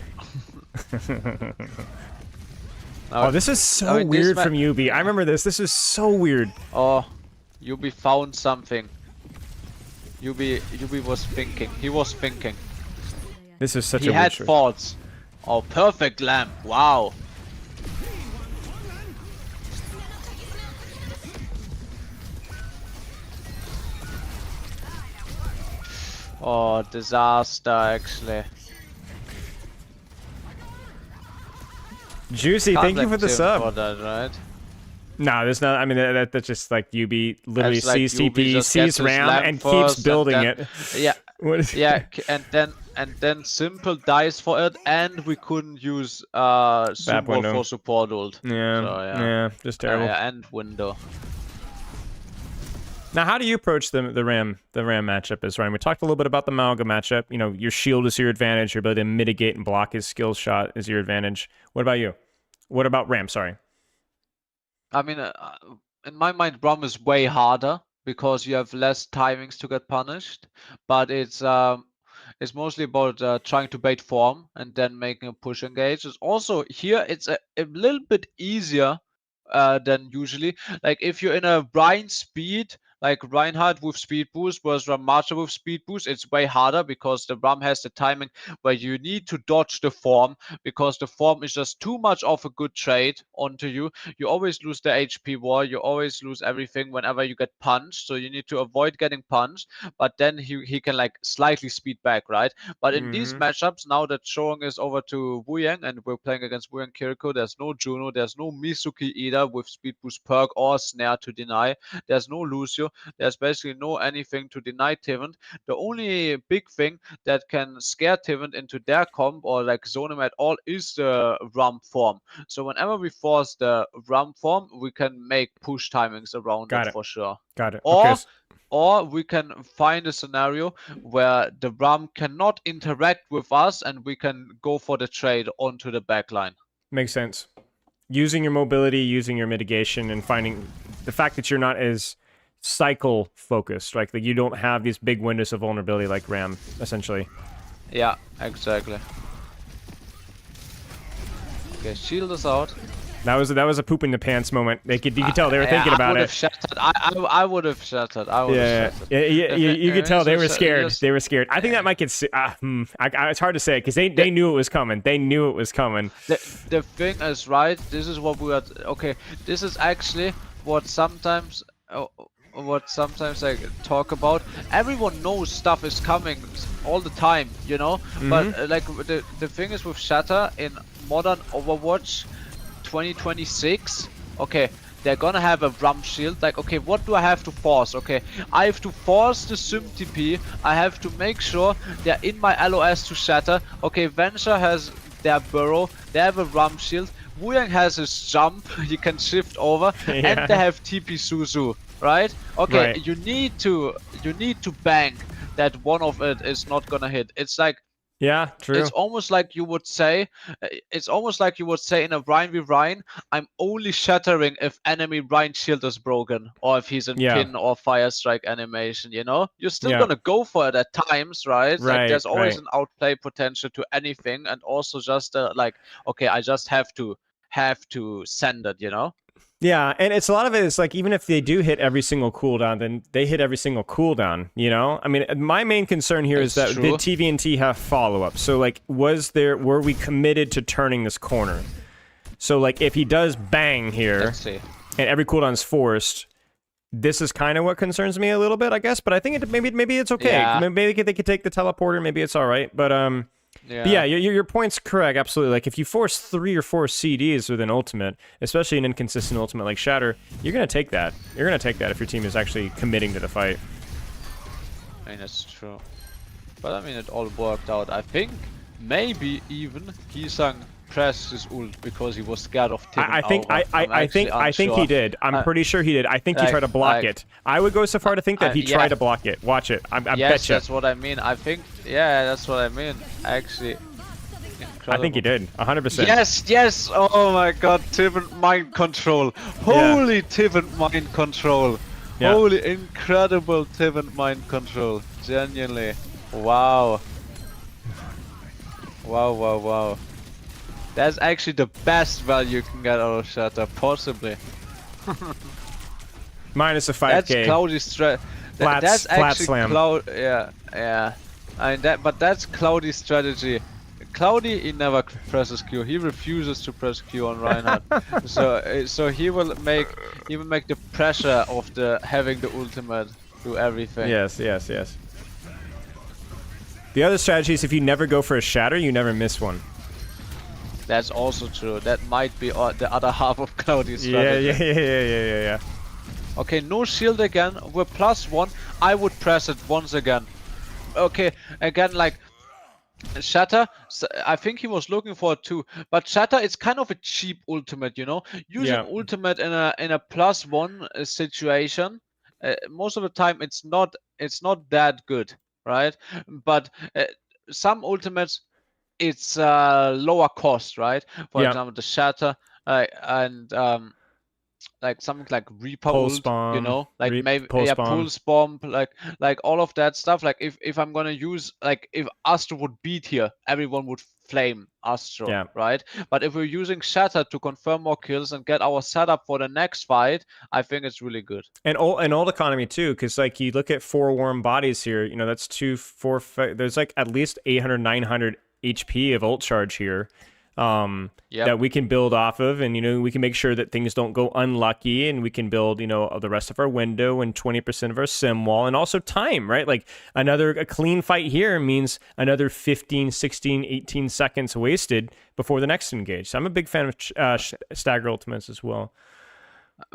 Oh, this is so weird from UB. I remember this. This is so weird.
Oh, UB found something. UB was thinking. He was thinking.
This is such a
He
weird
had
choice.
thoughts. Oh, perfect lamp. Wow. Oh, disaster, actually.
Juicy, thank you for the sub.
For that, right?
No, there's not. I mean, that's just like UB literally
That's like
sees TP,
just
sees
gets his
RAM,
lamp
and
first,
keeps building
and
it.
Yeah.
What is
Yeah, and then Simple dies for it, and we couldn't use Sumo
window.
for support ult.
Yeah,
So,
yeah, just terrible.
And window.
Now, how do you approach the RAM matchup as Ryan? We talked a little bit about the Malga matchup. You know, your shield is your advantage. Your ability to mitigate and block his skill shot is your advantage. What about you? What about Ram? Sorry.
I mean, in my mind, Ram is way harder because you have less timings to get punished. But it's mostly about trying to bait form and then making a push engage. It's also here it's a little bit easier than usually. Like if you're in a Ryan speed, like Reinhardt with speed boost versus Ramacha with speed boost, it's way harder because the Ram has the timing where you need to dodge the form because the form is just too much of a good trade onto you. You always lose the HP war, you always lose everything whenever you get punched, so you need to avoid getting punched, but then he can like slightly speed back, right? But in these matchups, now that Shoang is over to Wuyang and we're playing against Wuyang Kiriko, there's no Juno, there's no Misuki either with speed boost perk or snare to deny, there's no Lucio. scenario. There's basically no anything to deny Tivant. The only big thing that can scare Tivant into their comp or like zone him at all is the rump form. So whenever we force the rump form, we can make push timings around
Got
it
it.
for sure.
Got it.
Or
Okay.
or we can find a scenario where the rump cannot interact with us and we can go for the trade onto the backline.
Makes sense. Using your mobility, using your mitigation, and finding the fact that you're not as cycle focused, right? Like you don't have these big windows of vulnerability like Ram, essentially.
Yeah, exactly. Okay, shield is out.
That was a poop in the pants moment. You could tell they were thinking about it.
I would have shattered.
Yeah, you could tell they were scared.
Just,
they were scared. I think that might get. It's hard to say because they knew it was coming. They knew it was coming.
The thing is, right? This is what we are. Okay, this is actually what sometimes. I talk about. Everyone knows stuff is coming all the time, you know. But like the thing is with Shatter in modern Overwatch 2026, okay, they're gonna have a rump shield. Like, okay, what do I have to force? Okay, I have to force the Sim TP. I have to make sure they're in my LOS to Shatter. Okay, Venture has their burrow. They have a rump shield. Wuyang has his jump. He can shift over, and they have TP Suzu. Right? Okay,
Right.
you need to bank that one of it is not gonna hit. It's like,
Yeah, true.
it's almost like you would say in a Rein v Rein, I'm only shattering if enemy Rein shield is broken or if he's in pin or fire strike animation, you know? You're still gonna go for it at times, right? Like there's always an outplay potential to anything, and also just like, okay, I just have to send it, you know?
Yeah, and it's a lot of it is like even if they do hit every single cooldown, then they hit every single cooldown, you know? I mean, my main concern here is that did TVNT have follow-up? So like were we committed to turning this corner? So like if he does bang here and every cooldown's forced, this is kind of what concerns me a little bit, I guess, but I think maybe it's okay.
Yeah.
Maybe they could take the teleporter, maybe it's all right, but yeah, your point's correct, absolutely. Like, if you force 3 or 4 CDs with an ultimate, especially an inconsistent ultimate like Shatter, you're going to take that. You're going to take that if your team is actually committing to the fight.
I mean, that's true. But I mean, it all worked out. I think maybe even Hisang pressed his ult because he was scared of Tim.
I think he did. I'm pretty sure he did. I think he tried to block it. I would go so far to think that he tried to block it. Watch it. I
yes,
betcha.
that's what I mean. I think, yeah, that's what I mean. Actually, incredible.
I think he did. 100%.
Yes. Oh my God, Tivant mind control. Holy Tivant mind control.
Yeah.
Holy incredible Tivant mind control. Genuinely. Wow. Wow. That's actually the best value you can get out of Shatter, possibly.
Minus a 5k.
That's Cloudy that's
flat
actually
slam.
Yeah. I mean but that's Cloudy strategy. Cloudy, he never presses Q. He refuses to press Q on Reinhardt. so he will make the pressure of having the ultimate do everything.
Yes. The other strategy is if you never go for a Shatter, you never miss one.
That's also true. That might be the other half of Cloudy's strategy.
Yeah.
Okay, no shield again. We're +1. I would press it once again. Okay, again, like Shatter, I think he was looking for it too. But Shatter, it's kind of a cheap ultimate, you know. Using ultimate in a +1 situation, most of the time it's not that good, right? But some ultimates, it's lower cost, right? For example, the Shatter and like something like Reaper ult, you know, like maybe Pulse Bomb, like all of that stuff. Like if I'm gonna use, like if Astro would beat here, everyone would flame Astro, right? But if we're using Shatter to confirm more kills and get our setup for the next fight, I think it's really good.
And old economy too, because like you look at 4 warm bodies here, you know, that's 2, 4, 5, there's like at least 800, 900 HP of ult charge here. That we can build off of, and you know, we can make sure that things don't go unlucky, and we can build, you know, the rest of our window and 20% of our sim wall, and also time, right? Like a clean fight here means another 15, 16, 18 seconds wasted before the next engage. So I'm a big fan of stagger ultimates as well.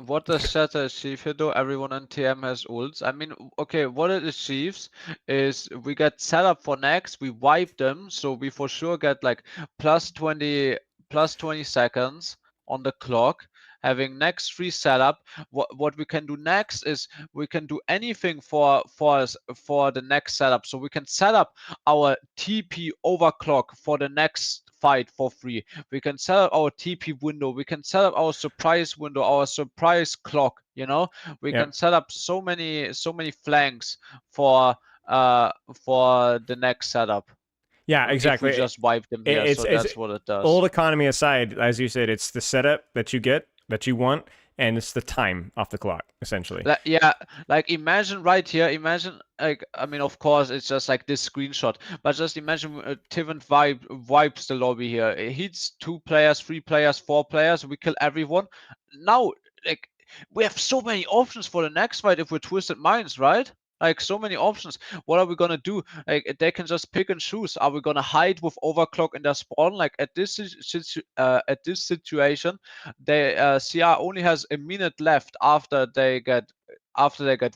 What does Shatter achieve here though? Everyone in TM has ults. I mean, okay, what it achieves is we get set up for next, we wipe them, so we for sure get like plus 20 seconds on the clock. Having next free setup. What we can do next is we can do anything for the next setup. So we can set up our TP overclock for the next fight for free. We can set up our TP window. We can set up our surprise window, our surprise clock. You know, we
Yep.
can set up so many flanks for the next setup.
Yeah, exactly.
If we just wipe them here,
It's
so that's what it does.
old economy aside, as you said, it's the setup that you get that you want, and it's the time off the clock, essentially.
Yeah, like imagine right here, imagine like I mean, of course, it's just like this screenshot, but just imagine Tivant wipes the lobby here. It hits 2 players, 3 players, 4 players. We kill everyone. Now, like we have so many options for the next fight if we're Twisted Minds, right? Like so many options. What are we gonna do? Like they can just pick and choose. Are we gonna hide with overclock in their spawn? Like at this situation, they CR only has a minute left after they get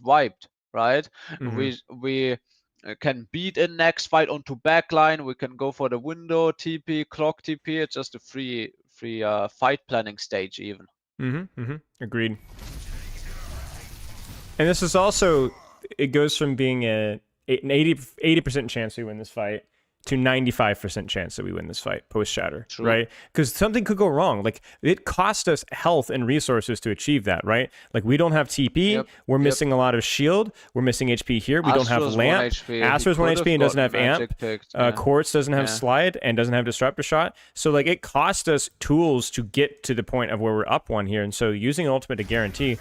wiped, right? We can beat in next fight onto backline. We can go for the window TP, clock TP. It's just a free fight planning stage even.
Agreed. And this is also, it goes from being an 80% chance we win this fight to 95% chance that we win this fight post shatter, right? Because something could go wrong. Like it cost us health and resources to achieve that, right? Like we don't have TP, we're missing a lot of shield, we're missing HP here, we don't have lamp. Astra's 1 HP and doesn't have amp. Quartz doesn't have slide and doesn't have disruptor shot. So like it cost us tools to get to the point of where we're up 1 here, and so using ultimate to guarantee.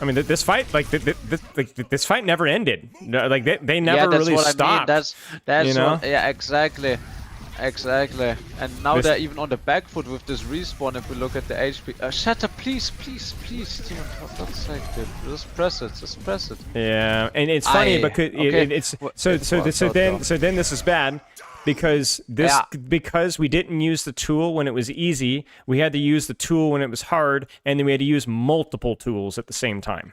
I mean, this fight, like this fight never ended. Like they never really stopped.
That's
you know?
yeah, exactly. And now they're even on the back foot with this respawn. If we look at the HP, Shatter, please, Steven, for God's sake, dude, just press it.
Yeah, and it's funny because it's so then this is bad. Because because we didn't use the tool when it was easy, we had to use the tool when it was hard, and then we had to use multiple tools at the same time.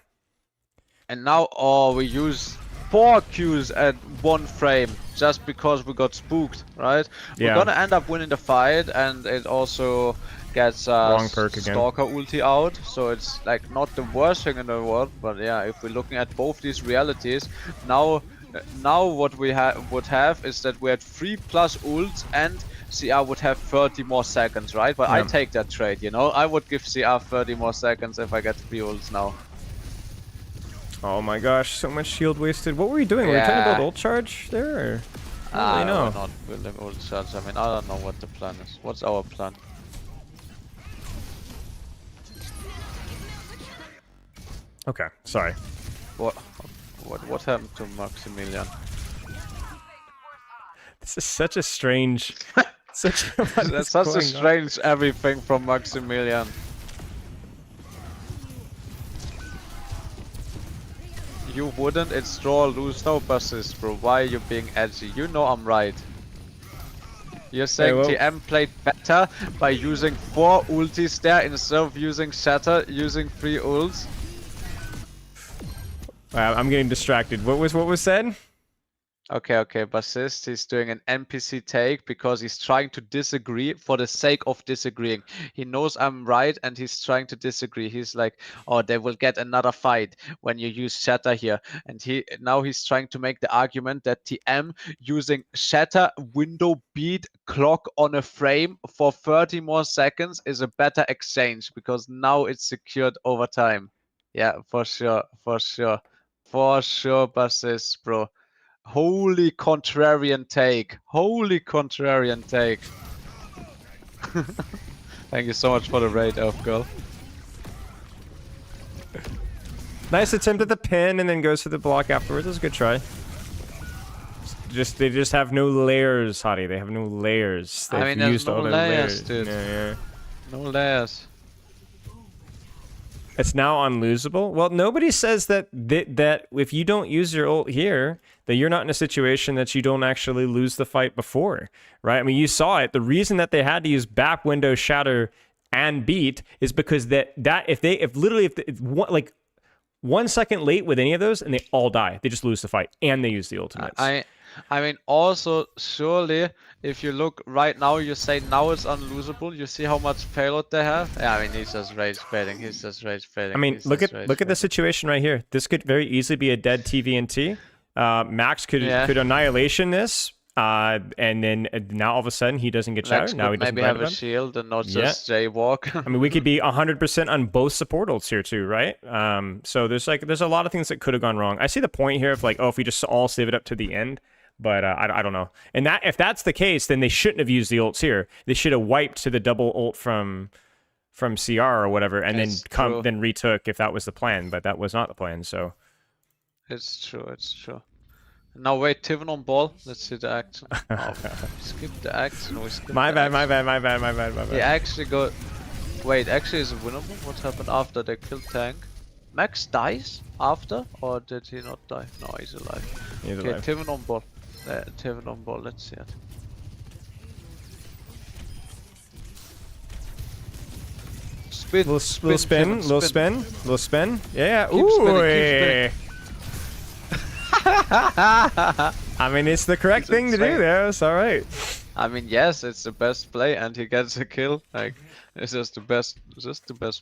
And now, we use 4 Qs at 1 frame just because we got spooked, right? We're gonna end up winning the fight, and it also gets
wrong perk again.
Stalker ulti out, so it's like not the worst thing in the world. But yeah, if we're looking at both these realities, now what we would have is that we had 3+ ults and CR would have 30 more seconds, right? But I take that trade, you know? I would give CR 30 more seconds if I get 3 ults now.
Oh my gosh, so much shield wasted. What were we doing? Were we trying to build ult charge there? Or? I don't really know.
We're not building ult charge. I mean, I don't know what the plan is. What's our plan?
Okay, sorry.
What happened to Maximilian?
This is such a strange...
That's such a strange everything from Maximilian. You wouldn't, it's draw lose no buses, bro. Why are you being edgy? You know I'm right. You're saying TM played better by using 4 ultis there instead of using Shatter, using 3 ults?
I'm getting distracted. What was said?
Okay, Bassist, he's doing an NPC take because he's trying to disagree for the sake of disagreeing. He knows I'm right and he's trying to disagree. He's like, oh, they will get another fight when you use Shatter here. And now he's trying to make the argument that TM using Shatter window beat clock on a frame for 30 more seconds is a better exchange because now it's secured over time. Yeah, for sure, Bassist, bro. Holy contrarian take. Thank you so much for the raid, Elf Girl.
Nice attempt at the pin and then goes for the block afterwards. That's a good try. They just have no layers, Hadi. They have no layers. They've
there's no layers, dude.
Yeah.
No layers.
It's now unlosable. Well, nobody says that if you don't use your ult here, that you're not in a situation that you don't actually lose the fight before, right? I mean, you saw it. The reason that they had to use back window shatter and beat is because if one, like 1 second late with any of those and they all die, they just lose the fight and they use the ultimates.
I mean, also, surely, if you look right now, you say now it's unlosable. You see how much payload they have? Yeah, I mean, he's just rage baiting. He's just rage baiting.
I mean, look at the situation right here. This could very easily be a dead TVNT. Max could annihilation this, and then now all of a sudden he doesn't get shattered. Now he doesn't
maybe have a shield and not just jaywalk.
I mean, we could be 100% on both support ults here too, right? So there's a lot of things that could have gone wrong. I see the point here of like, oh, if we just all save it up to the end. But I don't know. And if that's the case, then they shouldn't have used the ults here. They should have wiped to the double ult from CR or whatever, and then retook if that was the plan. But that was not the plan. So
it's true. It's true. Now wait, Tiven on ball. Let's see the action. Oh, skip the action. We skip
my bad.
He actually got. Wait, actually, is it winnable? What happened after they killed tank? Max dies after, or did he not die? No, he's alive.
He's
alive.
Okay,
Tiven on ball. Tiven on ball. Let's see it. Spin.
Little spin. Yeah.
Keep spinning.
I mean, it's the correct thing to do there. It's all right.
I mean, yes, it's the best play, and he gets a kill. Like, it's just the best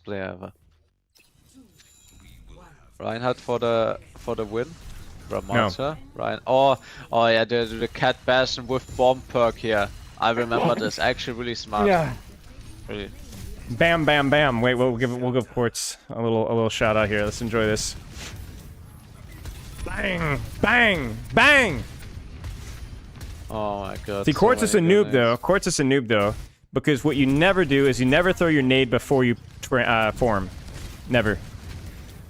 play ever. Reinhardt for the win. Ramata,
No.
Ryan. Oh yeah, the cat bastion with bomb perk here. I remember this. Actually, really smart.
Yeah.
Really.
Bam, bam, bam. Wait, we'll give Quartz a little shout out here. Let's enjoy this. Bang, bang, bang.
Oh my god.
See, Quartz is a noob though. Quartz is a noob though, because what you never do is you never throw your nade before you form. Never.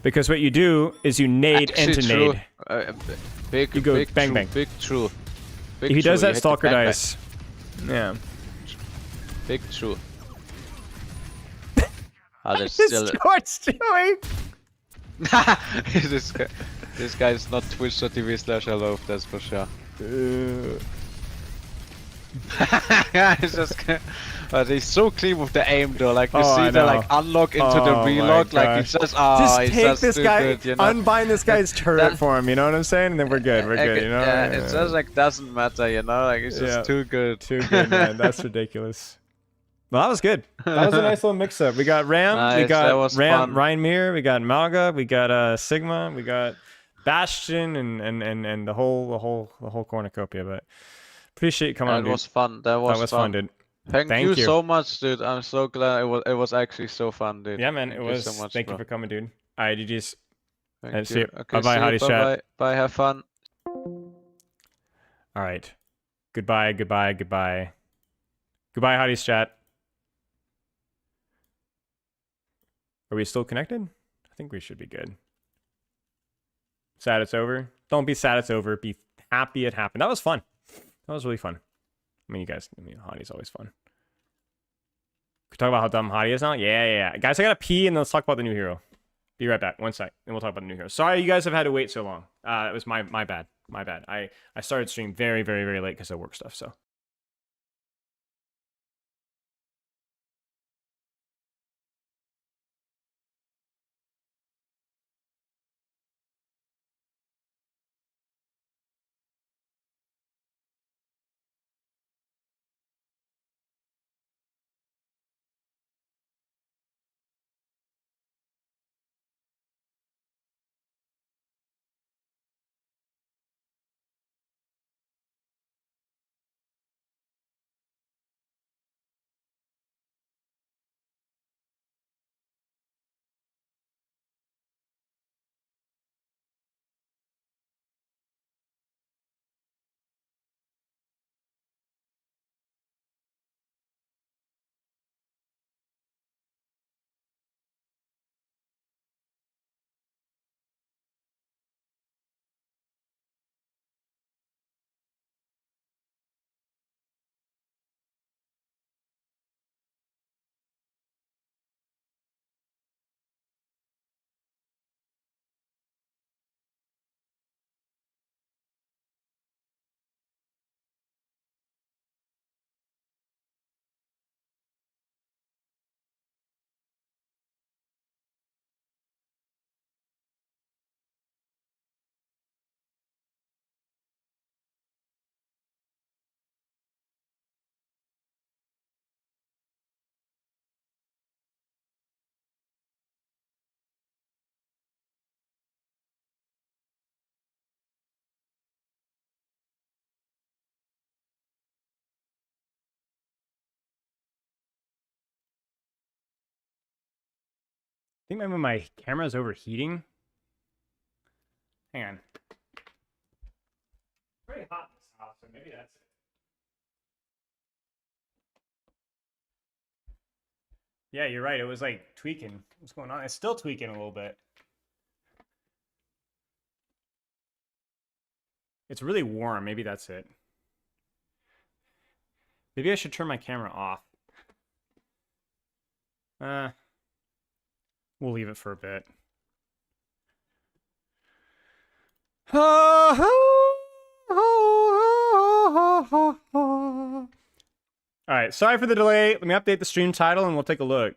Because what you do is you nade into nade.
You
go
big
bang
true,
bang.
Big true.
If he does that, Stalker dies. Yeah.
Big true. That's
still Quartz doing?
this guy is not twitch.tv/hello, that's for sure. It's just, but he's so clean with the aim though. Like you see the like unlock into the relog. Like he's just
just take
just
this guy,
good, you know?
unbind this guy's turret for him. You know what I'm saying? And then we're good. We're good. You know?
Yeah, it just like doesn't matter. You know, like it's just too good.
Too good, man. That's ridiculous. Well, that was good. That was a nice little mix-up. We got Ram,
nice,
we got
fun.
Ryan Mir, we got Malga, we got Sigma, we got Bastion, and the whole cornucopia. But appreciate you coming on, dude.
That was fun. That was
fun, dude.
Thank you so much, dude. I'm so glad it was actually so fun, dude.
Yeah, man,
Thank
it was.
So much,
Thank
bro.
you for coming, dude. All right, GG's.
Thank
See
you.
you.
Okay,
Bye-bye, Hadi chat.
Bye. Have fun.
All right. Goodbye, Hadi's chat. Are we still connected? I think we should be good. Sad it's over? Don't be sad it's over. Be happy it happened. That was fun. That was really fun. I mean, Hadi's always fun. Could we talk about how dumb Hadi is now? Yeah. Guys, I gotta pee and let's talk about the new hero. Be right back. 1 sec. And we'll talk about the new hero. Sorry you guys have had to wait so long. It was my bad. My bad. I started stream very, very, very late because of work stuff, so. think maybe my camera's overheating. Hang on. It's very hot in this house, so maybe that's it. Yeah, you're right. It was like tweaking. What's going on? It's still tweaking a little bit. It's really warm. Maybe that's it. Maybe I should turn my camera off. We'll leave it for a bit. All right, sorry for the delay. Let me update the stream title and we'll take a look.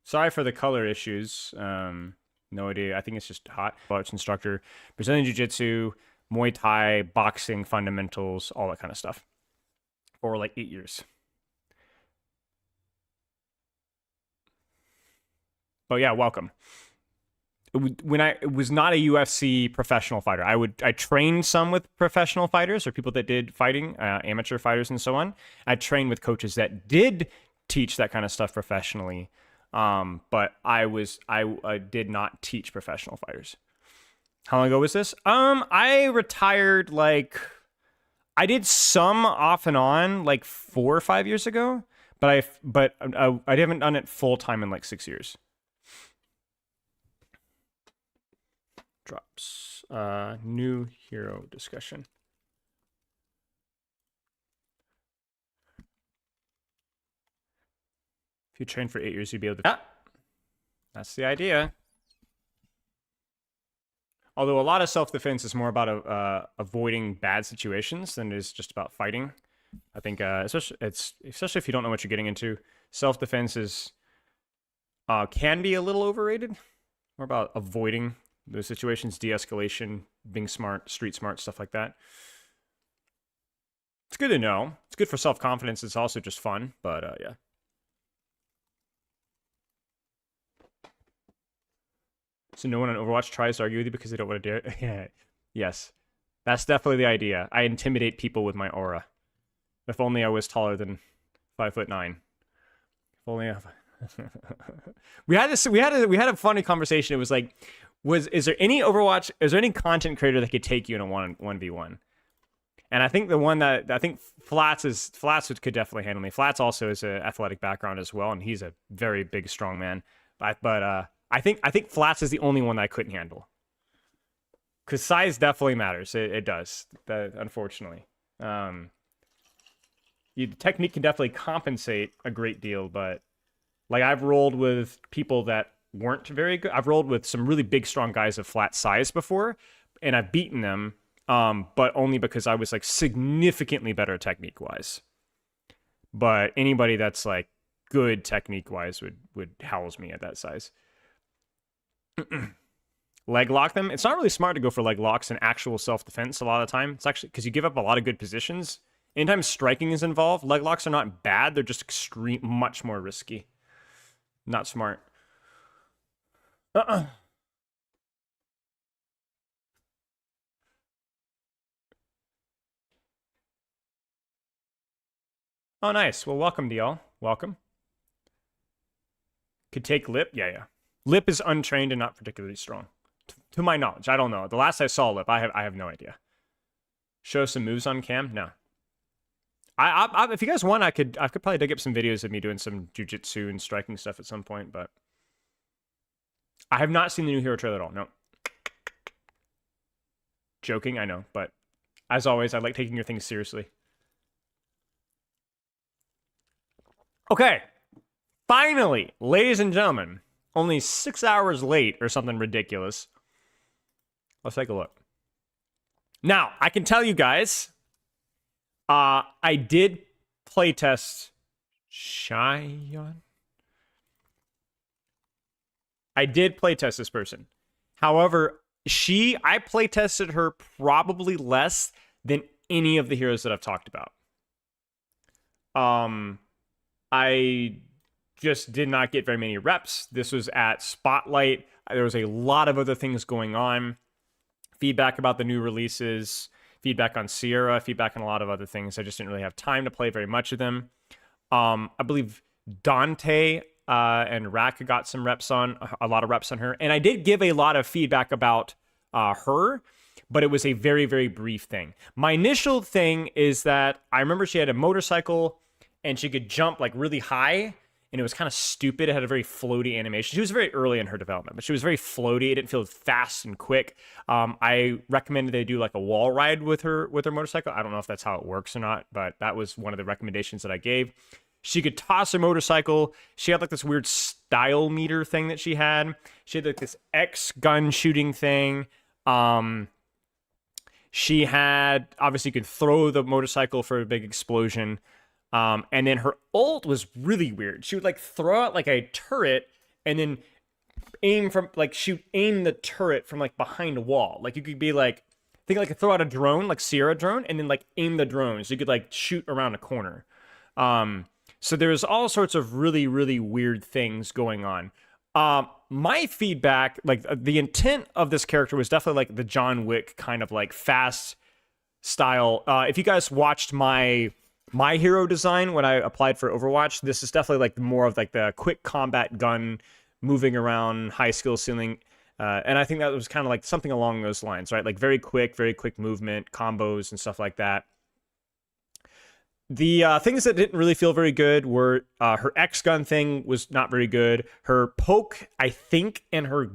Sorry for the color issues. No idea. I think it's just hot. Arts instructor, Brazilian Jiu-Jitsu, Muay Thai, boxing fundamentals, all that kind of stuff. For like 8 years. But yeah, welcome. When I was not a UFC professional fighter, I trained some with professional fighters or people that did fighting, amateur fighters and so on. I trained with coaches that did teach that kind of stuff professionally, but I did not teach professional fighters. How long ago was this? I retired like I did some off and on like 4 or 5 years ago, but I haven't done it full time in like 6 years. Drops. New hero discussion. If you train for 8 years, you'd be able to. Yeah, that's the idea. Although a lot of self-defense is more about avoiding bad situations than it is just about fighting. I think, especially if you don't know what you're getting into, self-defense is can be a little overrated. More about avoiding those situations, de-escalation, being smart, street smart, stuff like that. It's good to know. It's good for self-confidence. It's also just fun, but yeah. So no one on Overwatch tries to argue with you because they don't want to dare. Yeah. Yes. That's definitely the idea. I intimidate people with my aura. If only I was taller than 5'9". If only I... we had a funny conversation. It was like, is there any content creator that could take you in a 1v1? And I think the one that I think Flats could definitely handle me. Flats also is an athletic background as well, and he's a very big, strong man. But I think Flats is the only one that I couldn't handle. Because size definitely matters. It does. Unfortunately. Technique can definitely compensate a great deal, but like I've rolled with people that weren't very good. I've rolled with some really big, strong guys of flat size before, and I've beaten them, but only because I was like significantly better technique-wise. But anybody that's like good technique-wise would house me at that size. Leg lock them. It's not really smart to go for leg locks in actual self-defense a lot of the time. It's actually because you give up a lot of good positions. Anytime striking is involved, leg locks are not bad. They're just much more risky. Not smart. Oh, nice. Well, welcome to y'all. Welcome. Could take Lip. Yeah. Lip is untrained and not particularly strong. To my knowledge. I don't know. The last I saw Lip, I have no idea. Show some moves on cam? No. If you guys want, I could probably dig up some videos of me doing some jiu-jitsu and striking stuff at some point, but I have not seen the new hero trailer at all. No. Joking, I know, but as always, I like taking your things seriously. Okay. Finally, ladies and gentlemen, only 6 hours late or something ridiculous. Let's take a look. Now, I can tell you guys, I did playtest Cheyenne. I did playtest this person. However, I playtested her probably less than any of the heroes that I've talked about. I just did not get very many reps. This was at Spotlight. There was a lot of other things going on. Feedback about the new releases, feedback on Sierra, feedback on a lot of other things. I just didn't really have time to play very much of them. I believe Dante and Rack got some reps on, a lot of reps on her. And I did give a lot of feedback about her, but it was a very, very brief thing. My initial thing is that I remember she had a motorcycle and she could jump like really high, and it was kind of stupid. It had a very floaty animation. She was very early in her development, but she was very floaty. It didn't feel fast and quick. I recommended they do like a wall ride with her motorcycle. I don't know if that's how it works or not, but that was one of the recommendations that I gave. She could toss her motorcycle. She had like this weird style meter thing that she had. She had like this X gun shooting thing. She had, obviously you could throw the motorcycle for a big explosion. And then her ult was really weird. She would like throw out like a turret and then aim the turret from like behind a wall. Like you could be like, think like throw out a drone, like Sierra drone, and then like aim the drone. So you could like shoot around a corner. So there's all sorts of really, really weird things going on. My feedback, like the intent of this character was definitely like the John Wick kind of like fast style. If you guys watched my hero design when I applied for Overwatch, this is definitely like more of like the quick combat gun, moving around, high skill ceiling. And I think that was kind of like something along those lines, right? Like very quick movement, combos and stuff like that. The things that didn't really feel very good were her X-gun thing was not very good. Her poke, I think, and her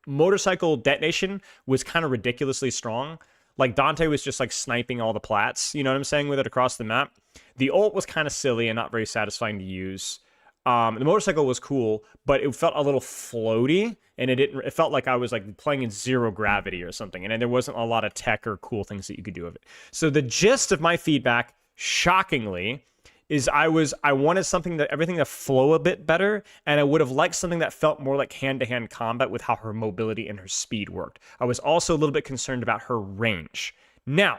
motorcycle detonation was kind of ridiculously strong. Like Dante was just like sniping all the plats, you know what I'm saying, with it across the map. The ult was kind of silly and not very satisfying to use. The motorcycle was cool, but it felt a little floaty, and it felt like I was like playing in zero gravity or something, and there wasn't a lot of tech or cool things that you could do with it. So the gist of my feedback, shockingly, is I wanted everything to flow a bit better, and I would have liked something that felt more like hand-to-hand combat with how her mobility and her speed worked. I was also a little bit concerned about her range. Now,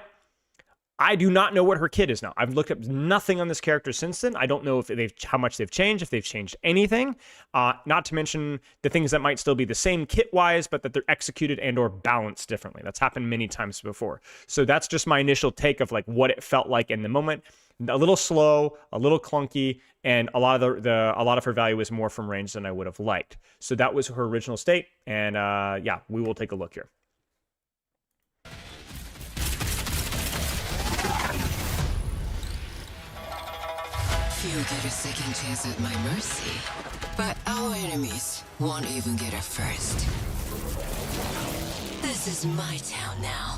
I do not know what her kit is now. I've looked up nothing on this character since then. I don't know how much they've changed, if they've changed anything. Not to mention the things that might still be the same kit-wise, but that they're executed and or balanced differently. That's happened many times before. So that's just my initial take of like what it felt like in the moment. A little slow, a little clunky, and a lot of her value is more from range than I would have liked. So that was her original state, and yeah, we will take a look here.
Few get a second chance at my mercy, but our enemies won't even get a first. This is my town now.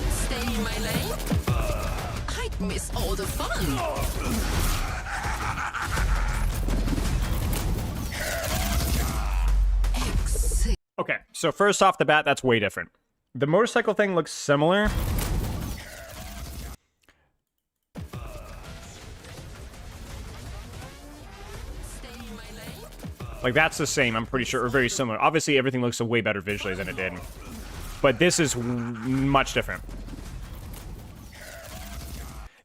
Stay in my lane? I'd miss all the fun.
Okay, so first off the bat, that's way different. The motorcycle thing looks similar. Like, that's the same, I'm pretty sure, or very similar. Obviously, everything looks way better visually than it did. But this is much different.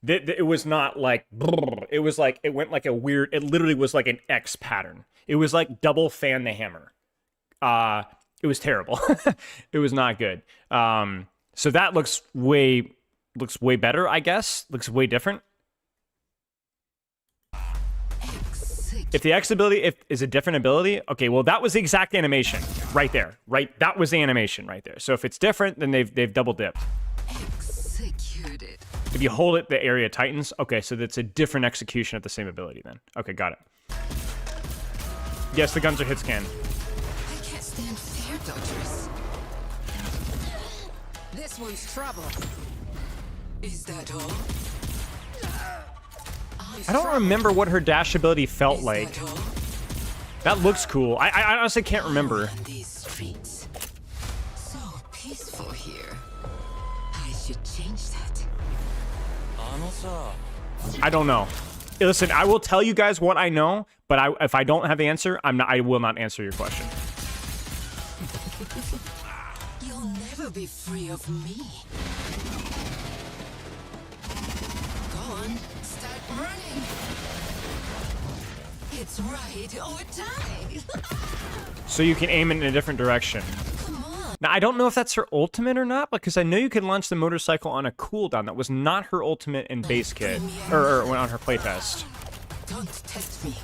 It was not like... It was like, it went like a weird... It literally was like an X pattern. It was like double fan the hammer. It was terrible. It was not good. So that looks way better, I guess. Looks way different. If the X ability is a different ability, okay, well, that was the exact animation right there, right? That was the animation right there. So if it's different, then they've double dipped.
Executed.
If you hold it, the area tightens. Okay, so that's a different execution of the same ability then. Okay, got it. Yes, the guns are hit scan.
I can't stand fear dodgers. This one's trouble. Is that all?
I don't remember what her dash ability felt like. That looks cool. I honestly can't remember.
These streets. So peaceful here. I should change that.
I don't know. Listen, I will tell you guys what I know, but if I don't have the answer, I will not answer your question.
You'll never be free of me. Go on, start running. It's ride or die.
So you can aim it in a different direction.
Come on.
Now, I don't know if that's her ultimate or not, because I know you can launch the motorcycle on a cooldown. That was not her ultimate in base kit, or on her playtest.
Don't test me.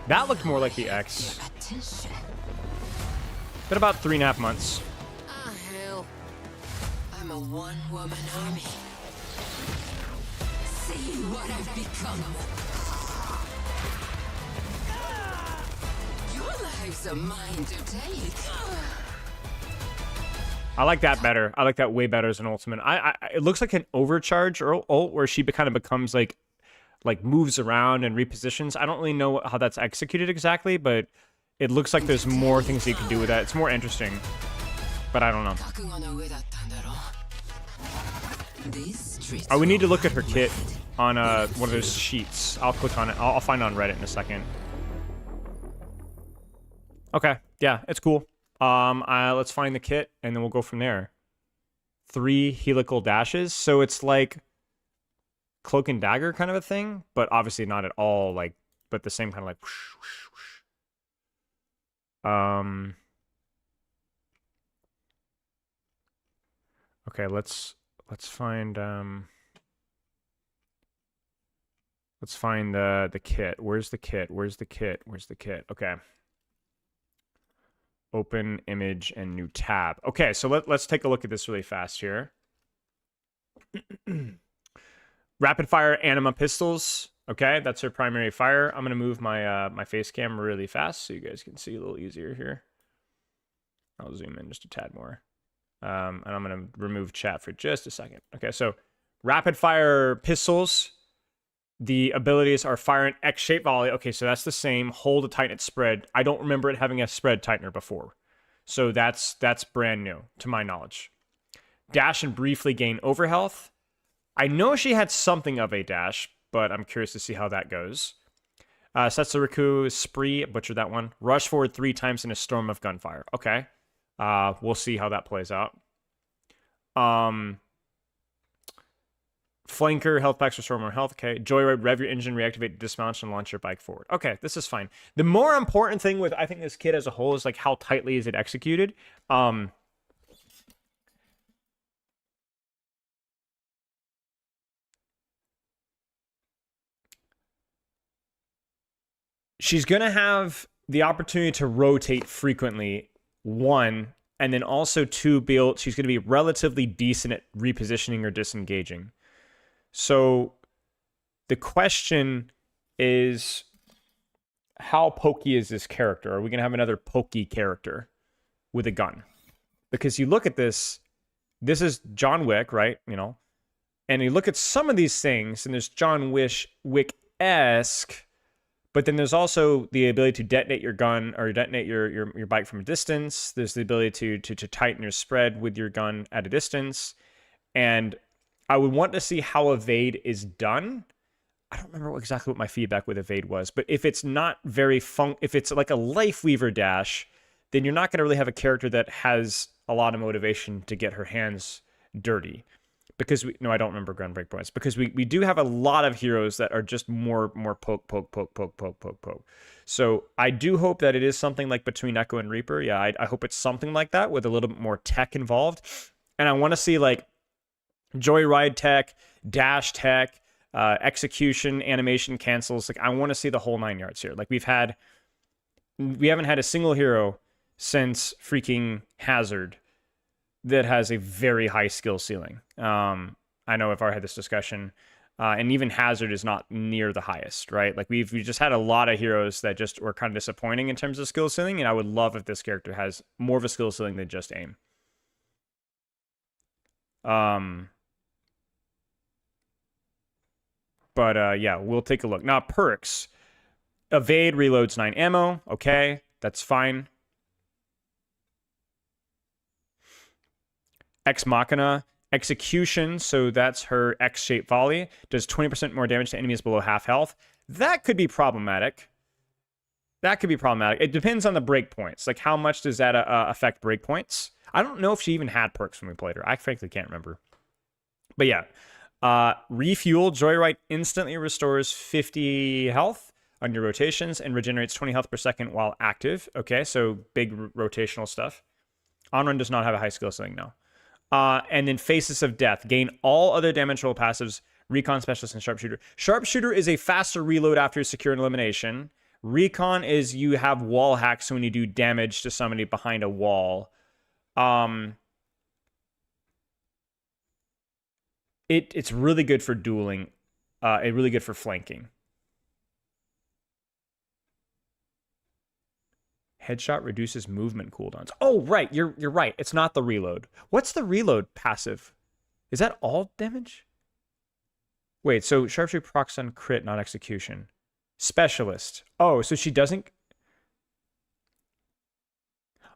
That looked more like the X.
Your attention.
Been about 3.5 months.
Ah, hell. I'm a one-woman army. See what I've become. Your life's a mine to take.
I like that better. I like that way better as an ultimate. It looks like an overcharge or ult where she kind of becomes like moves around and repositions. I don't really know how that's executed exactly, but it looks like there's more things you can do with that. It's more interesting, but I don't know. Oh, we need to look at her kit on one of those sheets. I'll click on it. I'll find it on Reddit in a second. Okay, yeah, it's cool. Let's find the kit, and then we'll go from there. 3 helical dashes, so it's like cloak and dagger kind of a thing, but obviously not at all like, but the same kind of like whoosh, whoosh, whoosh. Okay, let's find the kit. Where's the kit? Where's the kit? Where's the kit? Okay. Open image and new tab. Okay, so let's take a look at this really fast here. Rapid fire anima pistols. Okay, that's her primary fire. I'm gonna move my my face cam really fast so you guys can see a little easier here. I'll zoom in just a tad more. And I'm gonna remove chat for just a second. Okay, so rapid fire pistols. The abilities are fire an X-shaped volley. Okay, so that's the same. Hold a tighten it spread. I don't remember it having a spread tightener before. So that's brand new, to my knowledge. Dash and briefly gain overhealth. I know she had something of a dash, but I'm curious to see how that goes. Setsuriku, Spree, butchered that one. Rush forward 3 times in a storm of gunfire. Okay. We'll see how that plays out. Flanker, health packs restore more health. Okay. Joyride, rev your engine, reactivate, dismount, and launch your bike forward. Okay, this is fine. The more important thing with, I think, this kit as a whole is like how tightly is it executed. She's going to have the opportunity to rotate frequently, 1, and then also 2, she's going to be relatively decent at repositioning or disengaging. So the question is, how pokey is this character? Are we going to have another pokey character with a gun? Because you look at this is John Wick, right? You know, and you look at some of these things, and there's John Wick-esque, but then there's also the ability to detonate your gun or detonate your bike from a distance. There's the ability to tighten your spread with your gun at a distance. And I would want to see how evade is done. I don't remember exactly what my feedback with evade was, but if it's not very if it's like a life weaver dash, then you're not going to really have a character that has a lot of motivation to get her hands dirty. Because I don't remember gun breakpoints. Because we do have a lot of heroes that are just more poke. So I do hope that it is something like between Echo and Reaper. Yeah, I hope it's something like that with a little bit more tech involved. And I want to see like Joyride tech, dash tech, execution, animation, cancels. Like I want to see the whole 9 yards here. Like we haven't had a single hero since freaking Hazard that has a very high skill ceiling. I know I've already had this discussion, and even Hazard is not near the highest, right? Like we just had a lot of heroes that just were kind of disappointing in terms of skill ceiling, and I would love if this character has more of a skill ceiling than just aim. But yeah, we'll take a look. Now, perks. Evade reloads 9 ammo. Okay, that's fine. Ex Machina. Execution, so that's her X-shaped volley. Does 20% more damage to enemies below half health. That could be problematic. It depends on the breakpoints. Like, how much does that affect breakpoints? I don't know if she even had perks when we played her. I frankly can't remember. But yeah. Refuel. Joyride instantly restores 50 health. on your rotations and regenerates 20 health per second while active. Okay, so big rotational stuff. On-run does not have a high skill ceiling, no. And then Faces of Death. Gain all other damage roll passives, Recon, Specialist, and Sharpshooter. Sharpshooter is a faster reload after secure and elimination. Recon is you have wall hacks when you do damage to somebody behind a wall. It's really good for dueling. It's really good for flanking. Headshot reduces movement cooldowns. Oh, right. You're right. It's not the reload. What's the reload passive? Is that all damage? Wait, so Sharpshooter procs on crit, not execution. Specialist. Oh, so she doesn't...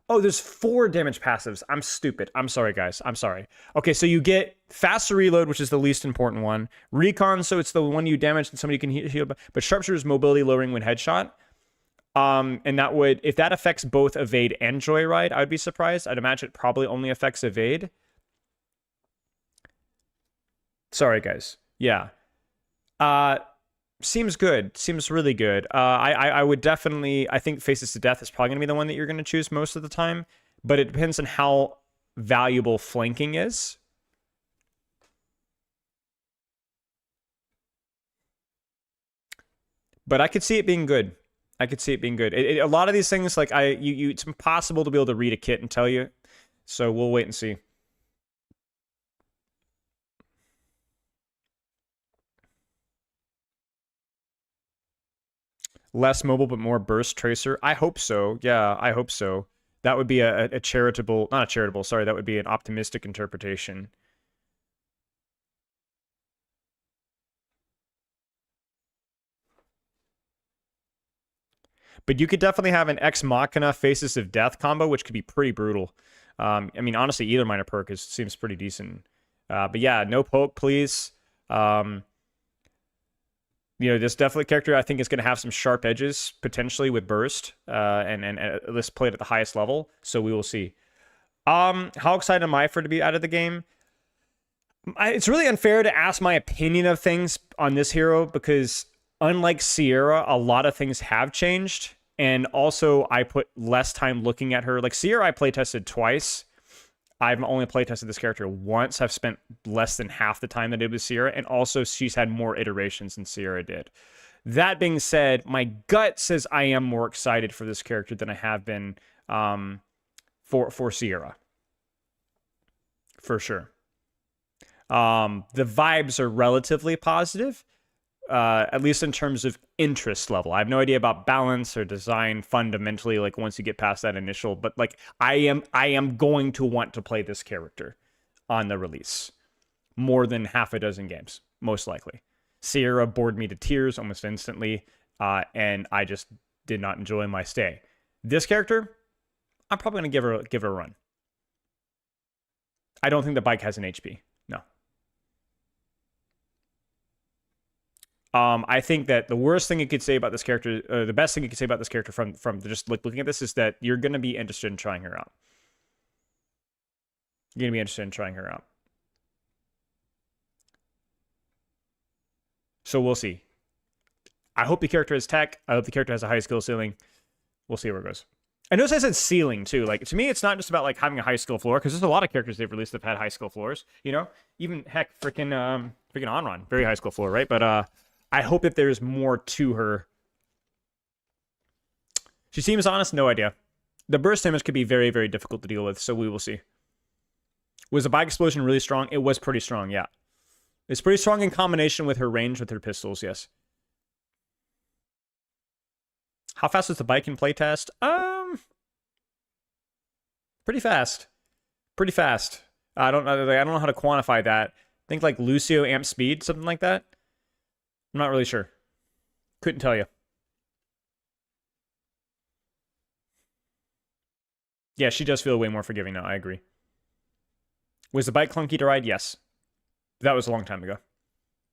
Oh, there's 4 damage passives. I'm stupid. I'm sorry, guys. I'm sorry. Okay, so you get faster reload, which is the least important one. Recon, so it's the one you damage and somebody can heal. But Sharpshooter's mobility lowering when headshot. And that would, if that affects both evade and joyride, I would be surprised. I'd imagine it probably only affects evade. Sorry, guys. Yeah. Seems good. Seems really good. I would definitely, I think Faces to Death is probably going to be the one that you're going to choose most of the time, but it depends on how valuable flanking is. But I could see it being good. I could see it being good. A lot of these things, like it's impossible to be able to read a kit and tell you. So we'll wait and see. Less mobile, but more burst tracer. I hope so. Yeah, I hope so. That would be a charitable, not a charitable, sorry, that would be an optimistic interpretation. But you could definitely have an Ex Machina Faces of Death combo, which could be pretty brutal. I mean, honestly, either minor perk seems pretty decent. But yeah, no poke, please. You know, this definitely character I think is going to have some sharp edges potentially with burst, and at least played at the highest level. So we will see. How excited am I for it to be out of the game? It's really unfair to ask my opinion of things on this hero because unlike Sierra, a lot of things have changed, and also I put less time looking at her. Like Sierra, I playtested twice. I've only playtested this character once. I've spent less than half the time that I did with Sierra, and also she's had more iterations than Sierra did. That being said, my gut says I am more excited for this character than I have been for Sierra. For sure. The vibes are relatively positive, at least in terms of interest level. I have no idea about balance or design fundamentally, like once you get past that initial, but like I am going to want to play this character on the release more than half a dozen games, most likely. Sierra bored me to tears almost instantly, and I just did not enjoy my stay. This character, I'm probably going to give her a run. I don't think the bike has an HP. No. I think that the worst thing you could say about this character, the best thing you could say about this character from just looking at this is that you're going to be interested in trying her out. You're going to be interested in trying her out. So we'll see. I hope the character has tech. I hope the character has a high skill ceiling. We'll see where it goes. I notice I said ceiling too. Like to me, it's not just about like having a high skill floor because there's a lot of characters they've released that have had high skill floors. You know, even heck, freaking Onron, very high skill floor, right? But I hope that there's more to her. She seems honest, no idea. The burst damage could be very, very difficult to deal with, so we will see. Was the bike explosion really strong? It was pretty strong, yeah. It's pretty strong in combination with her range with her pistols, yes. How fast was the bike in playtest? Pretty fast. Pretty fast. I don't know how to quantify that. I think like Lucio amp speed, something like that. I'm not really sure. Couldn't tell you. Yeah, she does feel way more forgiving now. I agree. Was the bike clunky to ride? Yes. That was a long time ago.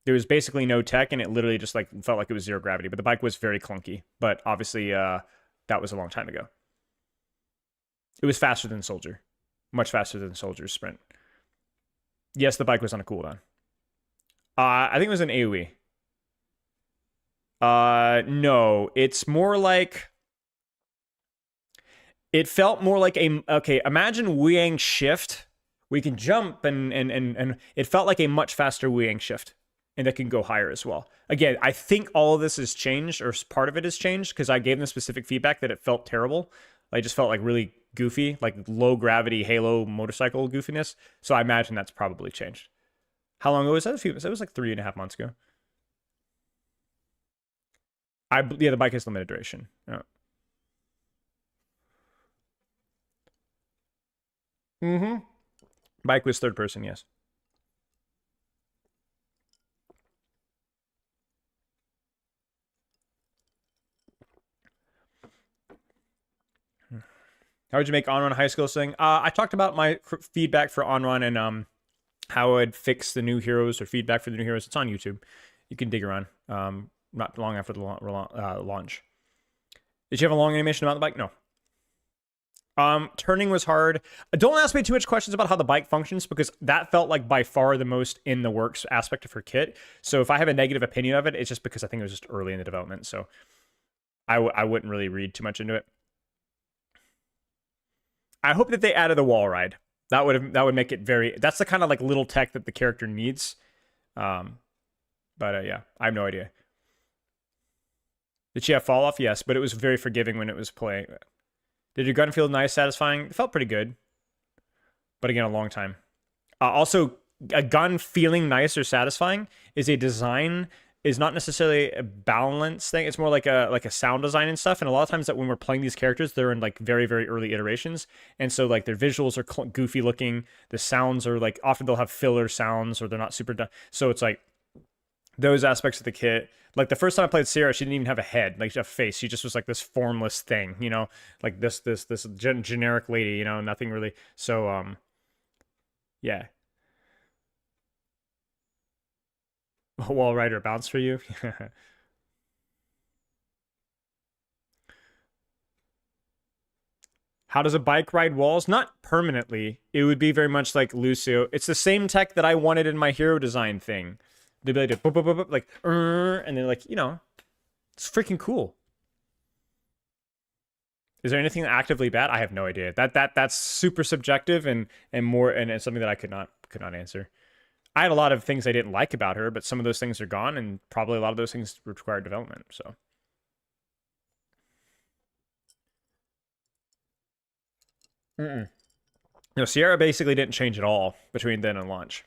There was basically no tech, and it literally just like felt like it was zero gravity. But the bike was very clunky. But obviously, that was a long time ago. It was faster than Soldier. Much faster than Soldier's sprint. Yes, the bike was on a cooldown. I think it was an AoE. No, it's more like it felt more like a okay. Imagine Wu-Yang shift. We can jump and it felt like a much faster Wu-Yang shift, and that can go higher as well. Again, I think all of this has changed, or part of it has changed, because I gave them specific feedback that it felt terrible. I just felt like really goofy, like low gravity Halo motorcycle goofiness. So I imagine that's probably changed. How long ago was that? It was like 3.5 months ago. Yeah, the bike has limited duration. Yeah. Mm-hmm. Bike was third person, yes. How would you make on-run high skill thing? I talked about my feedback for on-run and how I'd fix the new heroes or feedback for the new heroes. It's on YouTube. You can dig around. Not long after the launch. Did you have a long animation about the bike? No. Turning was hard. Don't ask me too much questions about how the bike functions, because that felt like by far the most in the works aspect of her kit. So if I have a negative opinion of it, it's just because I think it was just early in the development. So I wouldn't really read too much into it. I hope that they added the wall ride. That would make it very. That's the kind of like little tech that the character needs. But yeah, I have no idea. Did she have fall off? Yes, but it was very forgiving when it was playing. Did your gun feel nice, satisfying? It felt pretty good. But again, a long time. Also, a gun feeling nice or satisfying is not necessarily a balance thing. It's more like a sound design and stuff. And a lot of times that when we're playing these characters, they're in like very, very early iterations. And so like their visuals are goofy looking. The sounds are like, often they'll have filler sounds or they're not super done. So it's like those aspects of the kit. Like the first time I played Sierra, she didn't even have a head, like a face. She just was like this formless thing, you know, like this generic lady, you know, nothing really. So yeah. Wall rider bounce for you. How does a bike ride walls? Not permanently. It would be very much like Lucio. It's the same tech that I wanted in my hero design thing. The ability to boop, boop, boop, boop, like, and then like, you know, it's freaking cool. Is there anything actively bad? I have no idea. That's super subjective and it's something that I could not answer. I had a lot of things I didn't like about her, but some of those things are gone, and probably a lot of those things require development. So. No, Sierra basically didn't change at all between then and launch.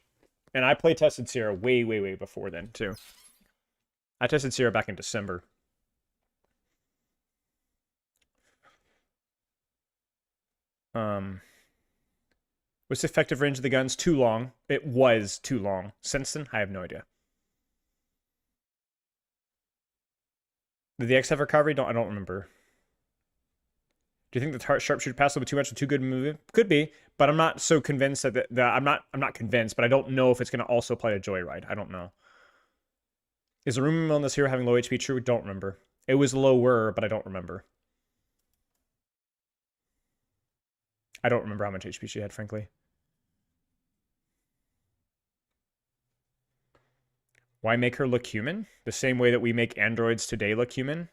And I play tested Sierra way, way, way before then, too. I tested Sierra back in December. What's the effective range of the guns? Too long. It was too long. Since then, I have no idea. Did the X have recovery? I don't remember. Do you think the sharpshooter pass will be too much or too good a movie? Could be, but I'm not so convinced that I'm not convinced, but I don't know if it's going to also play a Joyride. I don't know. Is the rumor mill in this hero having low HP true? Don't remember. It was lower, but I don't remember. I don't remember how much HP she had, frankly. Why make her look human? The same way that we make androids today look human?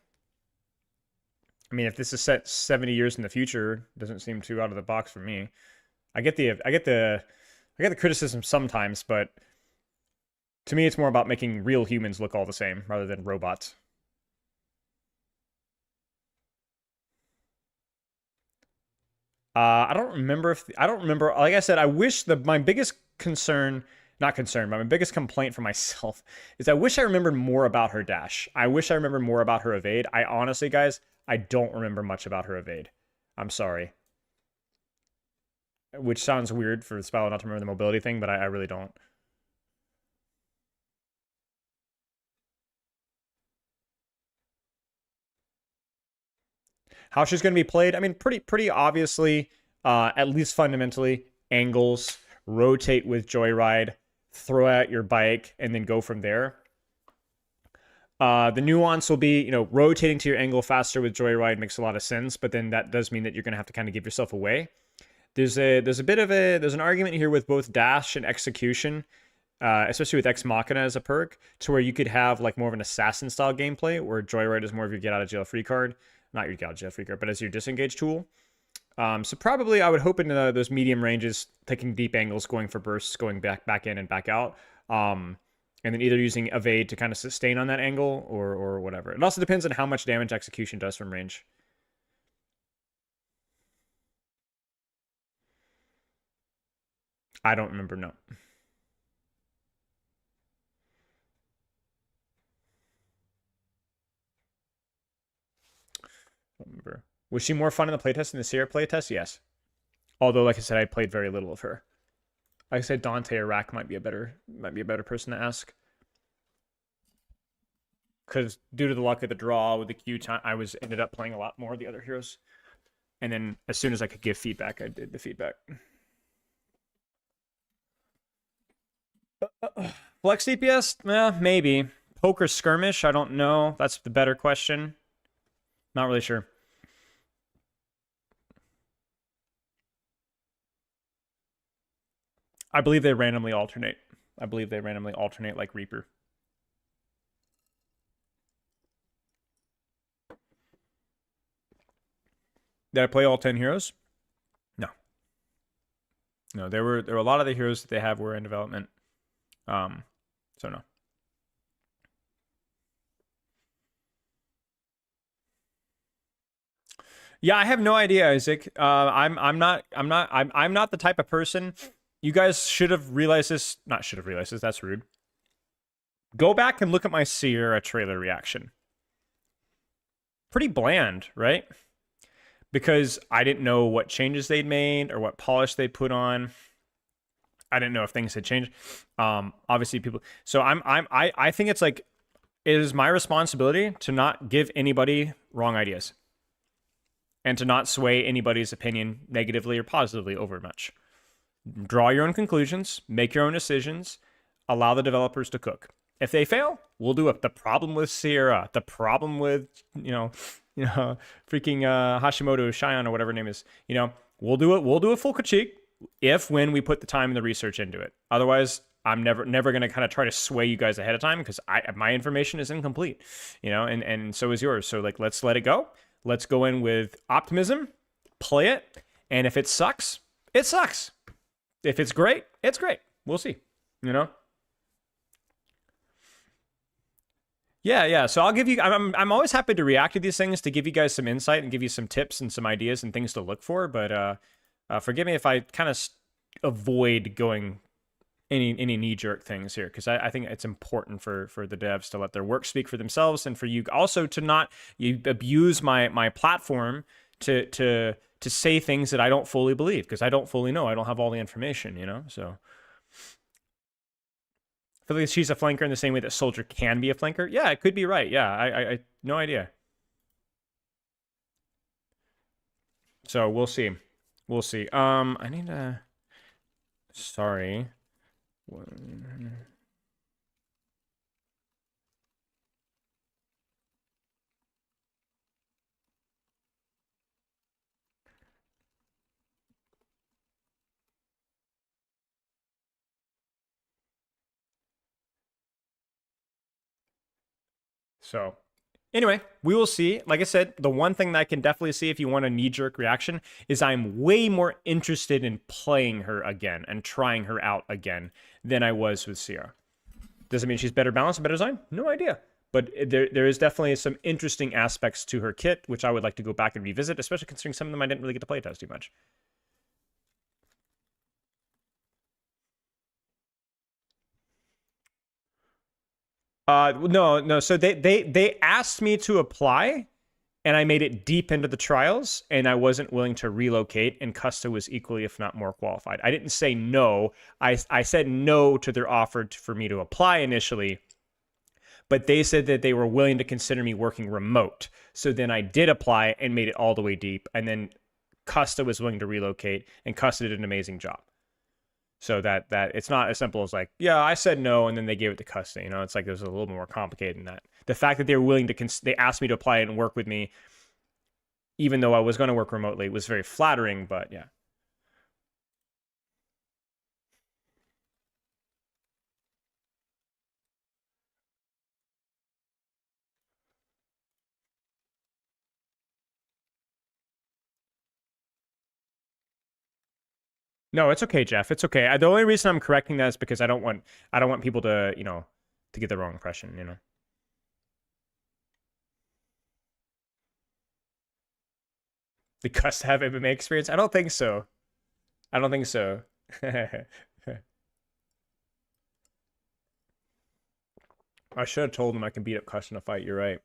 I mean, if this is set 70 years in the future, it doesn't seem too out of the box for me. I get the criticism sometimes, but to me, it's more about making real humans look all the same rather than robots. I don't remember. Like I said, I wish my biggest concern, not concern, but my biggest complaint for myself is I wish I remembered more about her dash. I wish I remembered more about her evade. I honestly, guys, I don't remember much about her evade. I'm sorry. Which sounds weird for the spell not to remember the mobility thing, but I really don't. How she's going to be played? I mean, pretty obviously, at least fundamentally, angles, rotate with Joyride, throw out your bike, and then go from there. The nuance will be, rotating to your angle faster with Joyride makes a lot of sense, but then that does mean that you're going to have to kind of give yourself away. There's an argument here with both dash and execution especially with Ex Machina as a perk, to where you could have like more of an assassin style gameplay, where Joyride is more of your get out of jail free card, not your get out of jail free card, but as your disengage tool. So probably I would hope in those medium ranges, taking deep angles, going for bursts, going back in and back out, and then either using evade to kind of sustain on that angle or whatever. It also depends on how much damage execution does from range. I don't remember, no. Don't remember. Was she more fun in the playtest than the Sierra playtest? Yes. Although, like I said, I played very little of her. Like I said, Dante or Rack might be a better person to ask. Because due to the luck of the draw with the Q time, I ended up playing a lot more of the other heroes. And then as soon as I could give feedback, I did the feedback. Flex DPS? Maybe. Poker skirmish? I don't know. That's the better question. Not really sure. I believe they randomly alternate. Like Reaper. Did I play all 10 heroes? No. No, there were a lot of the heroes that they have were in development. So no. Yeah, I have no idea, Isaac. I'm not the type of person. You guys should have realized this. Not should have realized this. That's rude. Go back and look at my Sierra trailer reaction. Pretty bland, right? Because I didn't know what changes they'd made or what polish they'd put on. I didn't know if things had changed. Obviously, people. So I think it's like it is my responsibility to not give anybody wrong ideas, and to not sway anybody's opinion negatively or positively over much. Draw your own conclusions, make your own decisions, allow the developers to cook. If they fail, we'll do it. The problem with Sierra, the problem with freaking Hashimoto Shion or whatever her name is, we'll do it. We'll do a full critique when we put the time and the research into it. Otherwise, I'm never going to kind of try to sway you guys ahead of time because my information is incomplete, and so is yours. So like, let's let it go. Let's go in with optimism, play it, and if it sucks, it sucks. If it's great, it's great. We'll see, Yeah. So I'll give you. I'm always happy to react to these things to give you guys some insight and give you some tips and some ideas and things to look for. But forgive me if I kind of avoid going any knee-jerk things here, because I think it's important for the devs to let their work speak for themselves, and for you also to not abuse my platform to say things that I don't fully believe, because I don't fully know. I don't have all the information, so I feel like she's a flanker in the same way that Soldier can be a flanker. Yeah, it could be right. Yeah, I no idea. So we'll see. I need to. Sorry. So anyway, we will see. Like I said, the one thing that I can definitely see if you want a knee-jerk reaction is I'm way more interested in playing her again and trying her out again than I was with Sierra. Does it mean she's better balanced, better designed? No idea. But there is definitely some interesting aspects to her kit, which I would like to go back and revisit, especially considering some of them I didn't really get to play test too much. No. So they asked me to apply, and I made it deep into the trials, and I wasn't willing to relocate, and Custa was equally, if not more qualified. I didn't say no. I said no to their offer for me to apply initially, but they said that they were willing to consider me working remote. So then I did apply and made it all the way deep, and then Custa was willing to relocate, and Custa did an amazing job. So that it's not as simple as like, yeah, I said no, and then they gave it to Custa. It's like there's a little more complicated than that. The fact that they were willing to, they asked me to apply it and work with me, even though I was going to work remotely, was very flattering. But yeah. No, it's okay, Jeff. It's okay. The only reason I'm correcting that is because I don't want people to, to get the wrong impression, The Gus to have MMA experience? I don't think so. I don't think so. I should have told him I can beat up Cuss in a fight. You're right.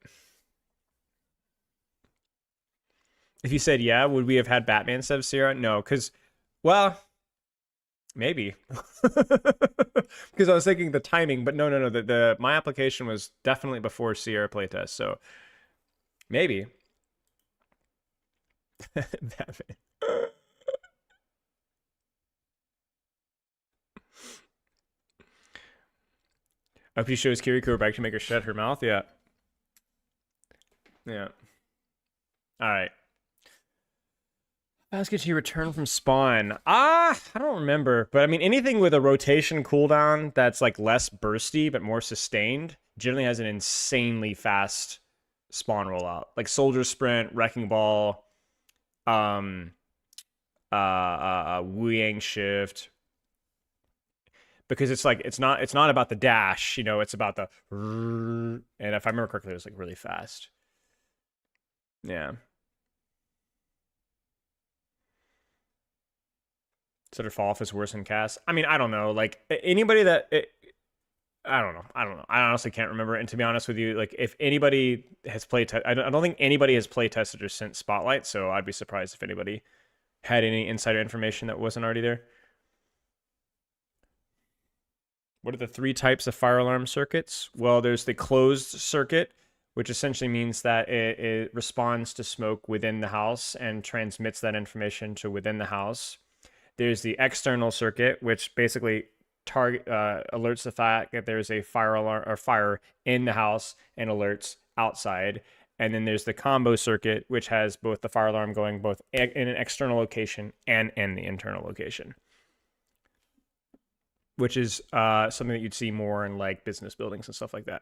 If you said yeah, would we have had Batman instead of Sierra? No, because, well, maybe. Because I was thinking the timing, but no. My application was definitely before Sierra playtest, so maybe. Batman. I hope he shows Kiriko back to make her shut her mouth. Yeah. Yeah. All right. Basket to return from spawn. I don't remember, but I mean anything with a rotation cooldown that's like less bursty but more sustained generally has an insanely fast spawn rollout. Like Soldier Sprint, Wrecking Ball, Wu Yang Shift. Because it's like it's not about the dash, it's about the, and if I remember correctly, it was like really fast. Yeah. Sort of fall off is worse than cast. I mean, I don't know. Like anybody that I don't know. I honestly can't remember. And to be honest with you, like if anybody has played, I don't think anybody has play tested or sent Spotlight. So I'd be surprised if anybody had any insider information that wasn't already there. What are the 3 types of fire alarm circuits? Well, there's the closed circuit, which essentially means that it responds to smoke within the house and transmits that information to within the house. There's the external circuit, which basically alerts the fact that there's a fire alarm or fire in the house and alerts outside. And then there's the combo circuit, which has both the fire alarm going both in an external location and in the internal location, which is something that you'd see more in like business buildings and stuff like that.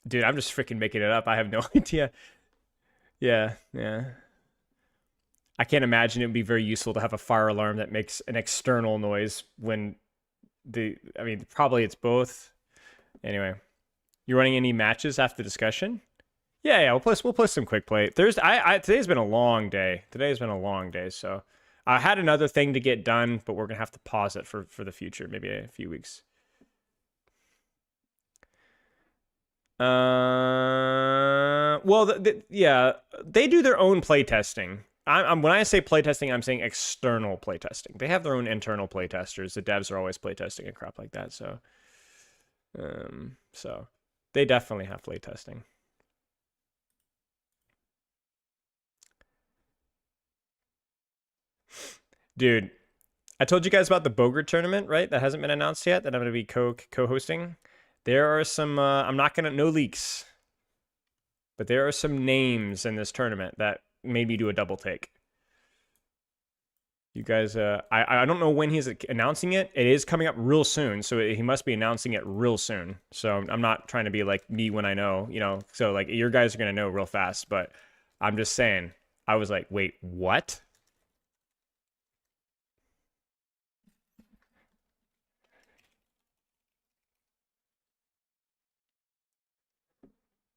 Dude, I'm just freaking making it up. I have no idea. Yeah. I can't imagine it would be very useful to have a fire alarm that makes an external noise when probably it's both. Anyway, you running any matches after the discussion? Yeah, we'll play some quick play. Today's been a long day. So I had another thing to get done, but we're gonna have to pause it for the future, maybe a few weeks. Well, they do their own playtesting. When I say playtesting, I'm saying external playtesting. They have their own internal playtesters. The devs are always playtesting and crap like that. So they definitely have playtesting. Dude, I told you guys about the Bogart tournament, right? That hasn't been announced yet, that I'm going to be co-hosting. There are some, no leaks, but there are some names in this tournament that made me do a double take. You guys, I don't know when he's announcing it. It is coming up real soon, so he must be announcing it real soon. So I'm not trying to be like me when I know, so like your guys are going to know real fast, but I'm just saying, I was like, wait, what?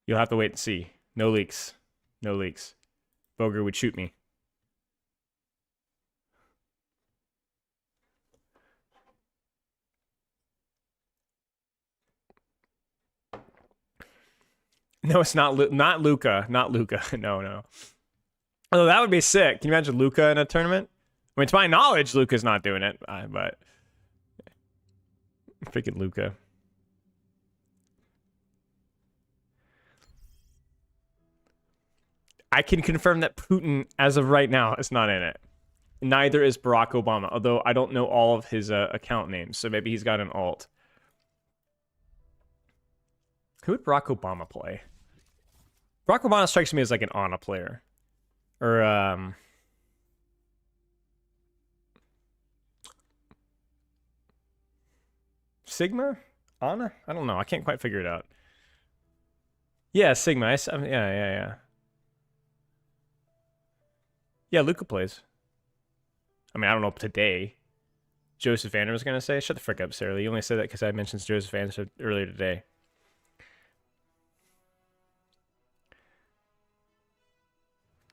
You'll have to wait and see. No leaks. Boger would shoot me. No, it's not Luca. Not Luca. No. Oh, that would be sick. Can you imagine Luca in a tournament? I mean, to my knowledge, Luca's not doing it, but freaking Luca. I can confirm that Putin, as of right now, is not in it. Neither is Barack Obama, although I don't know all of his account names, so maybe he's got an alt. Who would Barack Obama play? Barack Obama strikes me as like an Ana player. Or, Sigma? Ana? I don't know. I can't quite figure it out. Yeah, Sigma. Yeah. Yeah, Luca plays. I mean, I don't know today. Joseph Vander was gonna say. Shut the frick up, Sarah Lee. You only said that because I mentioned Joseph Vander earlier today.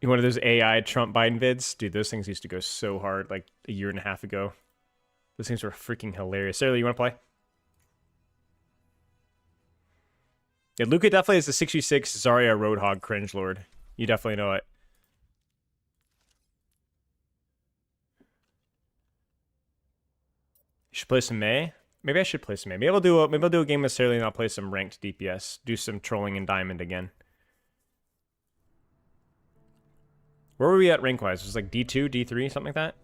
You one of those AI Trump Biden vids? Dude, those things used to go so hard like a year and a half ago. Those things were freaking hilarious. Sarah Lee, you want to play? Yeah, Luca definitely is the 66 Zarya Roadhog cringe lord. You definitely know it. You should play some May. Maybe I should play some May. Maybe I'll do a game with Sarah Lee and I'll play some ranked DPS. Do some trolling in Diamond again. Where were we at rank wise? It was like D2, D3, something like that.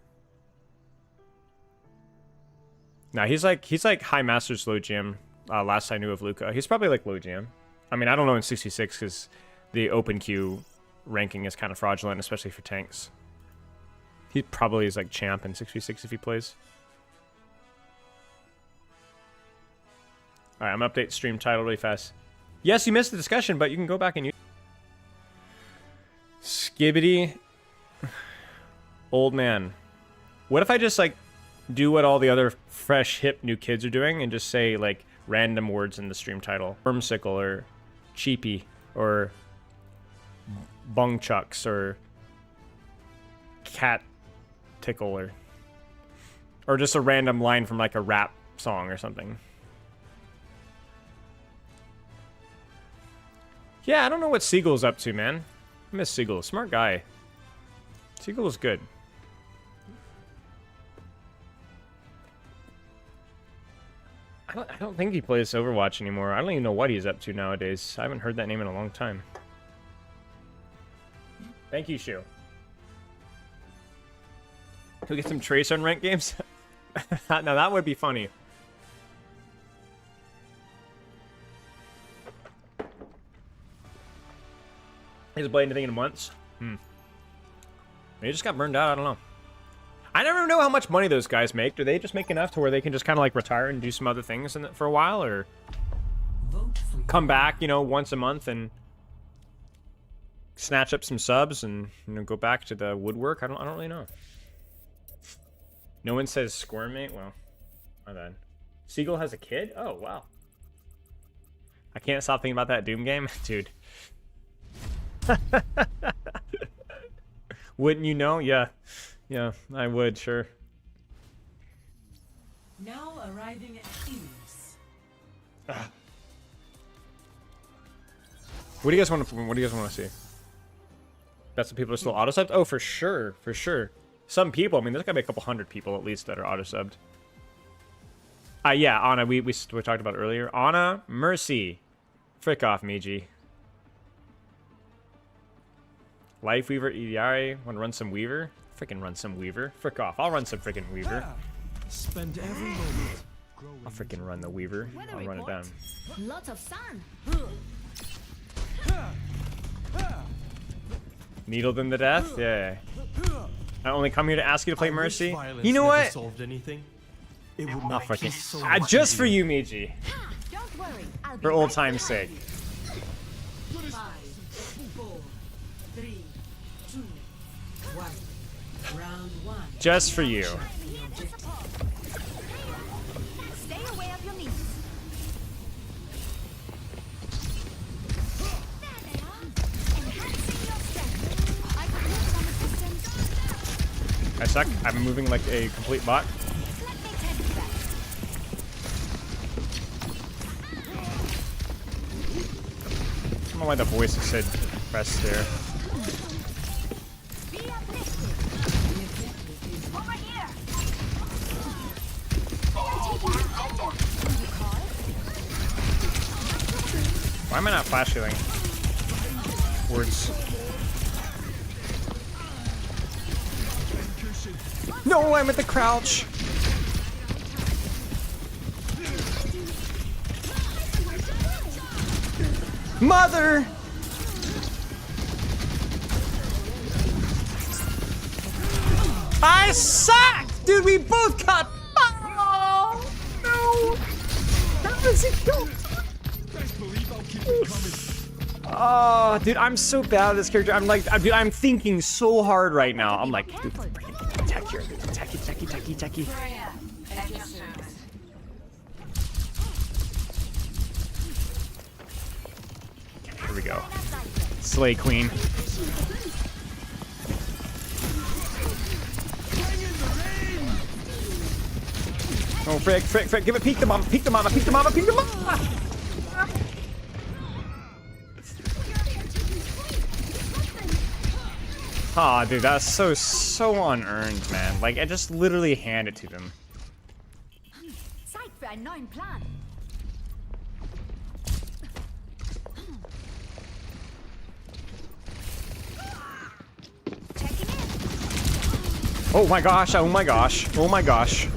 Nah, he's like high masters low GM. Last I knew of Luca, he's probably like low GM. I mean, I don't know in 66 because the open queue ranking is kind of fraudulent, especially for tanks. He probably is like champ in 66 if he plays. All right, I'm gonna update stream title really fast. Yes, you missed the discussion, but you can go back and use. Skibbity. Old man. What if I just like do what all the other fresh hip new kids are doing and just say like random words in the stream title? Wormsicle or cheapy or bung chucks or cat tickle or just a random line from like a rap song or something. Yeah, I don't know what Siegel's up to, man. I miss Siegel. Smart guy. Siegel is good. I don't think he plays Overwatch anymore. I don't even know what he's up to nowadays. I haven't heard that name in a long time. Thank you, Shu. Can we get some Tracer on ranked games? Now that would be funny. He hasn't played anything in months. Maybe he just got burned out. I don't know. I never know how much money those guys make. Do they just make enough to where they can just kind of like retire and do some other things for a while, or come back, you know, once a month and snatch up some subs and, you know, go back to the woodwork? I don't really know. No one says Squirmmate. Well, my bad. Siegel has a kid? Oh wow. I can't stop thinking about that Doom game, dude. Wouldn't you know? Yeah, I would, sure.
Now arriving at Phoenix.
What do you guys want to see? Bet some people are still auto subbed. Oh, for sure. Some people. I mean, there's gotta be a couple hundred people at least that are auto subbed. Yeah, Ana. We talked about earlier. Ana, Mercy, frick off, Miji. Life Weaver, EDI. Want to run some Weaver? Freaking run some Weaver. Frick off. I'll run some freaking Weaver.
Spend every moment.
I'll freaking run the Weaver. I'll run it down.
Lots of sun.
Needled in the death? Yeah. I only come here to ask you to play Mercy.
Violence
You know
never
what?
Solved anything. It would
I'll
make
freaking
it so much
just for
easier.
you, Miji.
Don't worry. I'll be
For old
right
time's
behind
sake.
you.
5, 4, 3, 2, 1. Round 1.
Just for you.
Stay away of your knees. There they are. Enhancing your strength. I can use some assistance.
I suck. I'm moving like a complete bot.
Let me test that.
I don't know why the voice said press there.
Be uplifted. Over here. Taking objective.
Why am I not flash healing? Words. No, I'm at the crouch. Mother! I suck! Dude, we both got... Oh, no! That was a kill. Oh, dude, I'm so bad at this character. I'm like, dude, I'm thinking so hard right now. I'm like, dude, freaking attack here. Techie. Okay, here we go. Slay Queen. Oh, frick, give it, peek the mama. Aw, dude, that's so unearned, man. Like, I just literally hand it to them.
Zeit für einen neuen Plan. Checking in.
Oh my gosh.
Self-medicated.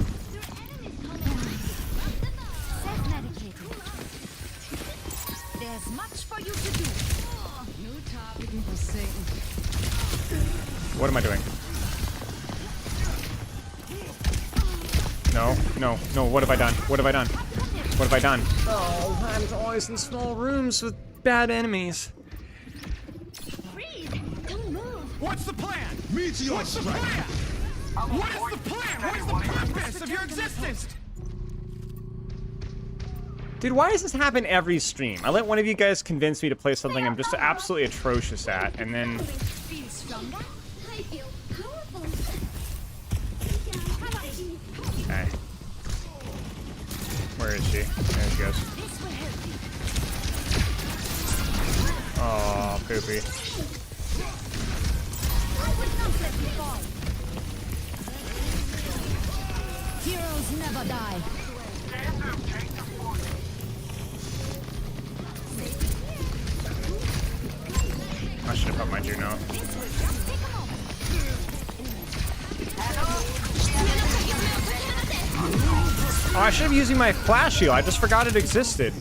There's much for you to do.
New topic for Satan.
What am I doing? No, what have I done? Oh, I'm always in small rooms with bad enemies.
Freeze! Don't move.
What's the plan? Meteor strike. What is the plan? What is the purpose of your existence?
Dude, why does this happen every stream? I let one of you guys convince me to play something I'm just absolutely atrocious at, and then...
Feel stronger? I feel powerful.
Okay. Where is she? There she goes.
This will help you.
Oh, poopy.
I would not let you fall. Heroes never die.
I should have put my Juno.
This will just take a moment.
Oh, I should have using my flash heal. I just forgot it existed.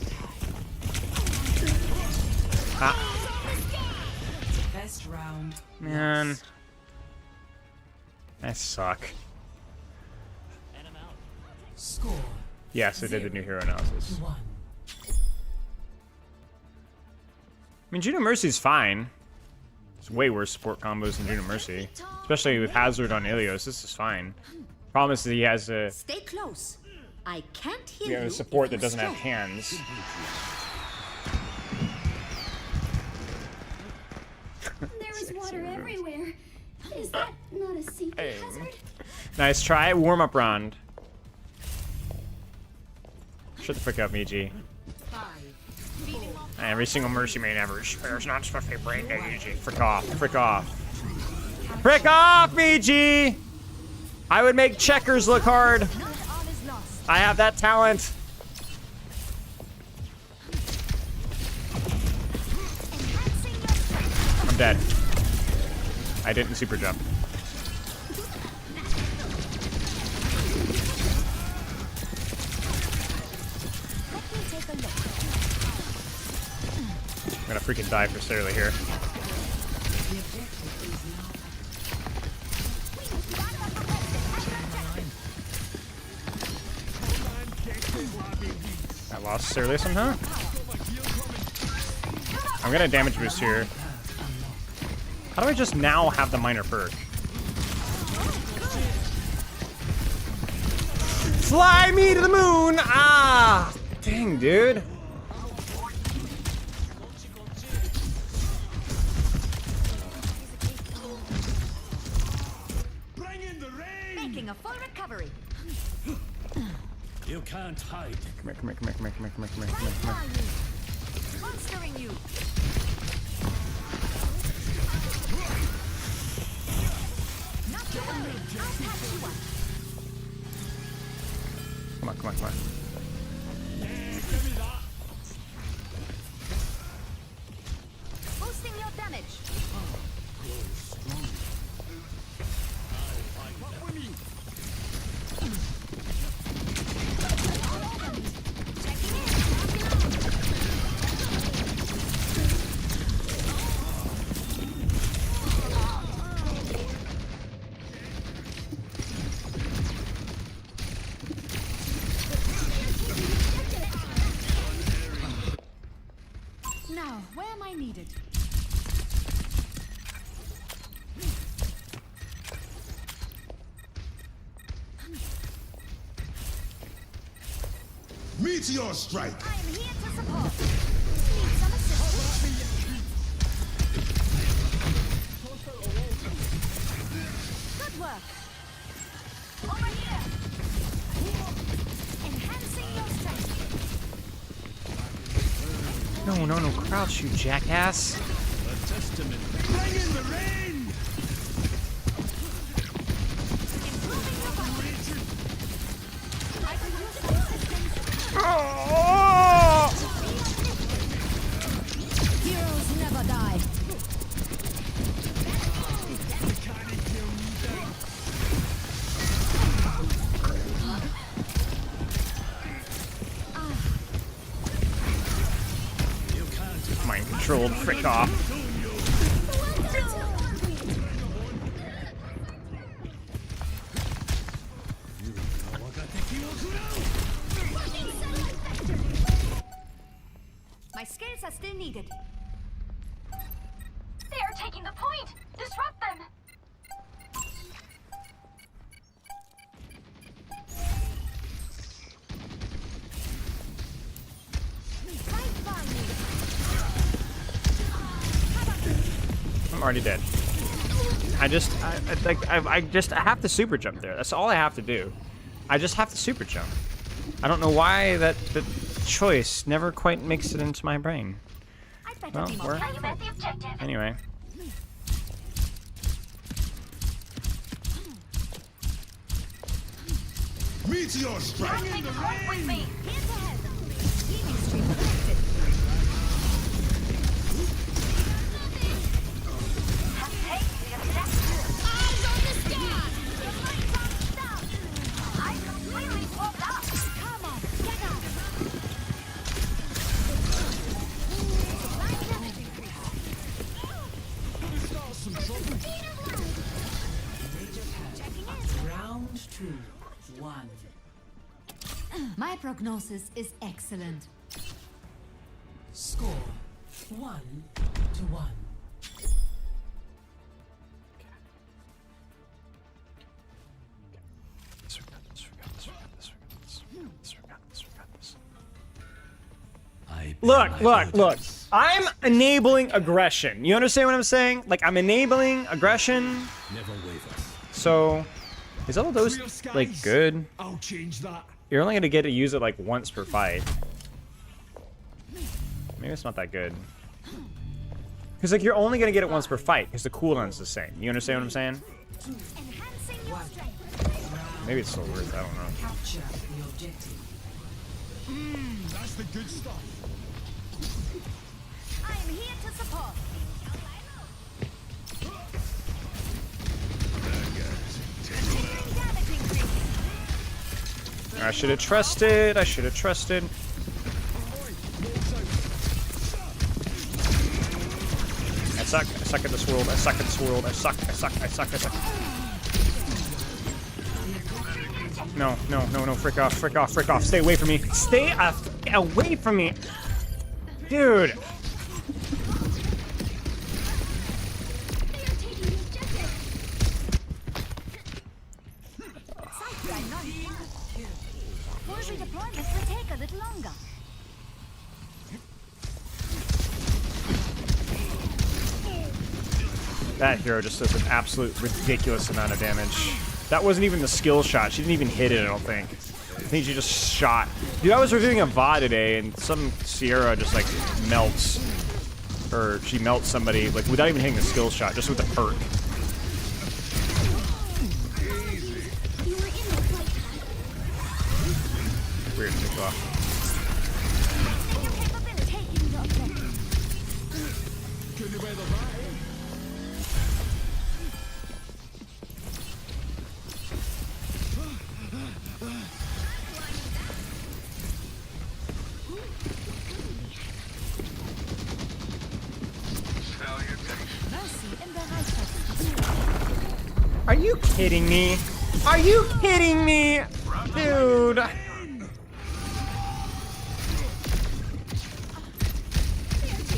Best round.
Man. I suck.
Score
Yes, I did the new hero analysis.
1.
I mean, Juno Mercy's fine. There's way worse support combos than Juno Mercy. Especially with Hazard on Ilios, this is fine. Problem is that he has a,
Stay close. I can't hear
you know,
you.
support
if
that
you
doesn't have
stray.
hands.
There is water everywhere. Is that not a safety hazard?
Nice try. Warm up round. Shut the frick up, Miji.
5.
Every single Mercy main ever. There's not supposed to be brain dead, Miji. Frick off. Frick off. Frick off, Miji! I would make checkers look hard.
Not all is lost.
I have that talent.
Enhancing your strength.
I'm dead. I didn't super jump.
Let me take a look.
I'm gonna freaking die for Sarah here. I lost Sarah somehow. I'm gonna damage boost here. How do I just now have the minor perk? Fly me to the moon! Ah! Dang, dude.
Bring in the rain!
Making a full recovery.
You can't hide.
Come here, come here, come here, come here, come here, come here, come here, come here,
Where
come
are
here.
you? Monstering you. Not to worry. I'll catch you one.
Come on, come on, come on.
Boosting your damage. Checking in.
Meteor strike.
I am here to support. Need some assistance? Good work. Over here. Enhancing your strength.
No, crouch, you jackass.
Bring in the rain.
Improving your body. I can use some assistance.
Oh!
Heroes never die.
Mind controlled, frick off.
My skills are still needed.
They are taking the point. Disrupt them.
Right by me.
I'm already dead. I have to super jump there. That's all I have to do. I just have to super jump. I don't know why that choice never quite makes it into my brain.
I better
Well,
be more
we're
You met the objective.
anyway.
Meteor strike.
Take the point with me.
Here to help. Healing stream connected.
Take the objective.
Eyes on the sky.
I completely pulled up.
Come on, get up.
Round 2. 1.
My prognosis is excellent.
Score 1-1.
Look. I'm enabling aggression. You understand what I'm saying? Like, I'm enabling aggression.
Never waver.
So, is all of those, like, good?
I'll change that.
You're only gonna get to use it, like, once per fight. Maybe it's not that good. Because, like, you're only gonna get it once per fight, because the cooldown's the same. You understand what I'm saying?
Enhancing your strength.
Maybe it's still worth it, I don't know.
Capture the objective.
That's the good stuff.
I am here to support. Continuing damage increase.
I should have trusted. I should have trusted. I suck. I suck at this world. I suck at this world. I suck. No. Frick off. Stay away from me. Stay away from me. Dude.
They are taking the objective. Site guy not here. Full redeployment will take a little longer.
That hero just does an absolute ridiculous amount of damage. That wasn't even the skill shot. She didn't even hit it, I don't think. I think she just shot. Dude, I was reviewing a VOD today, and some Sierra just, like, melts. Or she melts somebody, like, without even hitting the skill shot, just with a perk.
You were in the fight.
Weird to go off.
Taking the objective.
Can you weather that?
Mercy in the right place.
Are you kidding me? Are you kidding me? Dude.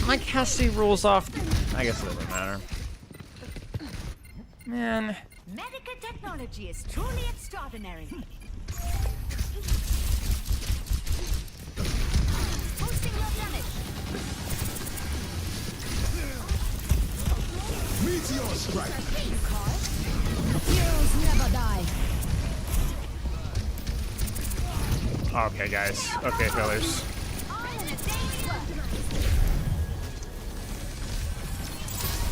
My Cassie rolls off. I guess it doesn't matter. Man.
Medical technology is truly extraordinary.
Meteor strike.
Heroes never die.
Okay, guys. Okay, fellas.
On in a day's work.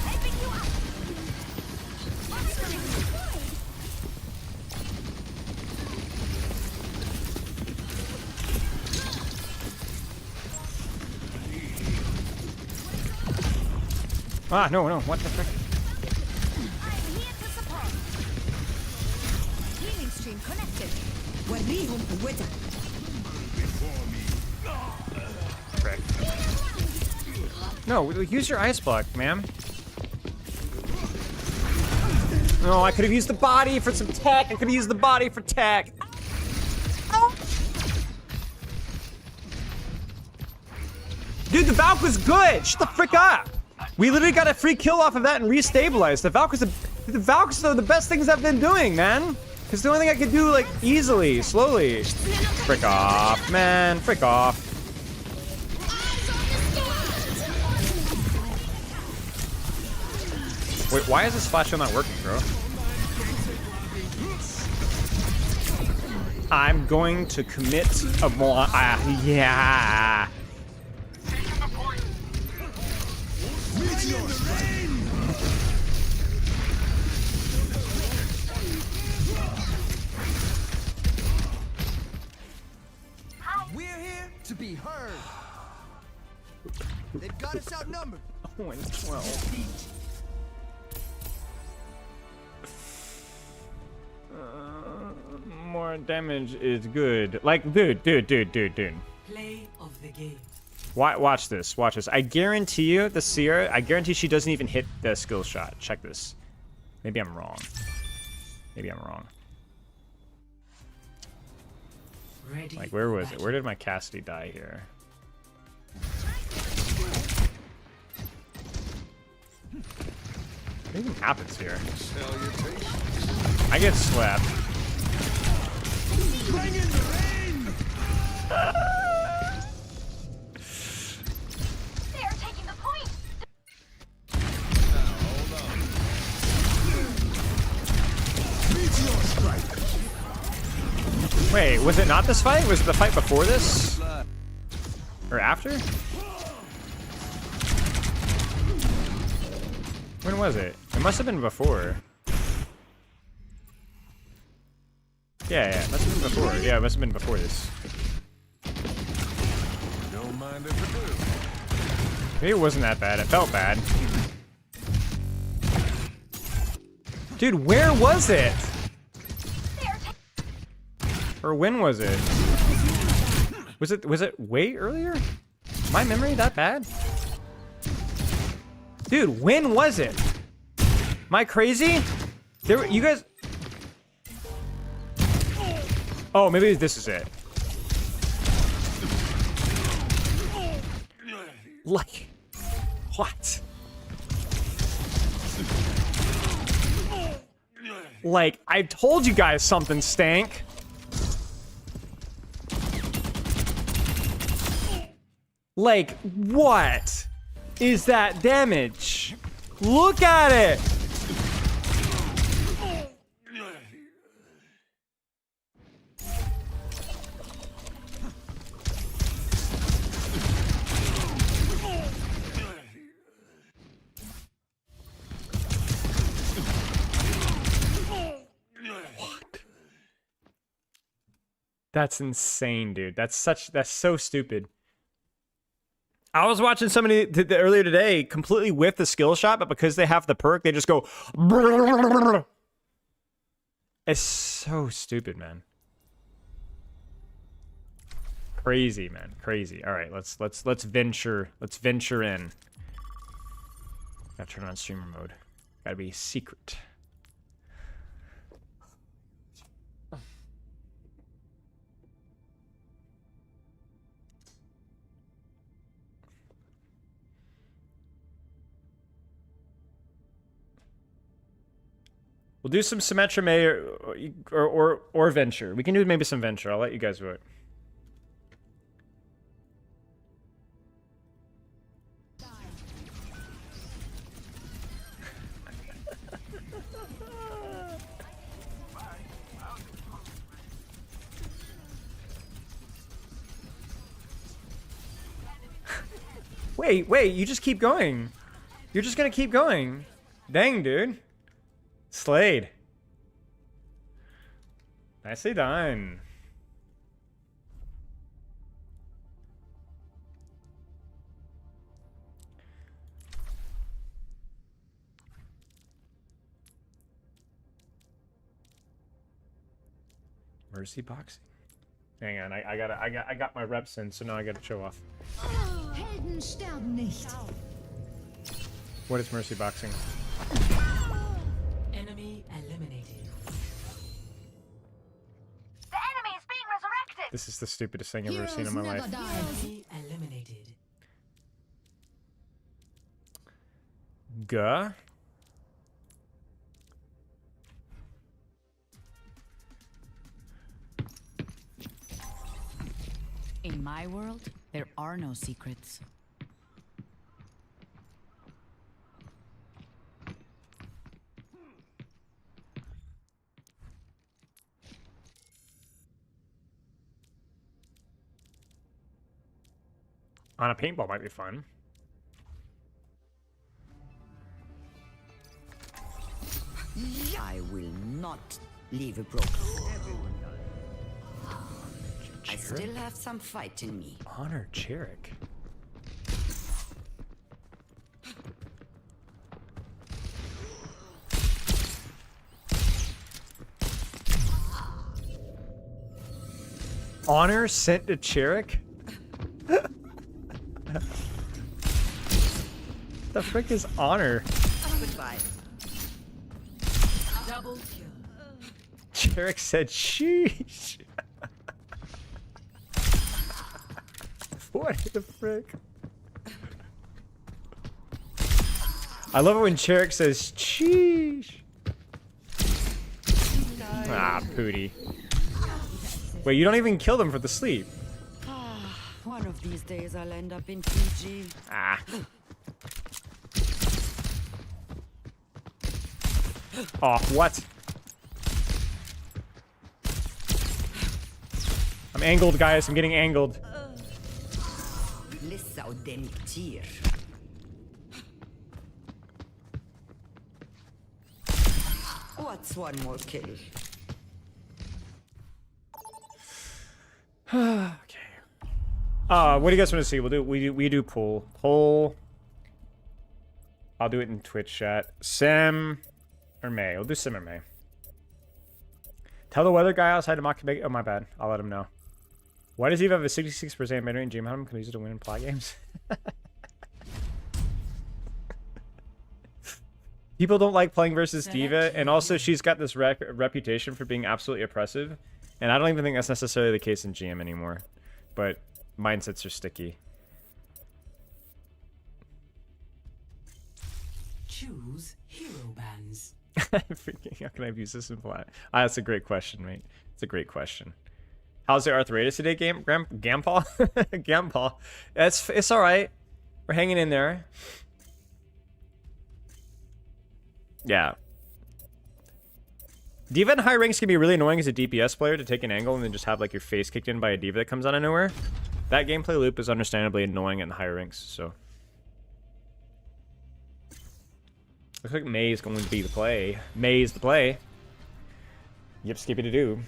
Hyping you up.
Ah, no, no. What the frick?
I'm here to support. Healing stream connected.
Frick. No, use your ice block, ma'am. No, I could have used the body for some tech. I could have used the body for tech. Dude, the Valk was good. Shut the frick up. We literally got a free kill off of that and restabilized. The Valks are the best things I've been doing, man. It's the only thing I could do, like, easily, slowly. Frick off, man. Frick off. Wait, why is this flash not working, bro? I'm going to commit a more. Yeah.
We're here to be heard. They've got us outnumbered.
12. More damage is good. Like, dude.
Play of the game.
Watch this. Watch this. I guarantee you, the Seer, I guarantee she doesn't even hit the skill shot. Check this. Maybe I'm wrong. Maybe I'm wrong.
Ready.
Like, where was it? Where did my Cassidy die here? What even happens here? I get slapped.
Bring in the rain.
They are taking the point.
Meteor strike.
Wait, was it not this fight? Was it the fight before this? Or after? When was it? It must have been before. Yeah, it must have been before. Yeah, it must have been before this.
Don't mind if I do.
Maybe it wasn't that bad. It felt bad. Dude, where was it? Or when was it? Was it way earlier? My memory that bad? Dude, when was it? Am I crazy? You guys. Oh, maybe this is it. Like, what? Like, I told you guys something stank. Like, what is that damage? Look at it! That's insane, dude. That's so stupid. I was watching somebody earlier today completely whiff the skill shot, but because they have the perk, they just go. It's so stupid, man. Crazy, man. Crazy. All right, let's venture. Let's venture in. Gotta turn on streamer mode. Gotta be secret. We'll do some Symmetra May or Venture. We can do maybe some Venture. I'll let you guys vote. Wait, you just keep going. You're just gonna keep going. Dang, dude. Slayed. Nicely done. Mercy boxing. Hang on, I got my reps in, so now I gotta show off.
Helden sterben nicht.
What is mercy boxing?
Enemy eliminated.
The enemy is being resurrected.
This is the stupidest thing I've ever seen in my life.
Enemy eliminated.
Guh.
In my world, there are no secrets.
On a paintball might be fun.
I will not leave a broken. Everyone dies. I still have some fight in me.
Honor Jarek. Honor sent to Jarek? The frick is honor?
Goodbye.
Double kill.
Jarek said sheesh. What the frick? I love it when Jarek says sheesh. Ah, Pooty. Wait, you don't even kill them for the sleep.
One of these days I'll end up in Fiji.
Ah. Oh, what? I'm angled, guys. I'm getting angled.
Lissau dem Tier. What's one more kill?
Okay. What do you guys want to see? We do poll. I'll do it in Twitch chat. Sim or May. We'll do Sim or May. Tell the weather guy outside to mock. Oh, my bad. I'll let him know. Why does he have a 66% mid range game? How can we use it to win in plot games? People don't like playing versus Diva, and also she's got this reputation for being absolutely oppressive, and I don't even think that's necessarily the case in GM anymore. But mindsets are sticky.
Choose hero bands.
Freaking, how can I use this in plot? That's a great question, mate. It's a great question. How's the arthritis today, Gampaw? Gampaw. It's all right. We're hanging in there. Yeah. Diva in high ranks can be really annoying as a DPS player to take an angle and then just have like your face kicked in by a Diva that comes out of nowhere. That gameplay loop is understandably annoying in the higher ranks, so. Looks like May is going to be the play. May is the play. Yep, skippy to do.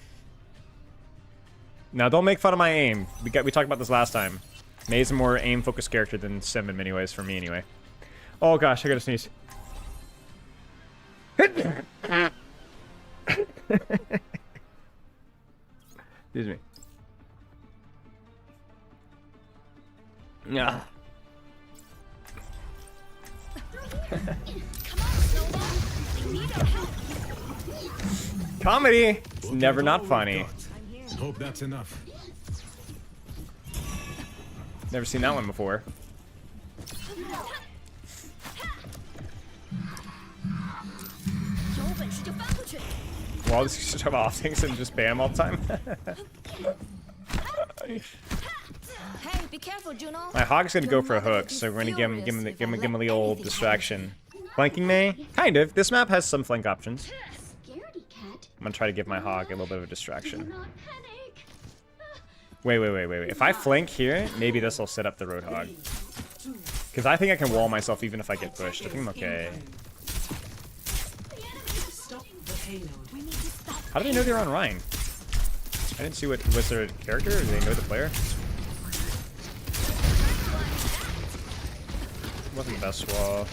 Now, don't make fun of my aim. We talked about this last time. May's a more aim-focused character than Sim in many ways, for me anyway. Oh gosh, I gotta sneeze. Excuse me. Yeah. Comedy! It's never not funny.
Hope that's enough.
Never seen that one before. Well, this is just off things and just ban them all the time.
Hey, be careful, Juno.
My hog's gonna go for a hook, so we're gonna give him the old distraction. Flanking May? Kind of. This map has some flank options.
Scaredy cat.
I'm gonna try to give my hog a little bit of a distraction.
Do not panic.
Wait. If I flank here, maybe this will set up the Roadhog. Because I think I can wall myself even if I get pushed. I think I'm okay.
Stop the payload.
We need to stop.
How do they know they're on Rein? I didn't see what was their character. Or do they know the player? Wasn't the best wall.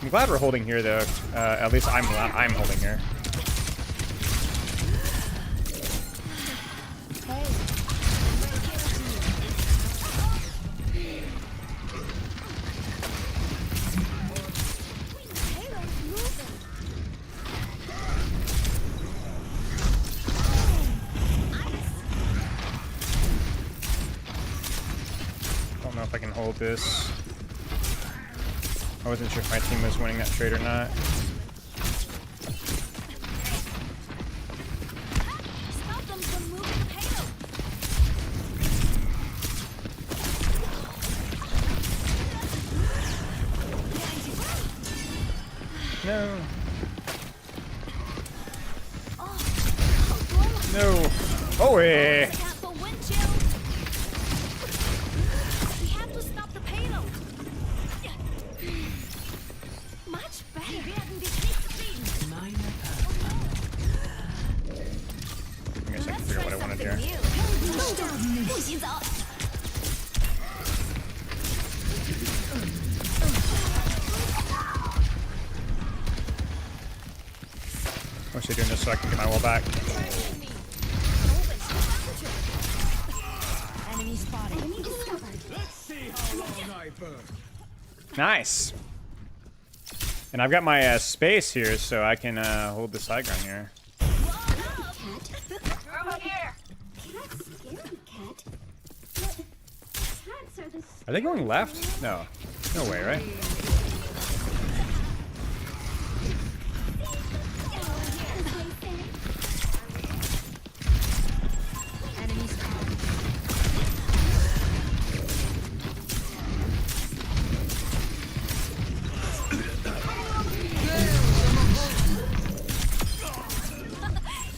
I'm glad we're holding here though. At least I'm holding here. I don't know if I can hold this. I wasn't sure if my team was winning that trade or not.
Stop them from moving the payload.
No. No. Oh, yeah.
Cancel wind chill. We have to stop the payload. Much better. Wir werden dich nicht besiegen.
Minor
I guess I can figure out what I wanted here.
不洗澡。
I'm actually doing this so I can get my wall back.
Enemy spotted. Enemy discovered.
Let's see how long I burn.
Nice. And I've got my space here, so I can hold the side ground here.
Over here.
Cat's scary, cat. But cats are the
Are they going left? No. No way, right?
Enemy spotted.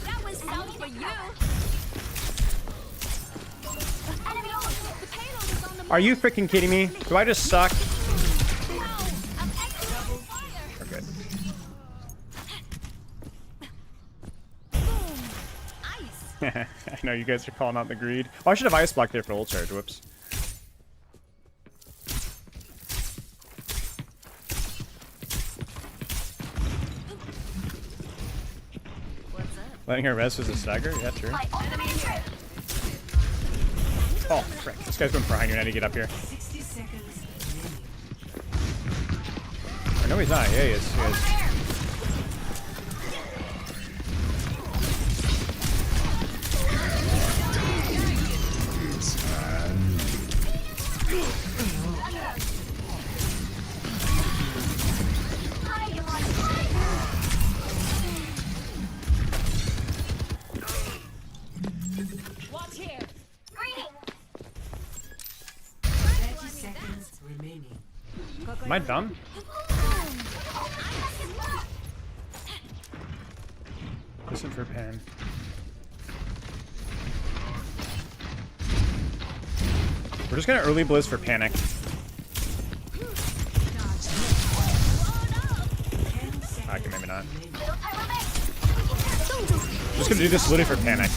That was some for you. Enemy over. The payload is on the
Are you freaking kidding me? Do I just suck?
Ow! I'm exiting fire.
We're good.
Boom. Ice.
I know you guys are calling out the greed. Oh, I should have ice blocked there for ult charge. Whoops.
What's up?
Letting her rest was a stagger? Yeah, true.
Enemy here.
Oh, frick. This guy's going for 100. I need to get up here.
60 seconds remaining.
Or no, he's not. Yeah, he is. He is.
Watch here.
30 seconds remaining.
Am I dumb? Listen for pan. We're just gonna early blizz for panic. Okay, maybe not. Just gonna do this literally for panic.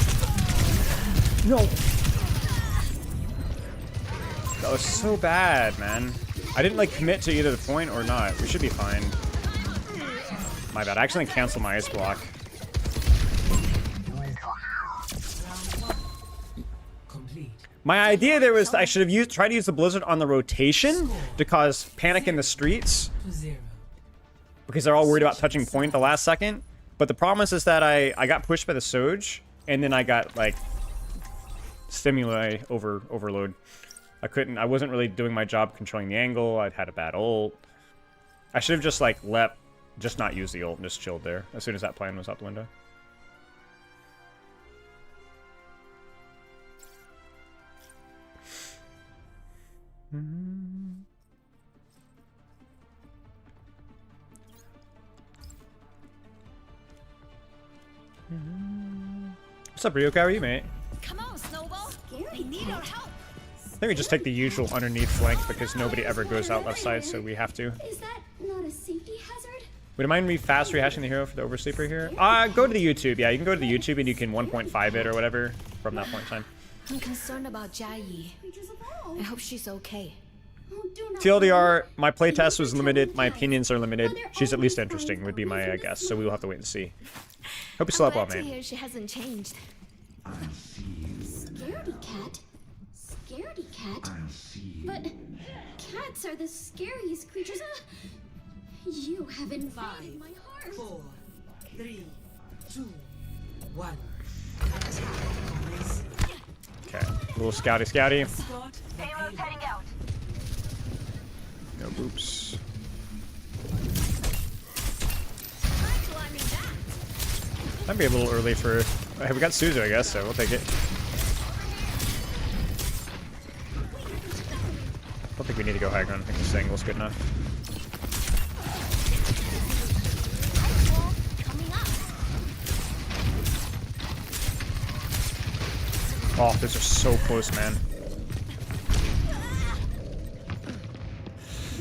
No. That was so bad, man. I didn't like commit to either the point or not. We should be fine. My bad. I actually canceled my ice block.
Complete.
My idea there was I should have tried to use the blizzard on the rotation to cause panic in the streets
To 0.
because they're all worried about touching point the last second. But the problem is that I got pushed by the Soj and then I got like stimuli overload. I wasn't really doing my job controlling the angle. I'd had a bad ult. I should have just like just not used the ult and just chilled there as soon as that plan was out the window. What's up, Ryoko? How are you, mate?
Come on, Snowball.
scary,
We need our
cat.
help.
think we just take the usual underneath flank because nobody ever goes out left side, so we have to.
Is that not a safety hazard?
Would it mind me fast rehashing the hero for the oversleeper here? Go to the YouTube. Yeah, you can go to the YouTube and you can 1.5 it or whatever from that point in time.
I'm concerned about Jai.
Creatures evolve.
I hope she's okay.
Oh, do not
TLDR, my playtest was limited, my opinions are limited. She's at least interesting, would be my guess, so we will have to wait and see. Hope you slept well,
Glad to
man.
hear she hasn't changed.
Scaredy cat? Scaredy cat? But cats are the scariest creatures. You have invaded
5,
my heart.
4, 3, 2, 1. Attack commencing.
Okay, a little scouty.
Start the payload.
No boops. Might be a little early for... Hey, we got Suzu, I guess, so we'll take it. I don't think we need to go high ground. I think this angle's good enough. Oh, those are so close, man.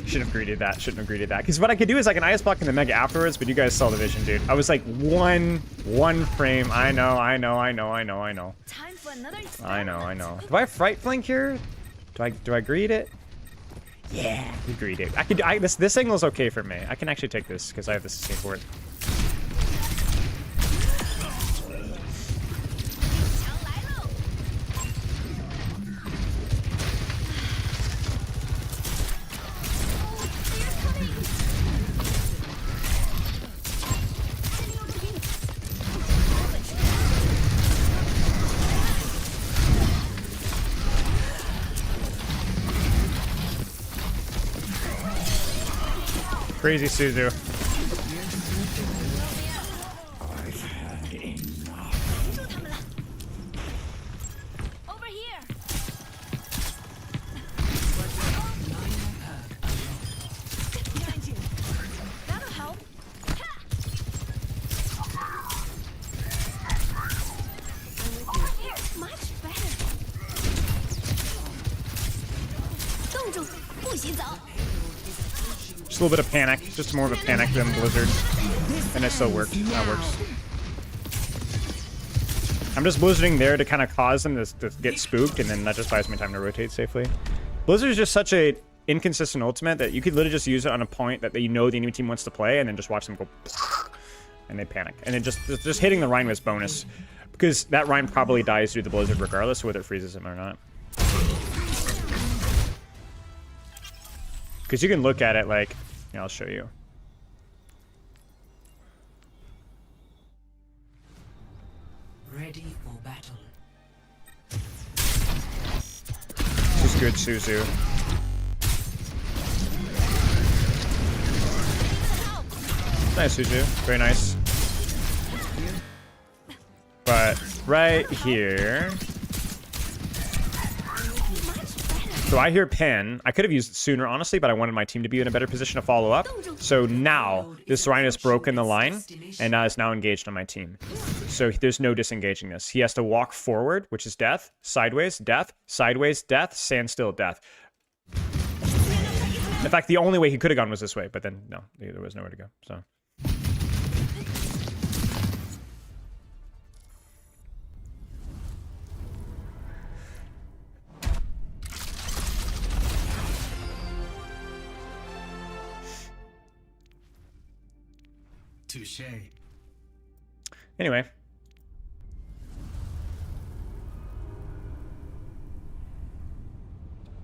Shouldn't have greeted that. Shouldn't have greeted that. Because what I could do is I can IS block in the mega afterwards, but you guys saw the vision, dude. I was like one frame. I know.
Time for another
I know. Do I have fright flank here? Do I greet it? Yeah, we greet it. This angle's okay for me. I can actually take this because I have the sustain for it. Crazy Suzu.
over here. Behind you. That'll help. Over here. Much better. 冻住，不洗澡。
Just a little bit of panic. Just more of a panic than Blizzard. And it still worked. That works. I'm just Blizzarding there to kind of cause them to get spooked, and then that just buys me time to rotate safely. Blizzard is just such a inconsistent ultimate that you could literally just use it on a point that you know the enemy team wants to play, and then just watch them go and they panic. And then just hitting the Rein was bonus. Because that Rein probably dies through the Blizzard regardless, whether it freezes him or not. Because you can look at it like, yeah, I'll show you.
Ready for battle.
This is good, Suzu. Nice, Suzu. Very nice. But right here... So I hear Pen. I could have used it sooner, honestly, but I wanted my team to be in a better position to follow up. So now, this Rein has broken the line, and is now engaged on my team. So there's no disengaging this. He has to walk forward, which is death, sideways, death, stand still, death. In fact, the only way he could have gone was this way, but then, no, there was nowhere to go, so...
Touche.
Anyway.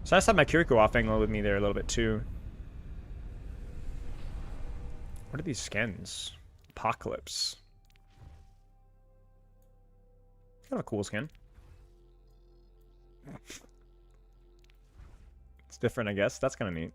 So I just had my Kiriko off angle with me there a little bit too. What are these skins? Apocalypse. Kind of a cool skin. It's different, I guess. That's kind of neat.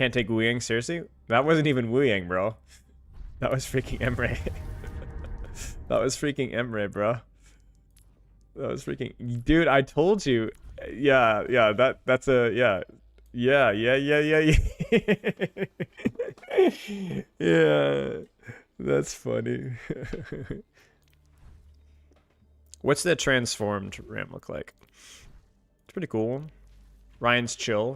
can't take Wu Yang seriously. That wasn't even Wu Yang, bro. That was freaking Emre. That was freaking Emre, bro. That was freaking... Dude, I told you. Yeah, that's a... Yeah. Yeah. Yeah. That's funny. What's the transformed Ram look like? It's pretty cool. Ryan's chill.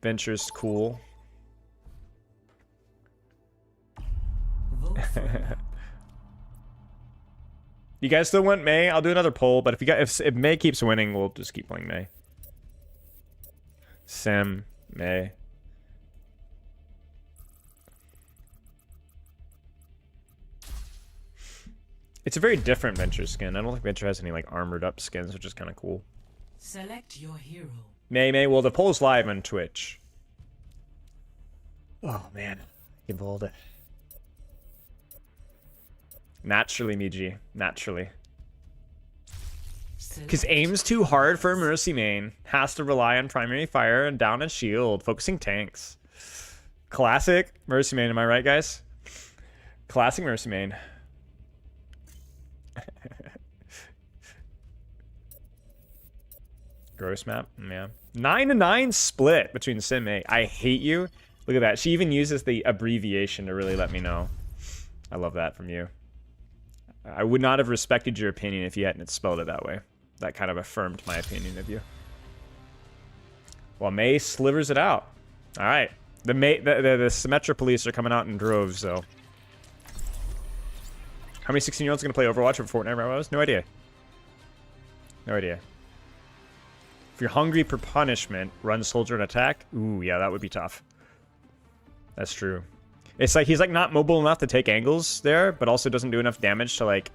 Venture's cool. You guys still want Mei? I'll do another poll, but if Mei keeps winning, we'll just keep playing Mei. Sam, Mei. It's a very different Venture skin. I don't think Venture has any like armored up skins, which is kind of cool.
Select your hero.
Mei. Well, the poll's live on Twitch. Oh man, you bowled it. Naturally, Miji. Naturally. Because aim's too hard for a Mercy main. Has to rely on primary fire and down and shield. Focusing tanks. Classic Mercy main, am I right, guys? Classic Mercy main. Gross map, yeah. 9-9 split between Sim A. I hate you. Look at that. She even uses the abbreviation to really let me know. I love that from you. I would not have respected your opinion if you hadn't spelled it that way. That kind of affirmed my opinion of you. Well, Mei slivers it out. All right. The Symmetra police are coming out in droves, though. How many 16-year-olds are going to play Overwatch or Fortnite right now? No idea. No idea. If you're hungry for punishment, run soldier and attack. Ooh, yeah, that would be tough. That's true. It's like he's like not mobile enough to take angles there, but also doesn't do enough damage to like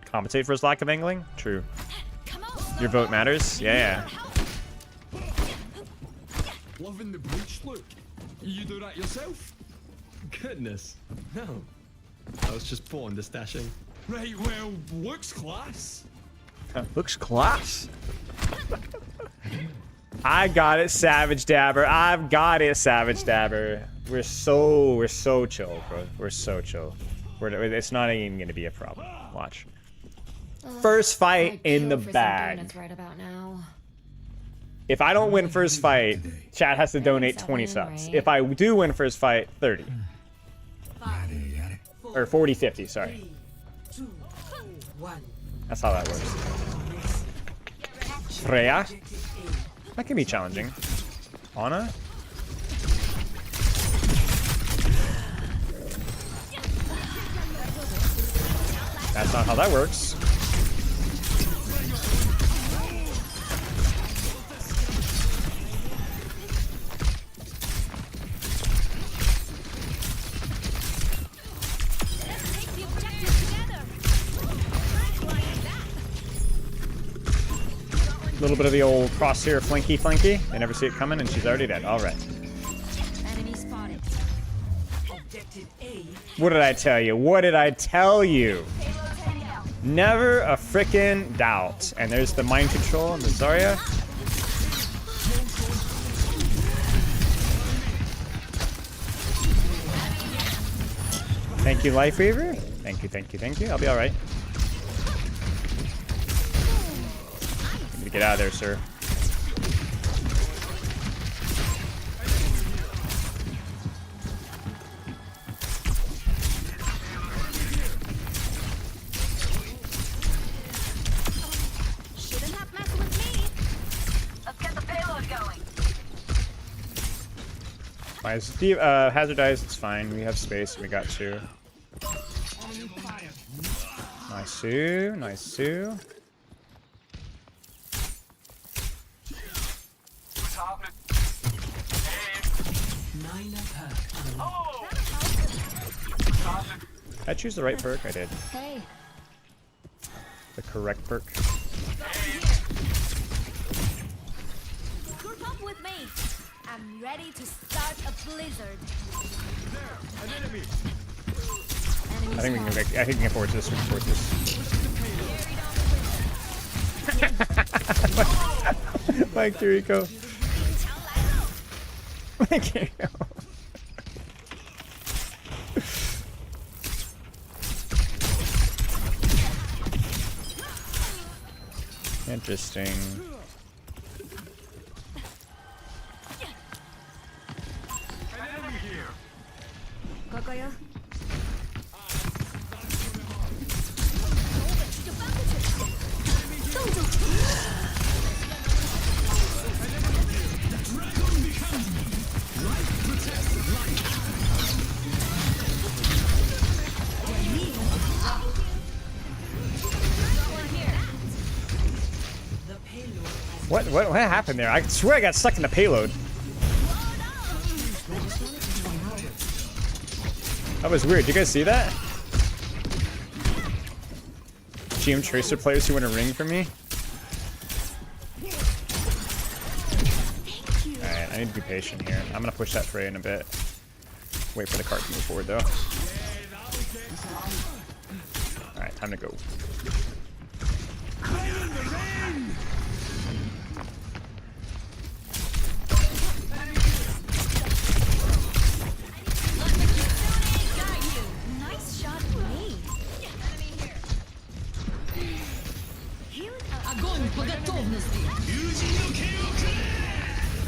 compensate for his lack of angling. True. Your vote matters. Yeah.
Loving the breach look. You do that yourself?
Goodness, no. I was just born to stashing.
Right, well, looks class.
Looks class. I got it, Savage Dabber. I've got it, Savage Dabber. We're so chill, bro. We're so chill. It's not even gonna be a problem. Watch. First fight in the bag.
Right about now.
If I don't win first fight, chat has to donate 20 subs. If I do win first fight, 30. Or 40, 50, sorry.
3, 2, 1.
That's how that works. Freya? That can be challenging. Ana? That's not how that works. A little bit of the old crosshair flanky. They never see it coming, and she's already dead. All right.
Enemy spotted.
Objective A.
What did I tell you? What did I tell you? Never a frickin' doubt. And there's the mind control and the Zarya. Thank you, Life Weaver. Thank you. I'll be all right. Get out of there, sir.
Shouldn't have messed with me. Let's get the payload going.
Fine. Steve, Hazard dies, it's fine. We have space, we got two. Nice Sue, nice Sue. Did I choose the right perk? I did.
Hey.
The correct perk.
Group up with me. I'm ready to start a blizzard.
An enemy.
I think we can force this. We can force this. Mike Jericho. Thank you. Interesting. What happened there? I swear I got stuck in the payload. That was weird. Did you guys see that? GM Tracer players who win a ring for me. Alright, I need to be patient here. I'm gonna push that Frey in a bit. Wait for the card to move forward though. Alright, time to go.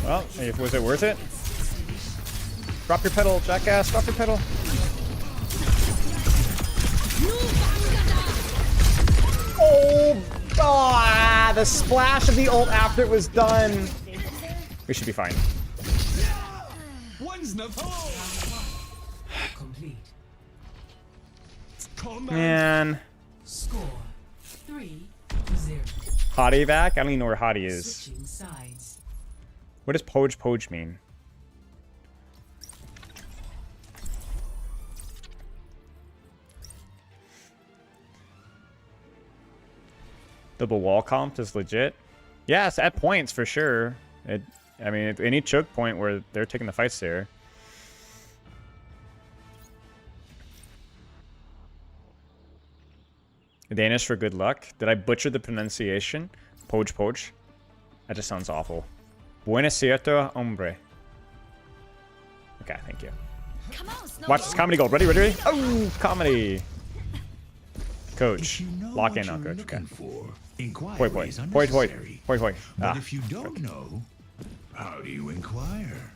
Well, was it worth it? Drop your pedal, jackass. Drop your pedal. Oh, the splash of the ult after it was done. We should be fine. Man.
Score 3-0.
Hadi back? I don't even know where Hadi is. What does Poj mean? Double wall comp is legit. Yes, at points for sure. I mean, at any choke point where they're taking the fights there. Danish for good luck. Did I butcher the pronunciation? Poj. That just sounds awful. Buena cierto, hombre. Okay, thank you. Watch this comedy gold. Ready? Oh, comedy. Coach. Lock in now, coach. Okay. Point.
But if you don't know, how do you inquire?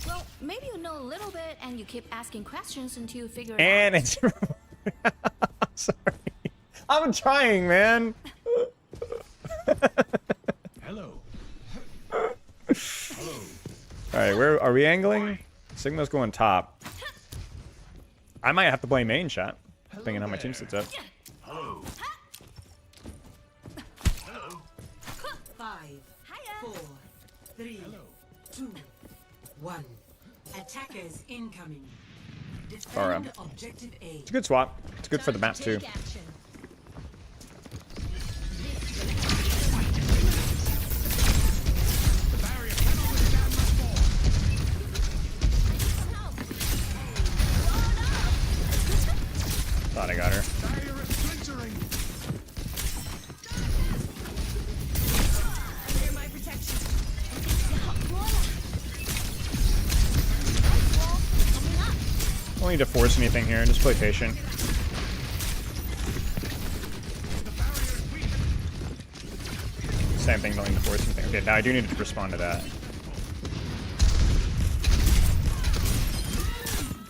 Well, maybe you know a little bit and you keep asking questions until you figure it
and
out.
It's sorry. I'm trying, man.
Hello.
Alright, where are we angling? Sigma's going top. I might have to play main shot, depending on how my team sits up.
Hello.
5, 4, 3, 2, 1. Attackers incoming. Defend objective A.
It's a good swap. It's good for the map too. Thought I got her. Don't need to force anything here. Just play patient. Same thing. Don't need to force anything. Okay, now I do need to respond to that.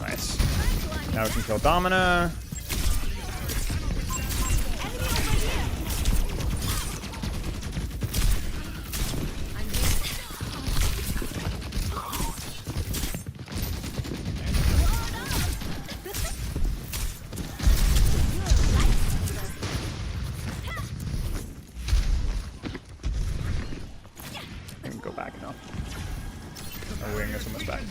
Nice. Now we can kill Domina. I can go back now. Our wing is almost back.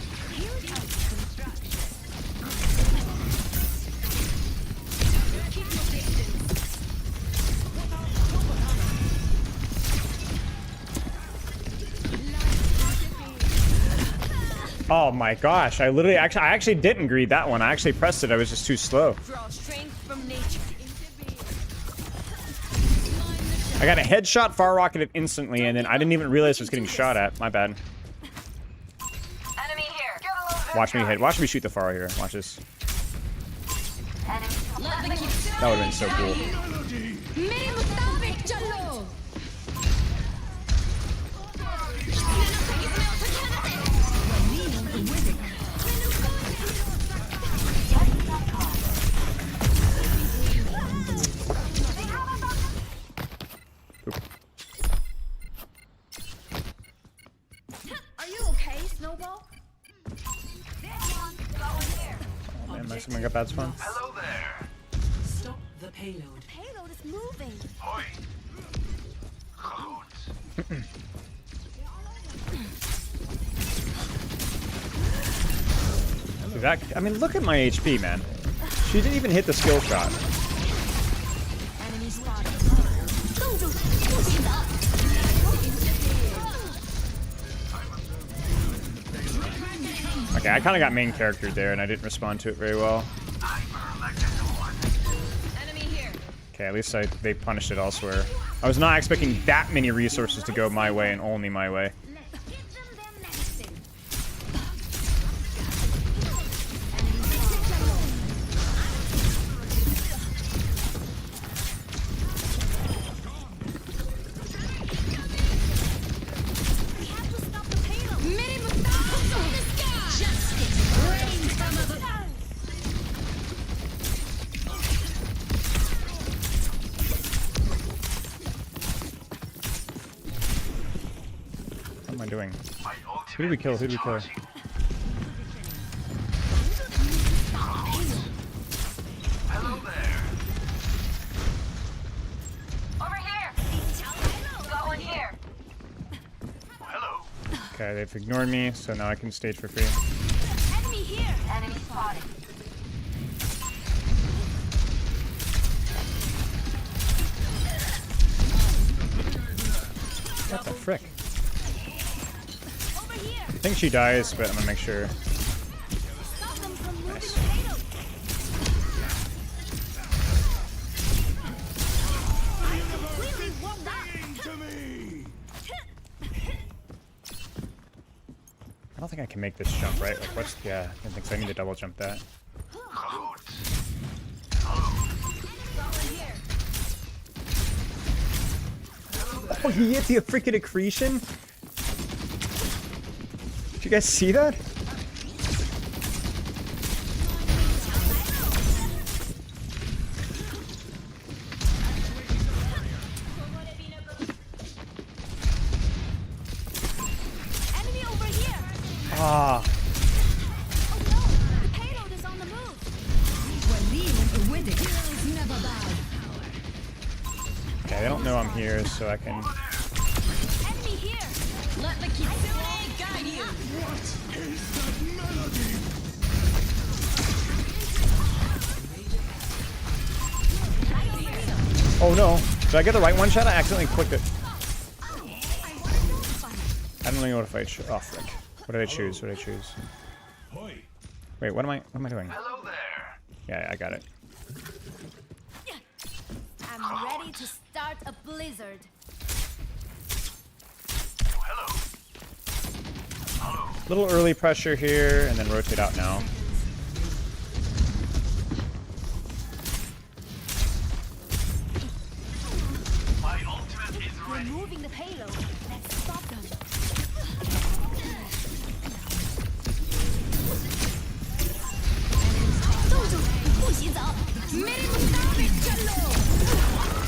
Oh my gosh, I actually didn't greed that one. I actually pressed it. I was just too slow. I got a headshot, far rocketed instantly, and then I didn't even realize I was getting shot at. My bad. Watch me hit. Watch me shoot the Pharaoh here. Watch this. That would have been so cool.
Are you okay, Snowball?
Oh man, my someone got bad spawn.
Hello there.
Stop the payload.
Payload is moving.
Hoi. Goed.
Dude, that, I mean, look at my HP, man. She didn't even hit the skill shot.
Enemy spotted. 冻住，不许走。
Okay, I kind of got main character there, and I didn't respond to it very well. Okay, at least they punished it elsewhere. I was not expecting that many resources to go my way and only my way.
Let's give them their medicine. We have to stop the payload. Justice rains from above.
What am I doing? Who did we kill? Who did we kill?
Hello there.
Over here. Go in here.
Hello.
Okay, they've ignored me, so now I can stage for free.
Enemy here. Enemy spotted.
What the frick?
Over here.
I think she dies, but I'm gonna make sure.
Stop them from moving
Nice.
the payload. I completely warmed up.
I don't think I can make this jump, right? Like, what's... Yeah, I don't think so. I need to double jump that. Oh, he hit the freaking accretion? Did you guys see that?
Enemy over here.
Ah,
Oh no, the payload is on the move.
okay, they don't know I'm here, so I can...
Enemy here. Let the kitsune guide you.
Oh no! Did I get the right one shot? I accidentally clicked it. I don't know what if I... Oh, frick. What did I choose? What did I choose? Wait, what am I doing?
Hello there.
Yeah, I got it.
I'm ready to start a blizzard.
Hello.
Little early pressure here, and then rotate out now.
My ultimate is
We're
ready.
moving the payload. Let's stop them.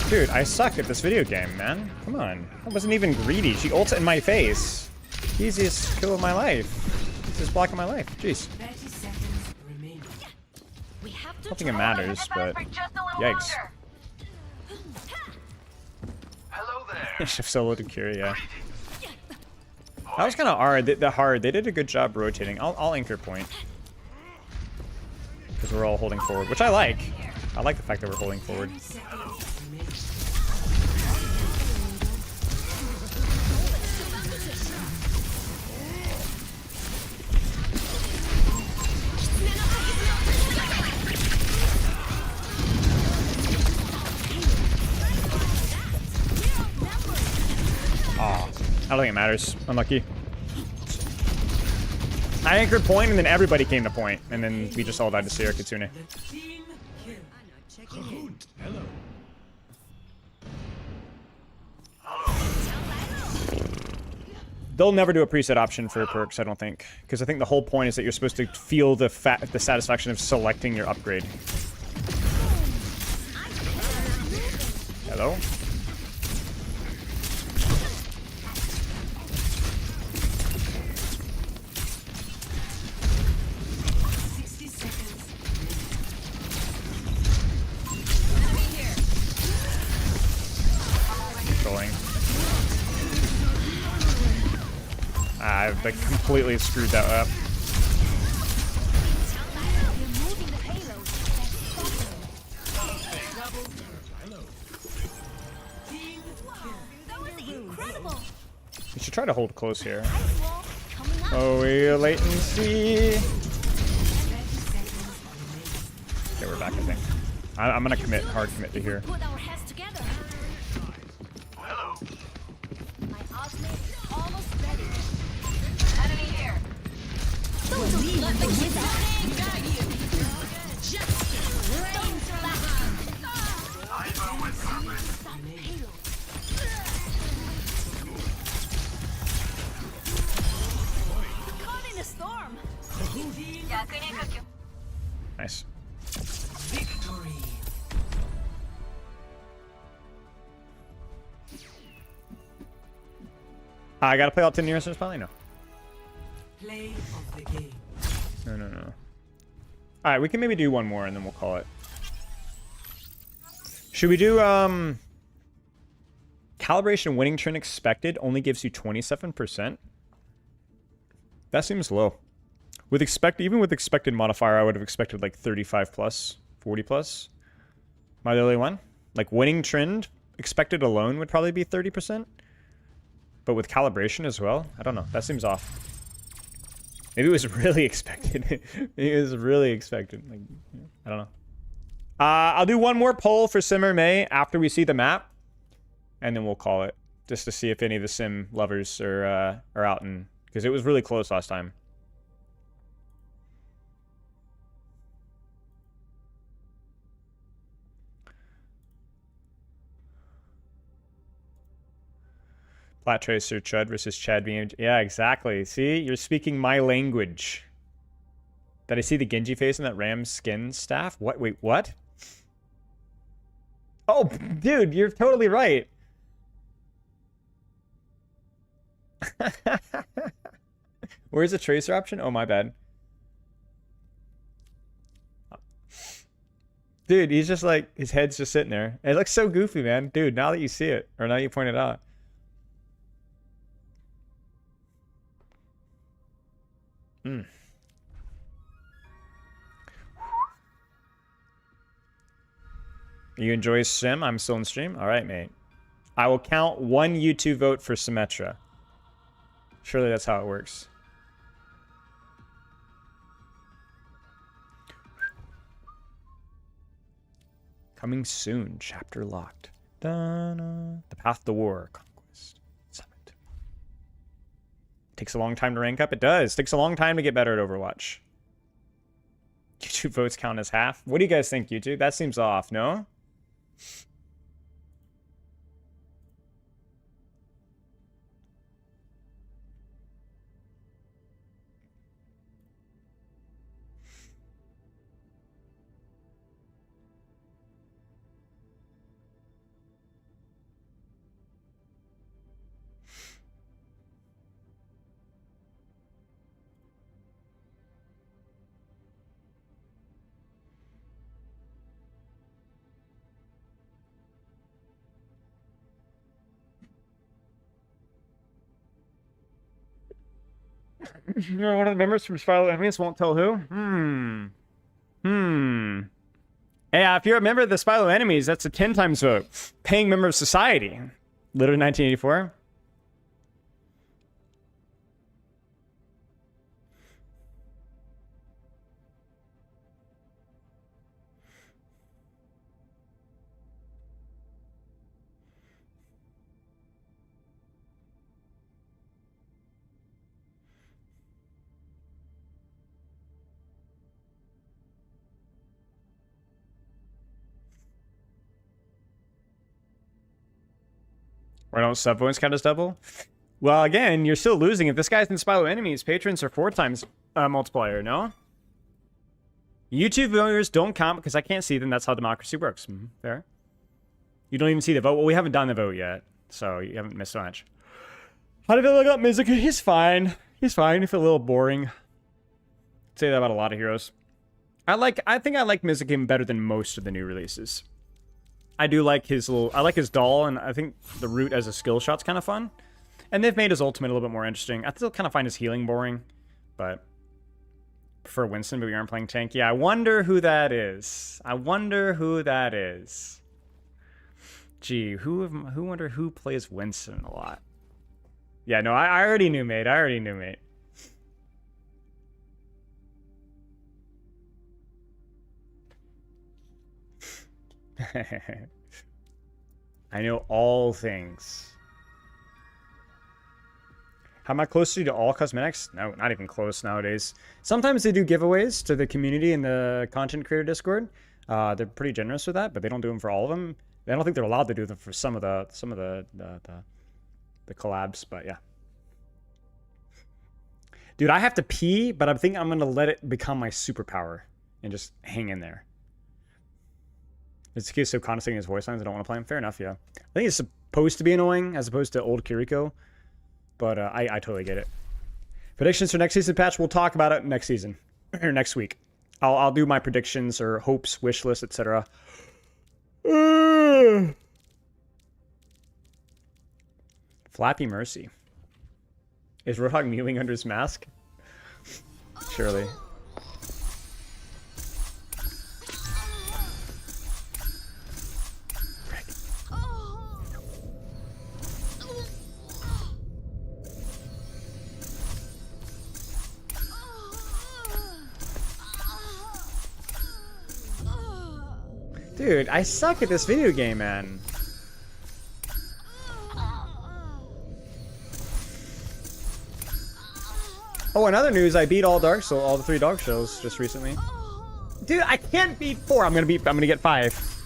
Dude, I suck at this video game, man. Come on. I wasn't even greedy. She ulted in my face. Easiest kill of my life. Easiest block of my life. Jeez.
30 seconds remaining.
We have
I
to
don't think it matters, but... Yikes.
Hello there.
Shift solo to cure, yeah. That was kind of hard. They did a good job rotating. I'll anchor point. Because we're all holding forward, which I like. I like the fact that we're holding forward.
10 seconds remaining.
Aw. I don't think it matters. Unlucky. I anchored point, and then everybody came to point, and then we just all died to Sierra Kitsune.
Team kill.
Hello.
They'll never do a preset option for perks, I don't think, because I think the whole point is that you're supposed to feel the satisfaction of selecting your upgrade. Hello? Controlling. I've like completely screwed that up. We should try to hold close here. Oh, latency. Okay, we're back, I think. I'm gonna commit, hard commit to here.
Put our heads together. Hello. My ultimate is almost ready. Enemy here. Don't let the wizard guide you. Justice reigns last. I know what's happening. Caught in a storm.
Nice.
Victory.
I gotta play all 10 years, probably no.
Play of the game.
No. Alright, we can maybe do one more and then we'll call it. Should we do, calibration winning trend expected only gives you 27%? That seems low. With even with expected modifier, I would have expected like 35 plus, 40 plus. Am I the only one? Like winning trend expected alone would probably be 30%. But with calibration as well, I don't know. That seems off. Maybe it was really expected. It was really expected. Like, I don't know. I'll do one more poll for Sim or May after we see the map, and then we'll call it just to see if any of the Sim lovers are out, and because it was really close last time. Plat Tracer Chud versus Chad being... Yeah, exactly. See? You're speaking my language. Did I see the Genji face in that Ram skin staff? What? Wait, what? Oh, dude, you're totally right. Where's the Tracer option? Oh, my bad. Dude, he's just like... His head's just sitting there. It looks so goofy, man. Dude, now that you see it, or now you point it out. You enjoy Sim? I'm still in stream? Alright, mate. I will count one YouTube vote for Symmetra. Surely that's how it works. Coming soon. Chapter locked. Da-na. The Path to War. Conquest. Summit. Takes a long time to rank up? It does. Takes a long time to get better at Overwatch. YouTube votes count as half? What do you guys think, YouTube? That seems off, no? You're one of the members from Spiral Enemies won't tell who? Yeah, if you're a member of the Spiral Enemies, that's a 10 times vote. Paying member of society. Literally 1984. Why don't sub points count as double? Well, again, you're still losing. If this guy's in Spylo enemies, patrons are 4 times multiplier, no? YouTube viewers don't count because I can't see them. That's how democracy works. Fair. You don't even see the vote. Well, we haven't done the vote yet, so you haven't missed much. How did it look up, Mizuki? He's fine. He's fine. He feel a little boring. I'd say that about a lot of heroes. I think I like Mizuki better than most of the new releases. I do like his I like his doll, and I think the root as a skill shot's kind of fun. And they've made his ultimate a little bit more interesting. I still kind of find his healing boring, but prefer Winston, but we aren't playing tank. Yeah, I wonder who that is. I wonder who that is. Gee, who wonder who plays Winston a lot? Yeah, no, I already knew, mate. I already knew, mate. I know all things. How am I close to all cosmetics? No, not even close nowadays. Sometimes they do giveaways to the community in the content creator Discord. They're pretty generous with that, but they don't do them for all of them. I don't think they're allowed to do them for some of the collabs, but yeah. Dude, I have to pee, but I think I'm gonna let it become my superpower and just hang in there. It's the case so condescending his voice lines. I don't want to play him. Fair enough, yeah. I think it's supposed to be annoying as opposed to old Kiriko. But I totally get it. Predictions for next season patch, we'll talk about it next season. Or next week. I'll do my predictions or hopes, wish list, etc. Flappy Mercy. Is Roadhog kneeling under his mask? Surely. Dude, I suck at this video game, man. Oh, in other news, I beat all the 3 Dark Souls just recently. Dude, I can't beat 4. I'm gonna get 5.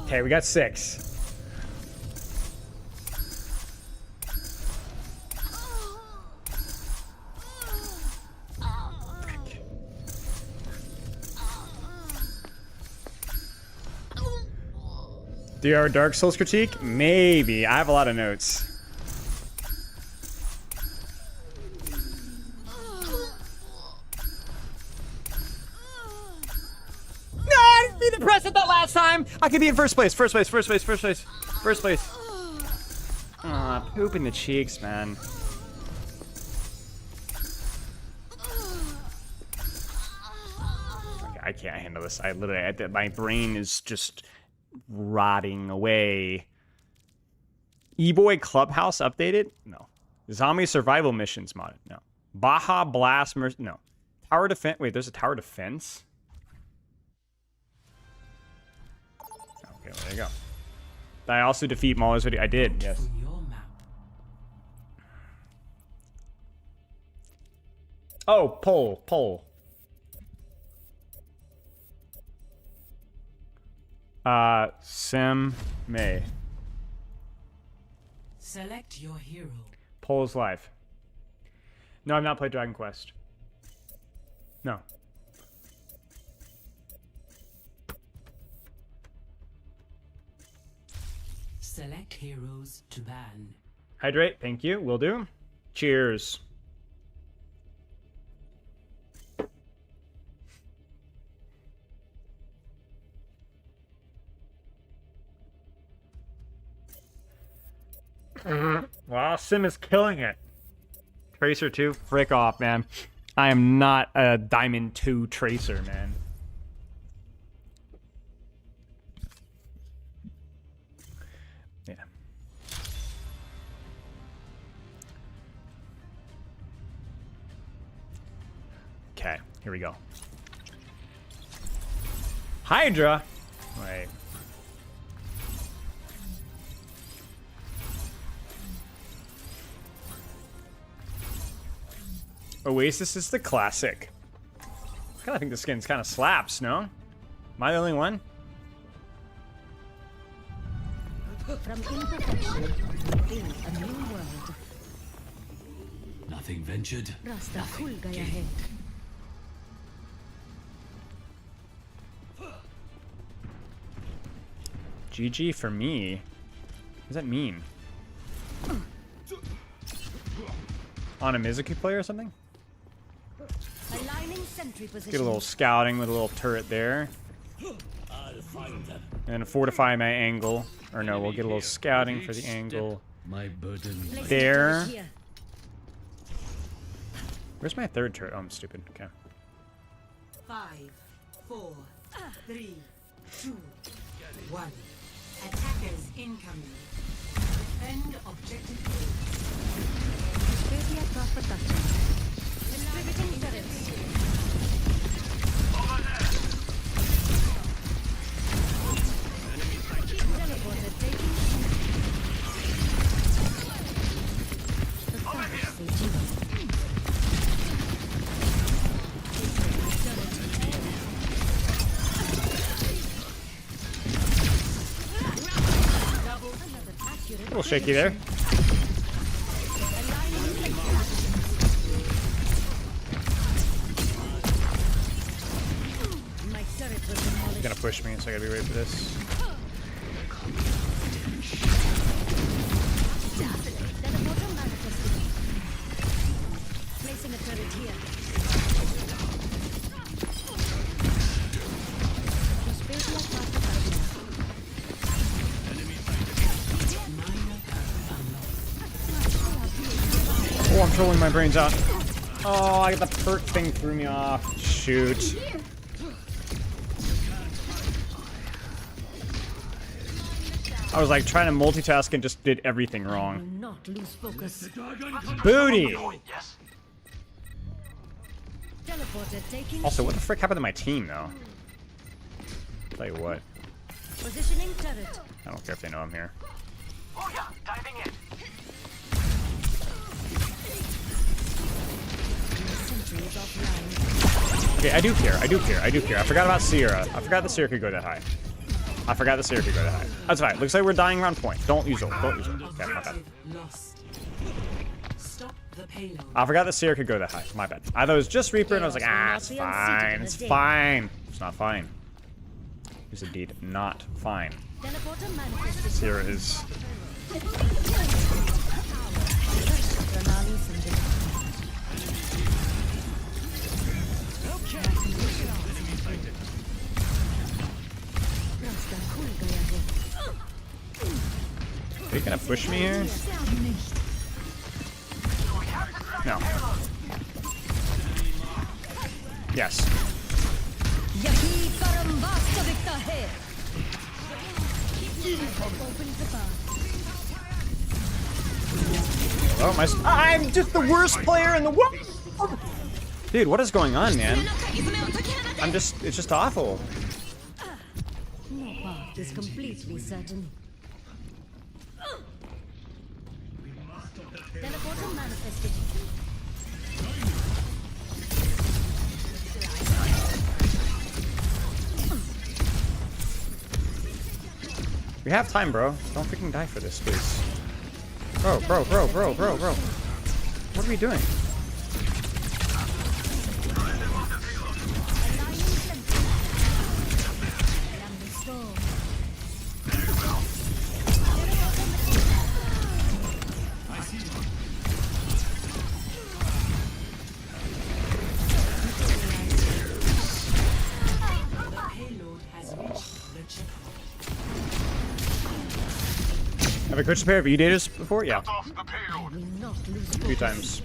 Okay, we got 6. Do you have a Dark Souls critique? Maybe. I have a lot of notes. No, I didn't be the press at that last time. I could be in first place. First place. Aw, poop in the cheeks, man. Okay, I can't handle this. I literally, my brain is just rotting away. E-Boy Clubhouse updated? No. Zombie survival missions modded? No. Baja Blast no. Tower defense? Wait, there's a tower defense? Okay, well, there you go. Did I also defeat Mauler's video? I did, yes. Oh, poll. Sim May.
Select your hero.
Poll is live. No, I've not played Dragon Quest. No.
Select heroes to ban.
Hydrate, thank you. Will do. Cheers. Wow, Sim is killing it. Tracer 2, frick off, man. I am not a Diamond 2 Tracer, man. Yeah. Okay, here we go. Hydra? Wait. Oasis is the classic. I kinda think the skin's kinda slaps, no? Am I the only one?
From imperfection, build a new world.
Nothing ventured.
Rasta khul gaya hai.
GG for me. What does that mean? On a Mizuki player or something?
Aligning sentry position.
Get a little scouting with a little turret there. And fortify my angle. Or no, we'll get a little scouting for the angle.
My burden.
There. Where's my third turret? Oh, I'm stupid. Okay.
5, 4, 3, 2, 1. Attackers incoming. Defend objective
Distributing turrets. Teleporter taking. The fast will do.
A little shaky there. He's gonna push me, so I gotta be ready for this.
Placing a turret here.
Oh, I'm trolling my brains out. Oh, I got the perk thing threw me off. Shoot. I was like trying to multitask and just did everything wrong.
Not lose focus.
Booty!
Teleporter taking.
Also, what the frick happened to my team, though? Tell you what.
Positioning turret.
I don't care if they know I'm here.
Oh yeah, diving in.
Sentry is offline.
Okay, I do care. I do care. I do care. I forgot about Sierra. I forgot the Sierra could go that high. I forgot the Sierra could go that high. That's fine. Looks like we're dying around point. Don't use it. Don't use it. Okay, my bad.
lost. Stop the payload.
I forgot the Sierra could go that high. My bad. I thought it was just Reaper, and I was like, ah, it's fine. It's fine. It's not fine. It's indeed not fine.
Teleporter manifested.
Sierra is. Are you gonna push me here? No. Yes. Oh my! I'm just the worst player in the world. Dude, what is going on, man? It's just awful.
No path is completely certain. Teleporter manifested.
We have time, bro. Don't freaking die for this, please. Bro. What are we doing? Have I coached a pair of E-daters before? Yeah. A few times.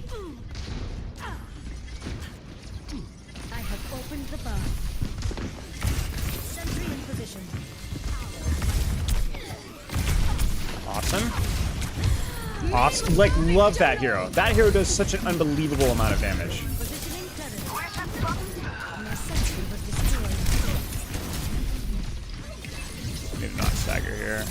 I have opened the bar. Sentry in position.
Awesome. Awesome. Like, love that hero. That hero does such an unbelievable amount of damage.
Positioning turret. My sentry was destroyed.
Need to not stagger here.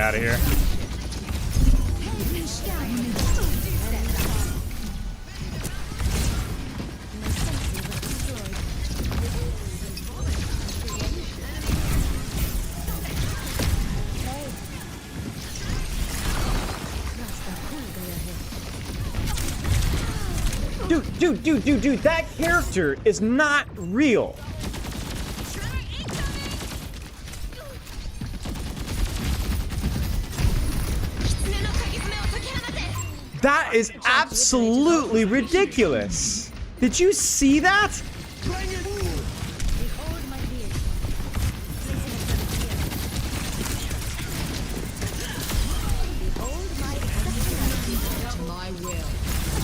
out of here. Dude, that character is not real. That is absolutely ridiculous. Did you see that?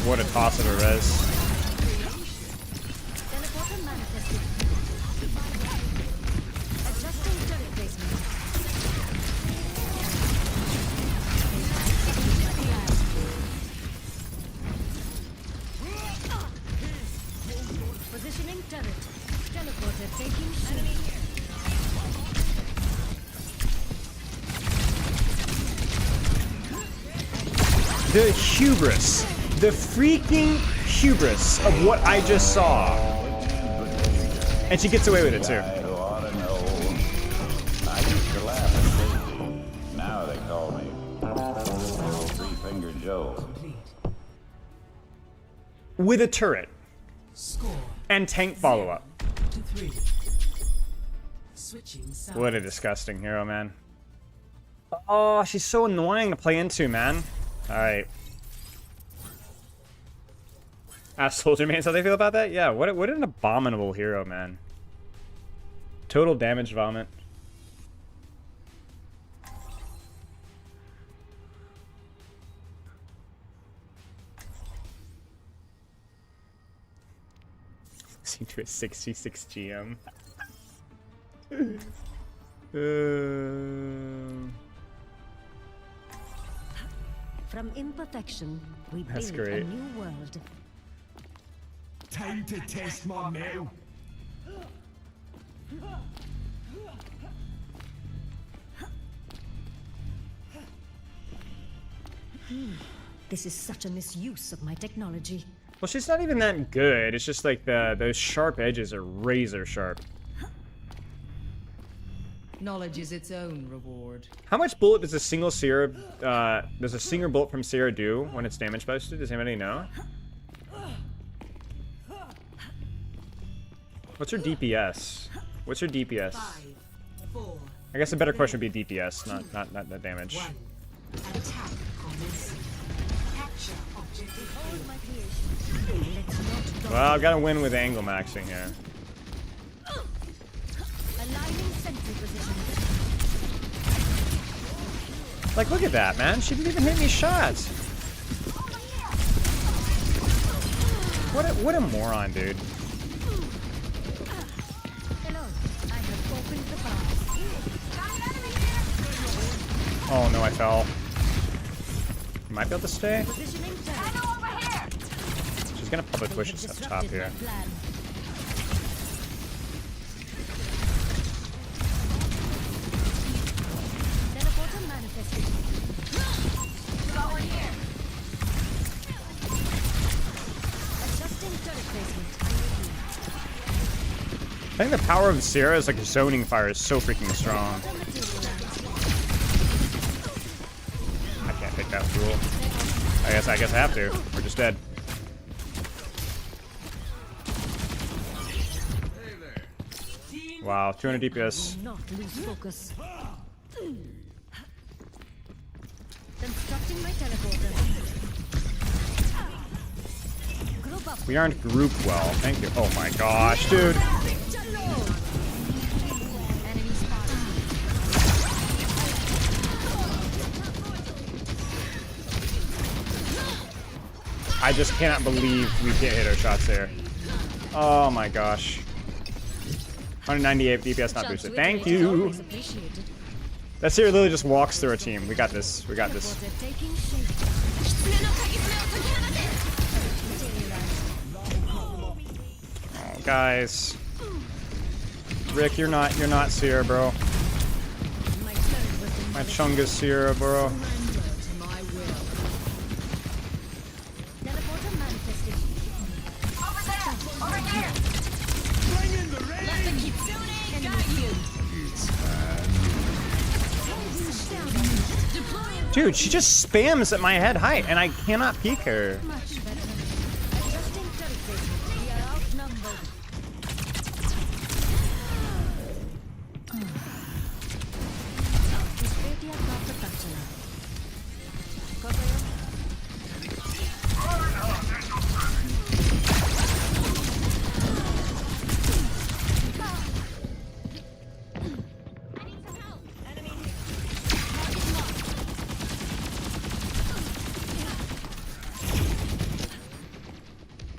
What a toss of a res.
Positioning turret. Teleporter taking enemy here.
The hubris. The freaking hubris of what I just saw. And she gets away with it too.
I ought to know. I used to laugh at Daisy. Now they call me Three-Finger Joe.
With a turret.
Score
And tank follow-up.
2-3. Switching sides.
What a disgusting hero, man. Oh, she's so annoying to play into, man. Alright. Ask Soldier Man how they feel about that? Yeah, what an abominable hero, man. Total damage vomit. Losing to a 66 GM.
From imperfection, we
That's
build
great.
a new world.
Time to test my metal.
This is such a misuse of my technology.
Well, she's not even that good. It's just like those sharp edges are razor sharp.
Knowledge is its own reward.
How much bullet does a single Sierra, does a single bullet from Sierra do when it's damage boosted? Does anybody know? What's her DPS? What's her DPS?
5, 4,
I guess a better question would be DPS, not the damage.
1. Attack commencing. Capture objective.
Hold my creation. Let's not
Well, I've got to win with angle maxing here.
aligning sentry position.
Like, look at that, man. She didn't even hit any shots. What a moron, dude.
Hello, I have opened the box.
Oh no, I fell. Might be able to stay.
Positioning turret.
She's gonna probably push us up top
Disrupted
here.
my plan. Teleporter manifested. Got one here. Adjusting turret placement.
I think the power of Sierra's like zoning fire is so freaking strong. I can't pick that tool. I guess I have to. We're just dead. Wow, 200 DPS.
Do not lose focus. Constructing my teleporter. Group up.
We aren't grouped well. Thank you. Oh my gosh, dude.
Enemy spotted.
I just cannot believe we can't hit our shots there. Oh my gosh. 198 DPS not boosted. Thank you.
Always appreciated.
That Sierra literally just walks through our team. We got this. We got this.
Teleporter taking shape.
Oh, guys. Rick, you're not Sierra, bro.
My turret was in
My Chungus here, bro.
Teleporter manifested. Over there! Over here!
Bring in the rain!
Let the Kitsune guide you!
Dude, she just spams at my head height, and I cannot peek her.
Much better. Adjusting turret placement. We are outnumbered. Vesperia Propter Bachelor. Cover.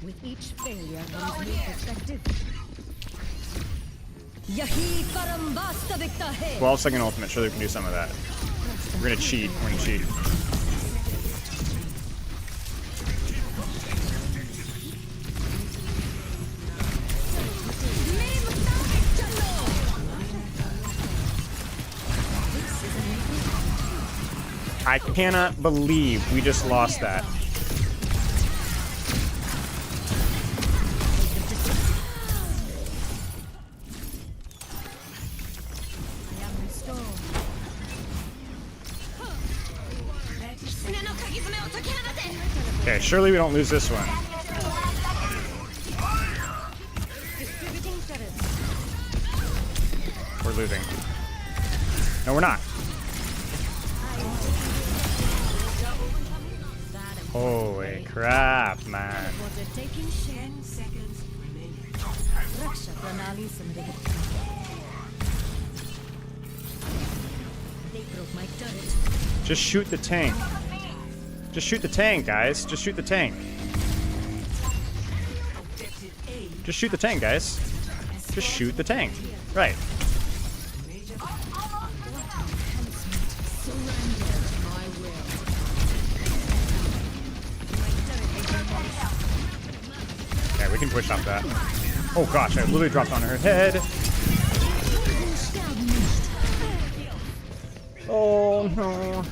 With each failure comes new perspective. Yahi Parambasta Victa Hai.
12-second ultimate. Surely we can do some of that. We're gonna cheat. We're gonna cheat. I cannot believe we just lost that. Okay, surely we don't lose this one. We're losing. No, we're not. Holy crap, man.
Taking 10 seconds remaining. Raksha Pranali Samriddhi. They broke my turret.
Just shoot the tank. Just shoot the tank, guys. Just shoot the tank. Just shoot the tank, guys. Just shoot the tank. Right. Okay, we can push off that. Oh gosh, I literally dropped on her head. Oh no.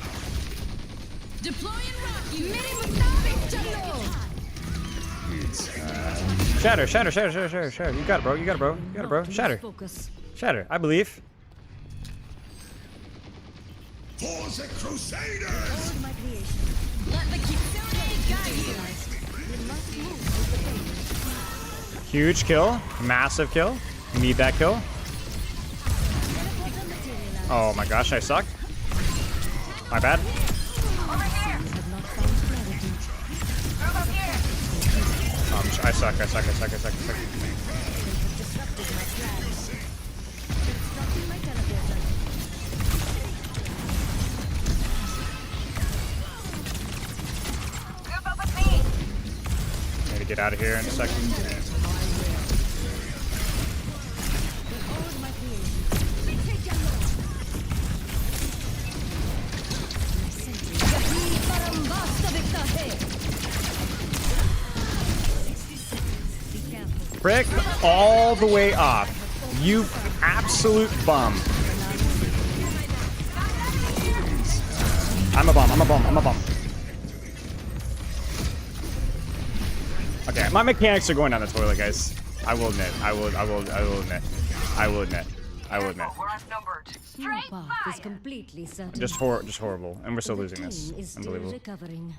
Shatter, shatter, shatter, shatter, shatter, shatter. You got it, bro. You got it, bro. You got it, bro. Shatter. Shatter. I believe.
For the Crusaders!
Let the Kitsune guide you.
Huge kill. Massive kill. Need that kill. Oh my gosh, I suck. My bad. I suck. Need to get out of here in a second. Frick all the way off. You absolute bum. I'm a bum. Okay, my mechanics are going down the toilet, guys. I will admit. I will admit.
Your path is completely certain.
Just horrible, and we're still losing this. Unbelievable.
Recovering.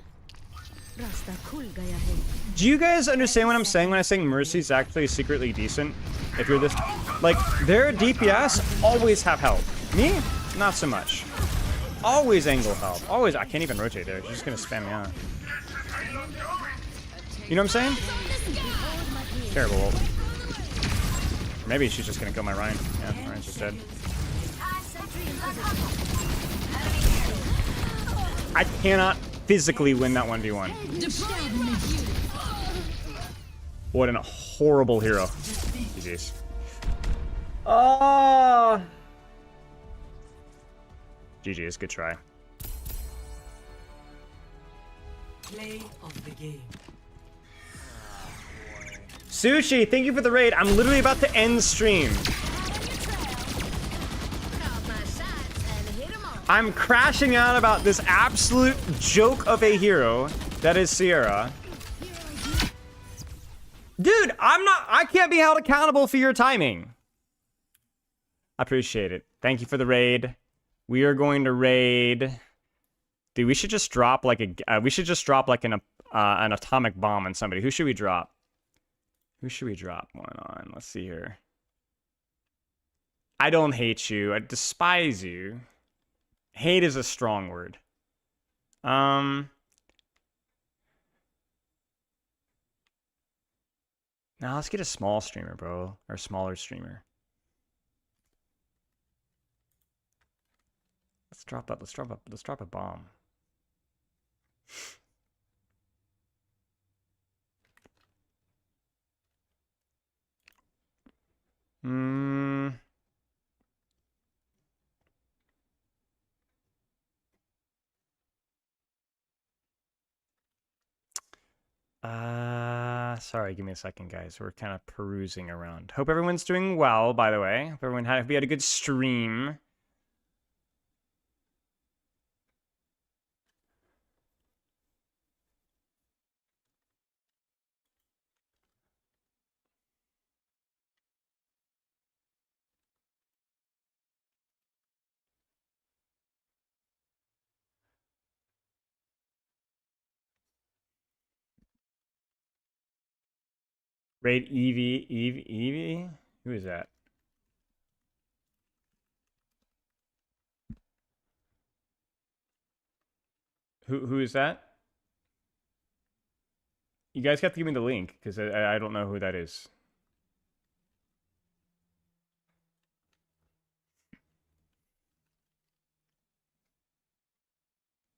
Rasta khul gaya hai.
Do you guys understand what I'm saying when I say Mercy's actually secretly decent? If you're this, like, their DPS always have help. Me, not so much. Always angle help. Always. I can't even rotate there. She's just gonna spam me out. You know what I'm saying? Terrible ult. Maybe she's just gonna kill my Rein. Yeah, Rein's just dead. I cannot physically win that 1v1. What a horrible hero. GG's. GG's, good try.
Play of the game.
Sushi, thank you for the raid. I'm literally about to end stream. I'm crashing out about this absolute joke of a hero that is Sierra. Dude, I can't be held accountable for your timing. I appreciate it. Thank you for the raid. We are going to raid. Dude, we should just drop like an atomic bomb on somebody. Who should we drop? Who should we drop one on? Let's see here. I don't hate you. I despise you. Hate is a strong word. Now let's get a small streamer, bro. Or smaller streamer. Let's drop a bomb. Sorry, give me a second, guys. We're kind of perusing around. Hope everyone's doing well, by the way. Hope everyone had a good stream. Raid Evie? Who is that? Who is that? You guys have to give me the link, because I don't know who that is.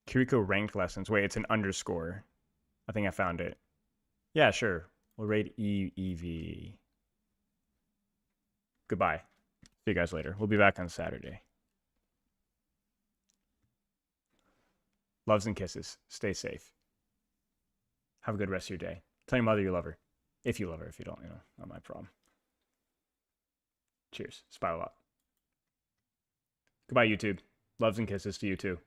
Kiriko ranked lessons. Wait, it's an underscore. I think I found it. Yeah, sure. We'll raid Evie. Goodbye. See you guys later. We'll be back on Saturday. Loves and kisses. Stay safe. Have a good rest of your day. Tell your mother you love her. If you love her. If you don't, not my problem. Cheers. Spy a lot. Goodbye, YouTube. Loves and kisses to you too.